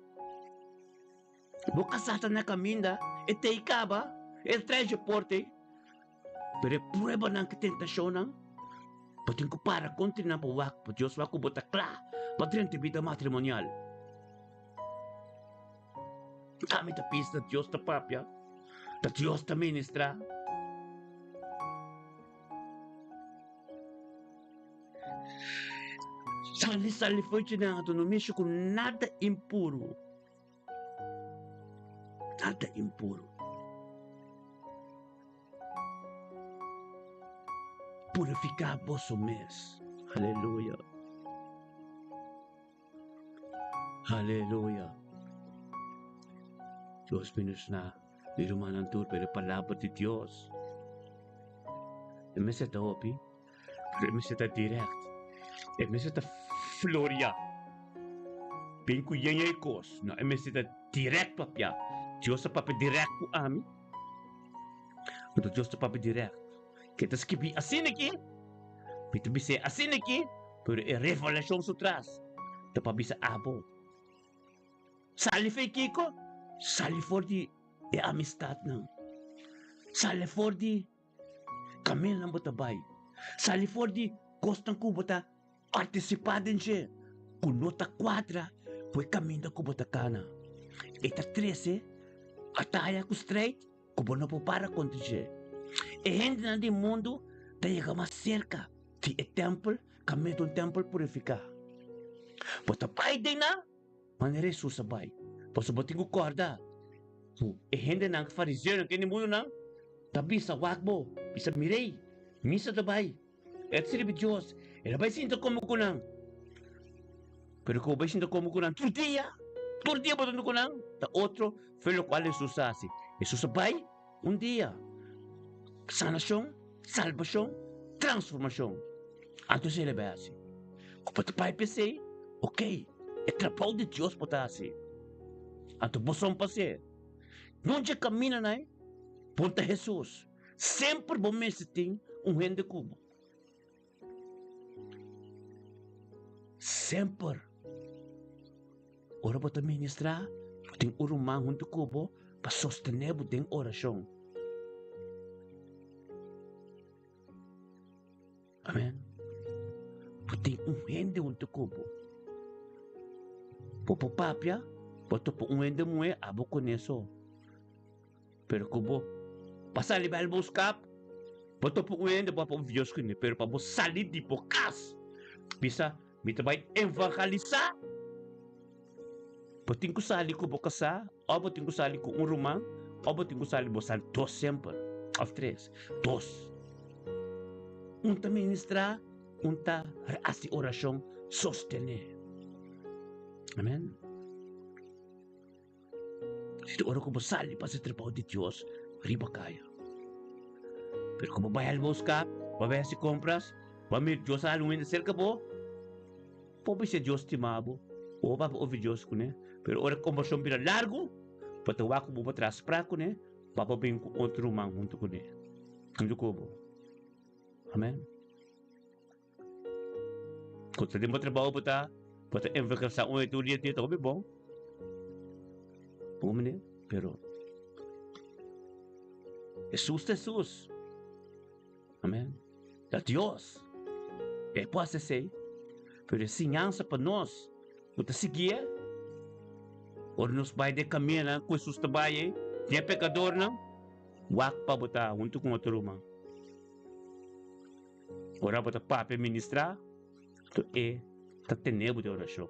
Speaker 2: Bukas satan na kaminda, e te ikaba, e treasure porte. Pero prueba ng tentasyon ng, pating ko para konti na pawak, pa Diyos wako butakla, patrin ti vida matrimonial. Kami ta pis na Diyos ta papya, ta Diyos ta ministra. Sali foi ci na non mi con nada impuro. Nada impuro. Purificar vosso mês. Aleluia. Aleluia. Deus menos na di rumanan tur pero palabra de Dios. E me se ta opi, e me se ta direct, e me se ta floria. Pinku yenye kos, na e me se ta direct papia. Dios ta papi direct ku ami. Untuk Dios ta papi direct. Kita skipi asin aqui, pito bise asin aqui, pero e revelasyon sutras, ta papi sa abo. Sali fei kiko, sali for di e amistad nang. Sali for di kamil ng batabay. Sali for di kostang kubota participadin siya. Kunota 4, pwede kaminda kubota kana. Eta 13, ataya ko straight, kubo na po para konti siya. E hindi na di mundo, tayo ka mas cerca. Ti e temple, kami itong temple purifica. Batabay din na, manere susabay. Pasabating ko korda. E hindi na ang fariseo ng kinimuno nang, tabi sa wakbo, bisa mirei, misa tabay. Et siribi Diyos, e nabay sinta kumukunang. Pero kung bay sinta kumukunang, turdiya ba ito kunang? Ta otro, felo kwale susasi. E susabay, un dia. Sanasyon, salvasyon, transformasyon. Anto sila basi. Kung patapay pese, okay. E trapaw de Diyos patasi. Anto boson pase. Nonde camina, né? Ponta Jesus. Sempre bom mês tem rende cubo. Sempre. Ora para ministrar, tem urumang junto cubo para sostener tem oração. Amen. Puting rende junto cubo. Popo papia, boto po rende mue abo con eso. Pero kubo, pasali ba albos kap? Boto po uenda pa po Diyos ko ni, pero pa po salid di po kas. Bisa, mitabay evangelisa. Boting ko sali ko kasa, o boting ko sali ko rumang, o boting ko sali bosan dos sempre, of tres, dos. Unta ministra, unta reasi orasyon, sostene. Amen. Sito oro ko sali pa sa trabaho de Diyos, riba kaya. Pero kung babayal mo ka, babaya si compras, pamir Diyos sa alumin na serka po, pobi siya Diyos timabo, o pa po ovi Diyos ko ne, pero ora konversyon pila largo, patawa ko mo patras pra ko ne, papabing ko otro mang hunto ko ne. Kundu ko po. Amen. Kung sa di mo trabaho po ta, Pata enfocar sa uno itu dia tito ko bong. Bumene, pero Jesus. Amém. Da Deus. Pode ser. Pero ensinança para nós. Kita seguir. Or nos vai de caminho com Jesus trabalho. Tinha pecador não. Wak pa buta untuk mengatur rumah. Ora buta pape ministrar. Tu tak tener buta oração.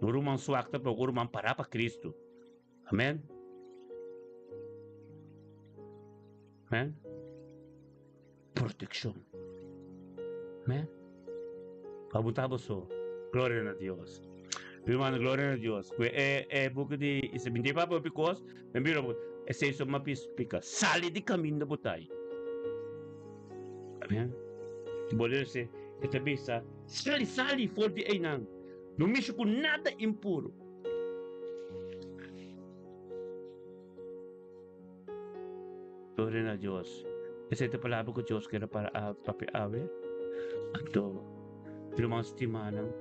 Speaker 2: No rumah suak ta pro rumah para Cristo. Amém. Amém. Proteção. Amém. Pabutabo so. Glória a Deus. Irmão, glória a Deus. Book de isa binti pa po because membiro esse isso mapispica. Sali di caminho da botay. Amém. Boleh se esta bisa sali for di ainang. Não mexe com nada impuro. Glória a Deus. Essa é a palavra que Deus quer para papi ave. Ato. Irmão estimado.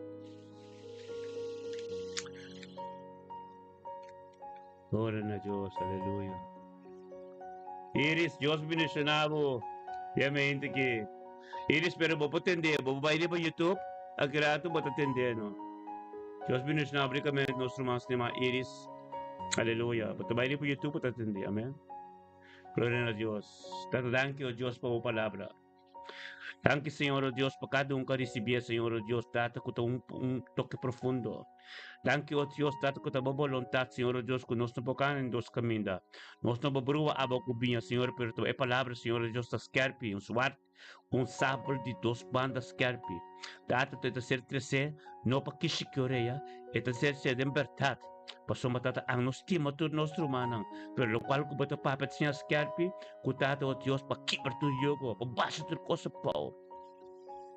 Speaker 2: Glória a Deus, aleluia. Iris, Deus bendicionado. Realmente que Iris, pero vou atender, vou vai para YouTube, agrato vou atender, no. Deus bendicionado, ricamente nosso irmão se chama Iris. Aleluia. Vou vai para YouTube para atender, amém. Glória a Deus. Tanto danke, Deus, por a palavra. Danke, Senhor Deus, por cada que recebia, Senhor Deus, data com toque profundo. Danke, Deus, data com a boa vontade, Senhor Deus, que nós não podemos em dois caminhos. Nós não podemos abrir o binha, Senhor, pero a palavra, Senhor Deus, está scarpe, sword, sabre de duas bandas scarpe. Data de ser crescer, não para que se oreia, é de ser de verdade. Pasó matata ang nos estima tu nostro manang. Pero lo cual ko bata papat siya scarpi, kutata o Dios pa kiper tu yogo, pa basa tu cosa pao.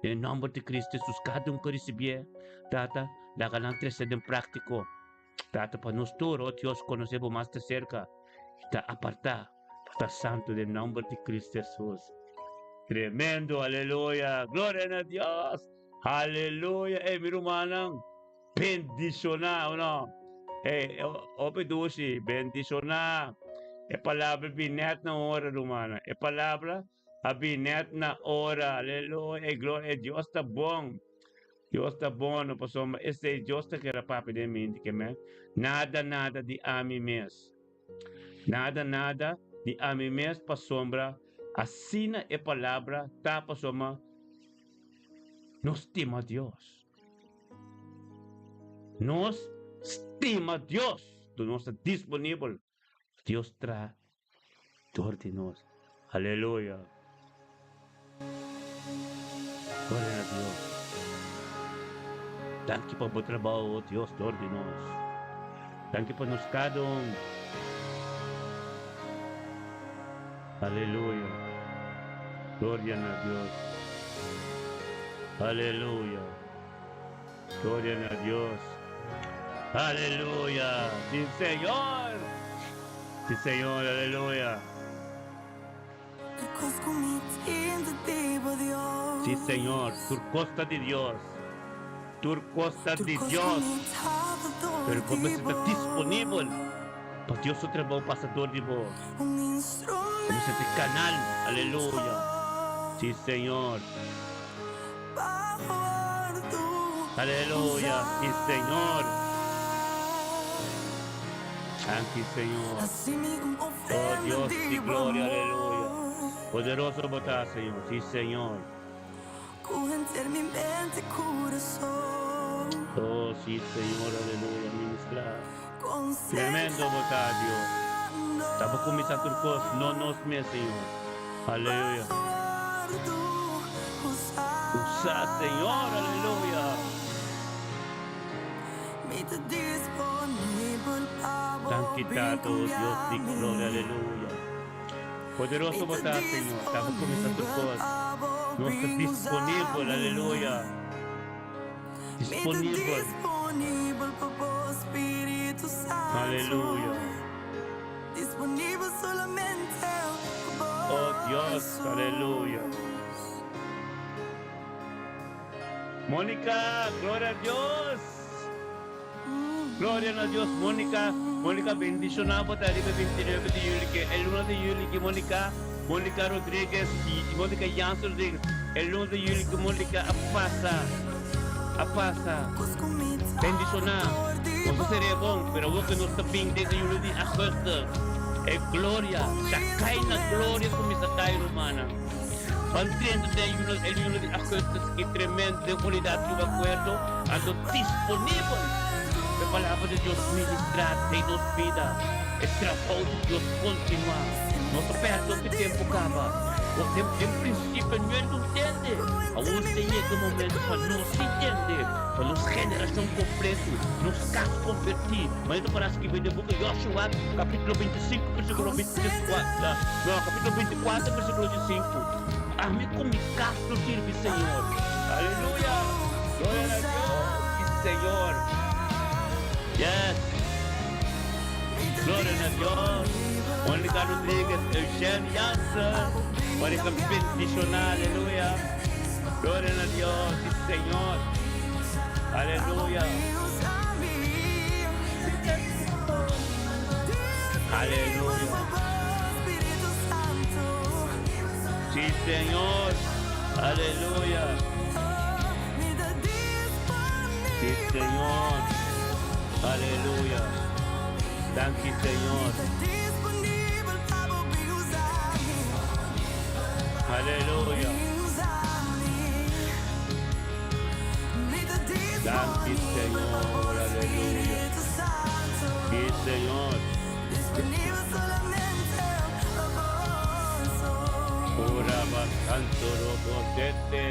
Speaker 2: En nombre de Cristo Jesus, cada que recibie, tata, la galantre se den práctico. Tata pa nos turo, o Dios conocemos más de cerca. Está aparta, está santo del nombre de Cristo Jesús. Tremendo, aleluya, gloria a Dios. Aleluya, mi hermano, bendicionado, ¿no? Opedusi, bendicionar. Palavra binet na hora, humana. Palavra a binet na hora. Aleluia. Glória a Deus está bom. Deus está bom. Não passou, esse Deus está que era papi de mim, que me. Nada de ami mes. Nada de ami mes pa sombra. Assina a palavra tá pa soma. Nos estima Deus. Nos estima Dios, tú no estás disponible. Dios trae de nos. Aleluya. Gloria a Dios. Danke por el trabajo, Dios, de nos. Danke por nos cada uno. Aleluya. Gloria a Dios. Aleluya. Gloria a Dios. Aleluya, sí Señor, aleluya. Sí Señor, turcosta de Dios, pero como está disponible, para Dios su trabajo pasador de voz, como este canal, aleluya, sí Señor. Aleluya, sí Señor. Santi Señor. Oh Dios y gloria, aleluya. Poderoso botar, Señor. Sí, Señor. Oh, sí, Señor, aleluya. Ministra. Tremendo botar, Dios. Estamos con mis aturcos, no nos me, Señor. Aleluya. Usa, Señor, aleluya. Tan quitado, Dios de gloria, aleluya. Poderoso botar, Señor. Estamos con mis aturcos. No está disponible, aleluya. Disponible. Aleluya. Oh Dios, aleluya. Mónica, gloria a Dios. Gloria a Dios, Mónica. Mónica, bendicionamos a 29 de julio, que el 1 de julio que Mónica Rodríguez y Mónica Jansen Rodríguez. El 1 de julio que Mónica a passa. Bendicionar. Não seria bom, pero vos que não está bem desde julho de agosto. É glória. Já cai na glória como está cai romana. Mantendo el julho de agosto que tremendo de unidade de acordo, ando disponível. A palavra de Deus ministrar em nossa vida. O trabalho de Deus continuar. Nosso perto que tempo acaba. O tempo em princípio não entende. A você chega o momento para não se entender. Para nos geração completa, nos casos convertir. Mas então parece que vem do book de Joshua, capítulo 25, versículo 24. Não, capítulo 24, versículo 25. A mim como caso sirve, Senhor. Aleluia. Glória a Deus, Senhor. Yes. Glória a Deus. Mónica Rodríguez, Eugênio Jansen. Mónica bendicionar, aleluia. Glória a Deus, Senhor. Aleluia. Aleluia. Sim, Senhor. Aleluia. Sim, Senhor. Aleluia. Danke, Senhor. Aleluia. Danke, Senhor. Aleluia. Sim, Senhor. Ora bacanto robotete.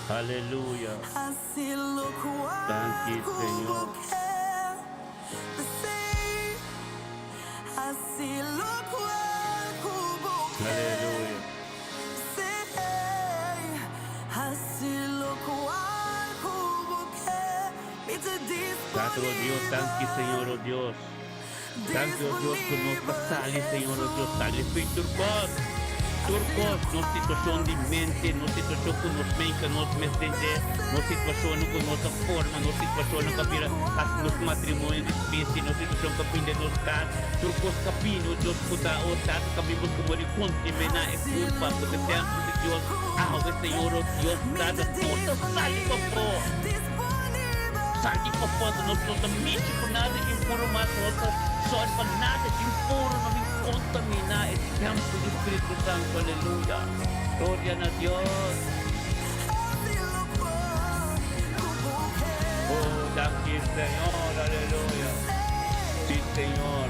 Speaker 2: Aleluia. Danke, Senhor. Aleluia. Grato, oh Dios, danke, Señor, oh Dios. Danke, oh Dios, por nuestra sale, Señor, oh Dios, sale. Turcos, nossa situação de mente, nossa situação com nos menca, nos messenger, nossa situação com nossa forma, nossa situação com a nos matrimônio de espécie, nossa situação com a pinda nos casos, turcos capino, Deus puta, o tato cabimos como ele contimena é culpa, porque tempo de Deus, algo, Senhor, oh Deus, nada, tudo sale popô. Sale popô, não mente por nada de impuro, mas só para nada de impuro, não me contaminar el templo del Espíritu Santo, aleluya. Gloria a Dios. Oh, gracias, Señor, aleluya. Sí, Señor.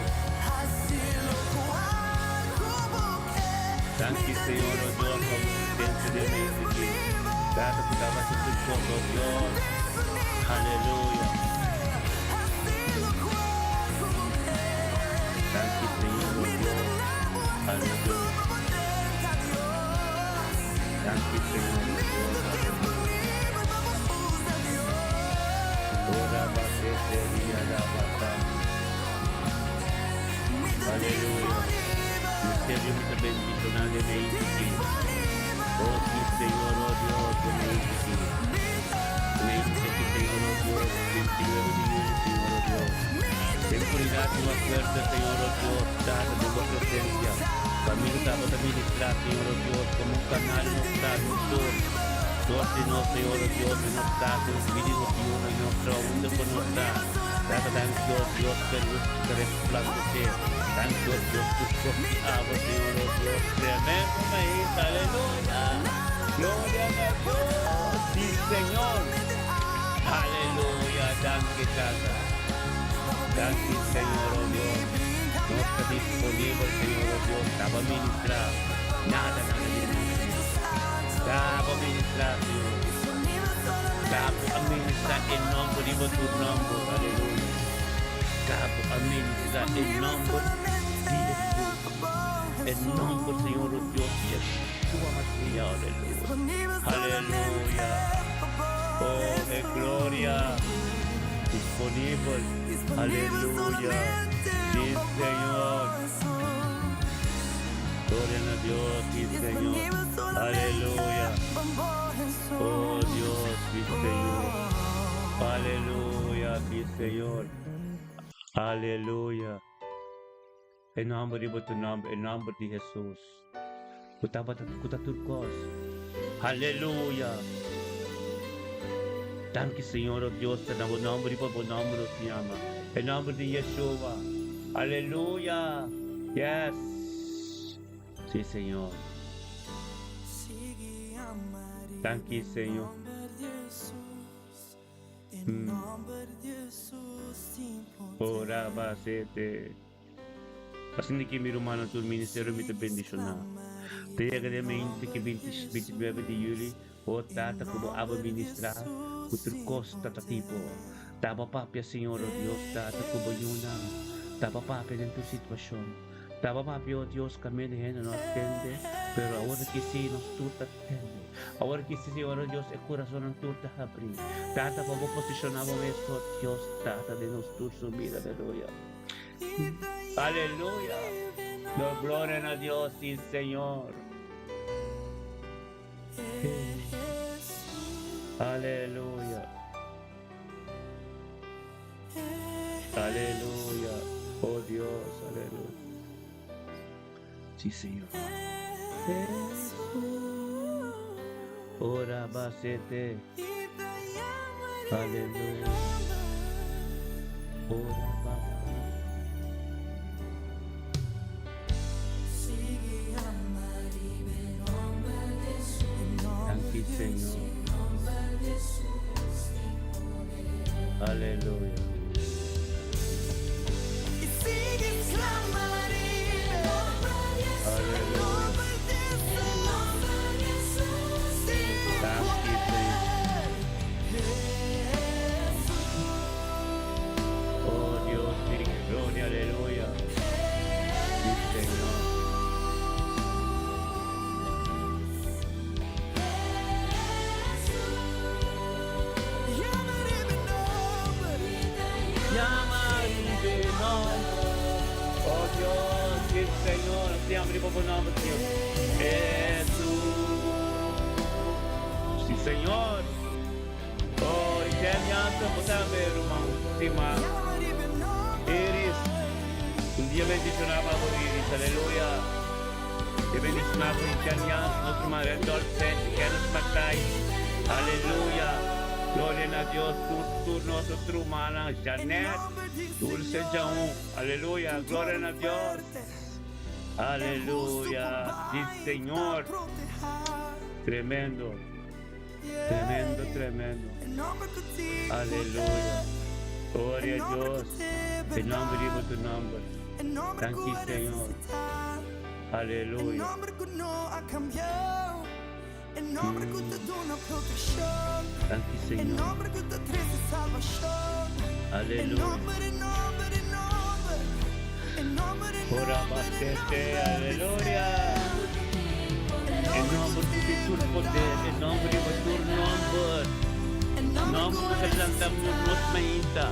Speaker 2: Gracias, Señor, oh Dios, por la existencia de mí. Gracias por la situación, oh Dios. Aleluya. Gracias, Señor, oh Dios. Aleluya. Gracias, Señor, oh Dios. Ora bakete la bata. Aleluya. Misterio me bendicional de Meiji. Oh sí, Señor, oh Dios, de Meiji. Meiji, Señor, oh Dios, 29 días, Señor, oh Dios. Temporidad y más fuerte, Señor, oh Dios, dada de vuestra presencia. Camino estaba de ministrar, Señor, oh Dios, como un canal en nuestra luz. Norte, Señor, oh Dios, en nuestra luz, vinimos y uno en nuestra onda con nuestra. Dada dan Dios, que luz que resplandece. Dan Dios, tu confiaba, Señor, oh Dios, tremendo maíz, aleluya. Gloria a Dios, sí, Señor. Aleluya, danke, Tata. Gracias, Señor, oh Dios. No está disponible, Señor, oh Dios. Estaba a ministrar. Nada de ministrar. Estaba a ministrar, Señor. Estaba a ministrar en nombre de tu nombre. Aleluya. Estaba a ministrar en nombre de Jesús. En nombre, Señor, oh Dios. Yeshua Mashiach. Aleluya. Aleluya. Oh, gloria. Disponible. Aleluya. Sí, Señor. Gloria a Dios, sí, Señor. Aleluya. Oh Dios, sí, Señor. Aleluya, sí, Señor. Aleluya. Em nome de tu nome, em nome de Jesus. Kuta turcos. Aleluya. Thank you, Señor, oh Dios, en el nombre de tu nombre se llama. En nombre de Yeshua. Aleluya. Yes. Sí, Señor. Thank you, Señor. Ora basete. Assim que mi romano sul ministero mi te bendicionar. Tega de mente que 29 de julho, o tata como aba ministrar, o turcosta tipo. Taba papia, Senhor, oh Deus, tata como yuna. Taba papia dentro situação. Taba papia, oh Deus, caminho de não atende, pero agora que sim, nós tudo atende. Agora que sim, Senhor, oh Deus, é coração não tudo abrir. Tata para posicionar o mesmo, oh Deus, tata de nós tudo subir, aleluia. Aleluya. No, gloria a Dios, sí, Señor. Aleluya. Aleluya. Oh Dios, aleluya. Sí, Señor. Ora basete. Aleluya. Ora basete. Thank you, Señor. Aleluya. Oh Dios, gloria, aleluya. Sí, Señor. Oh Dios, sí, Señor, siempre por tu nombre, Señor. Jesús. Sí, Señor. Oh, y que alianza podemos ver, hermano. Tima. Iris. Un día bendicionaba por Iris, aleluya. Te bendicionaba por que alianza, nuestro madre, Dolce, que nos matáis. Aleluya. Gloria a Dios, tú nosotros humana, Janet, Dulce Jaún, aleluya, gloria a Dios, aleluya, sí, Señor, tremendo, tremendo, tremendo, aleluya, gloria a Dios, en nombre de tu nombre, thank you, Señor, aleluya.
Speaker 4: En nombre que te da una protección. En nombre que te trae salvación.
Speaker 2: Aleluya.
Speaker 4: En nombre.
Speaker 2: Ora basete, aleluya. En nombre de tu poder, en nombre de tu nombre. En nombre de la nos mainta.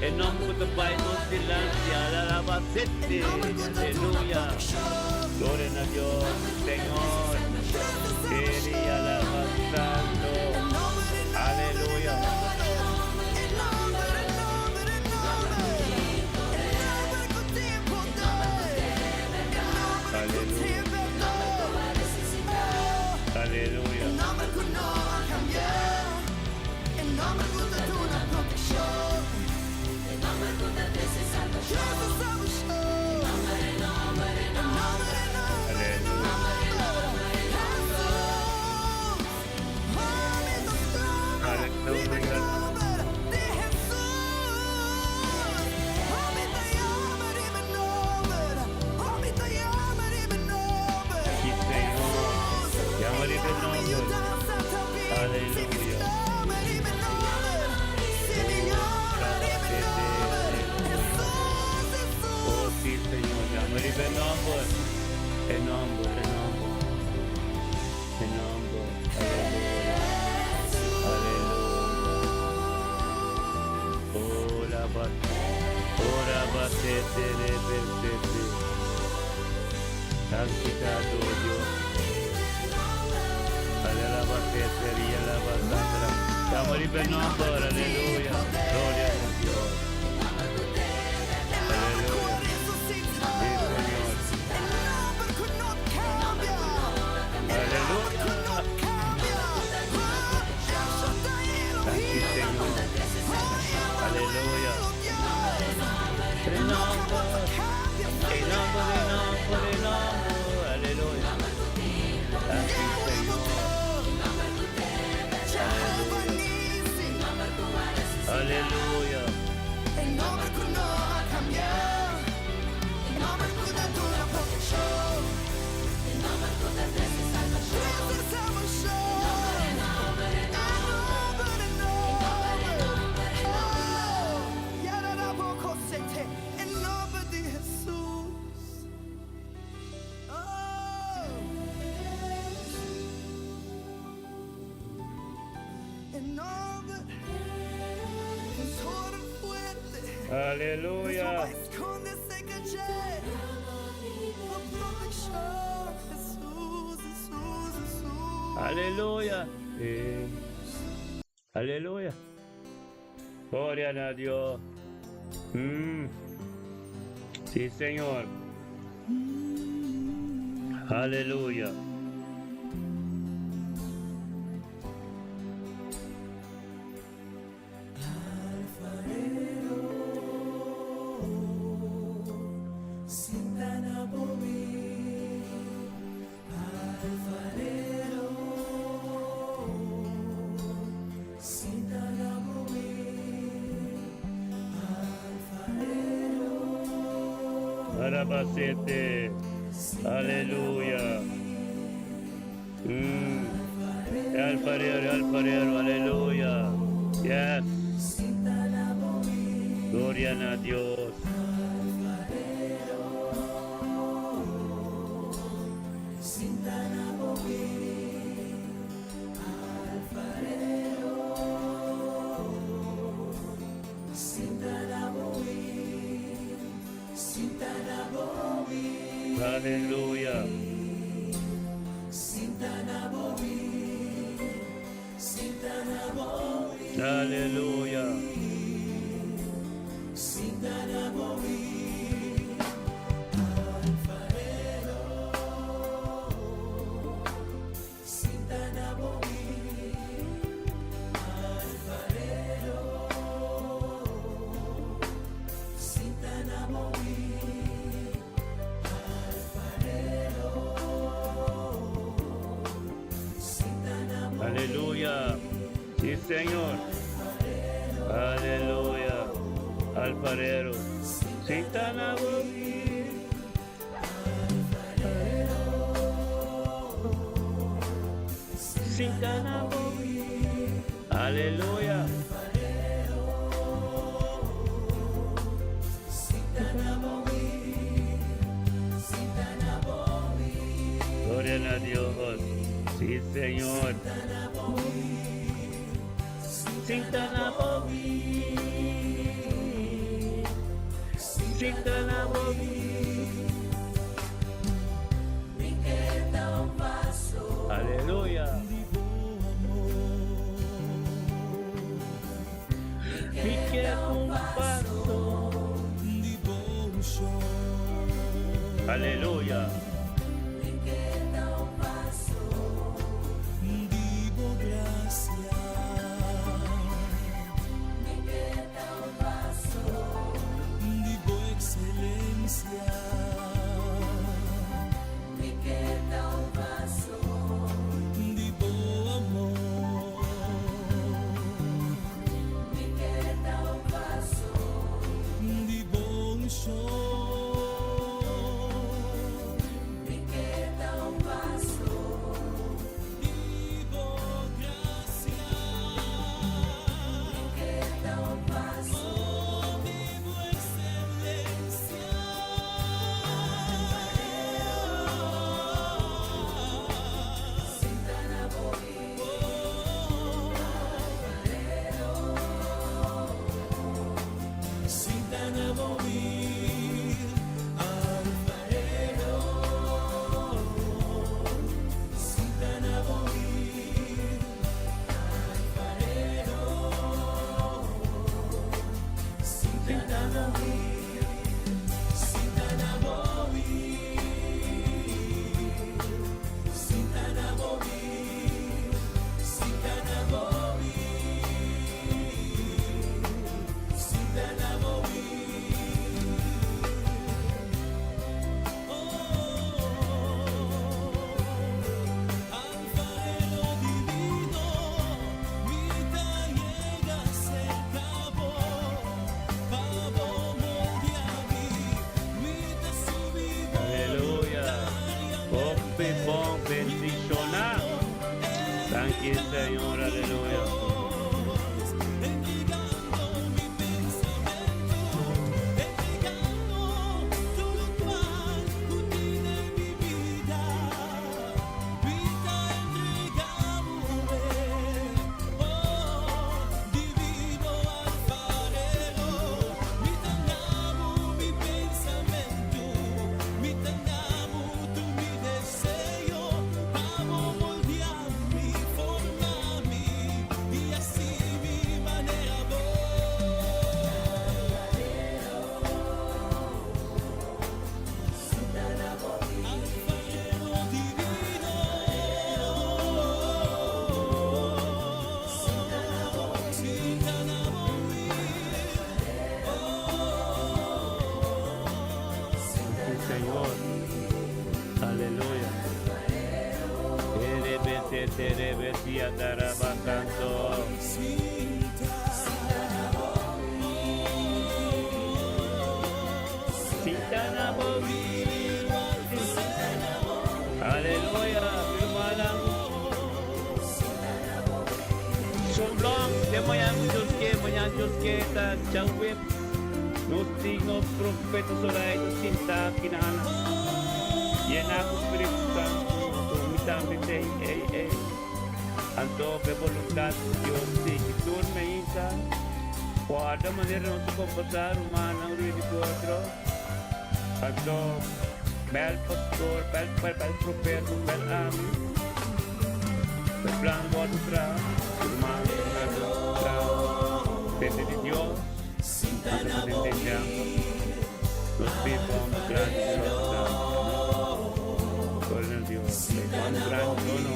Speaker 2: En nombre de Pai nos silencia, la basete, aleluya. Gloria a Dios, Señor. Quería alabando. Aleluya. Aleluya. Aleluya. Santificado Dios. Alaba Keteria, alaba Sandra. Damos il bel nome, alleluia. Gloria a Dios. Alleluia. Sì, Signore. Alleluia. Tanti Signore. Alleluia. Rinnovo. Alleluia. Tanti Signore. Alleluia. Alleluia. Alleluia. Alleluia. Gloria a Dios. Sí, Señor. Aleluya. Arabacete. Aleluya. Alfarero, aleluya. Yes. Gloria a Dios. Aleluya. Aleluya. Aleluya. Sí, Señor. Aleluya. Alfarero. Aleluya. Gloria a Dios. Sí, Señor. Aleluya. Aleluya. you, Señor, aleluya. Señor, aleluya. Terebetia darabacanto. Sintanabomi. Aleluya, firmanang. Sulong, demoyang Diyos ke, ta chawip. Nos propeta soray to sinta kinana. Yan ako Espiritu Santo, tumitambit anto pe voluntad Dios si kitun may isa. Kuada manera no sa pasar umanang rin kuatro. Anto bel pastor, bel propeta, bel ami. Plan buat tra, umanang tra. Pede di Dios. Los people gracias gloria a Dios un gran trono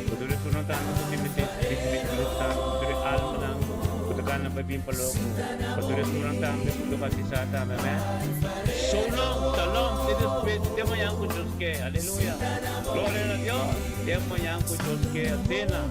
Speaker 2: kudu suno tanto timite kudu alma nang kudu kana pabimpalo kudu suno tanto kudu kasisata amen shalom demo yang kudus ke haleluya gloria a Dios demo yang kudus ke atena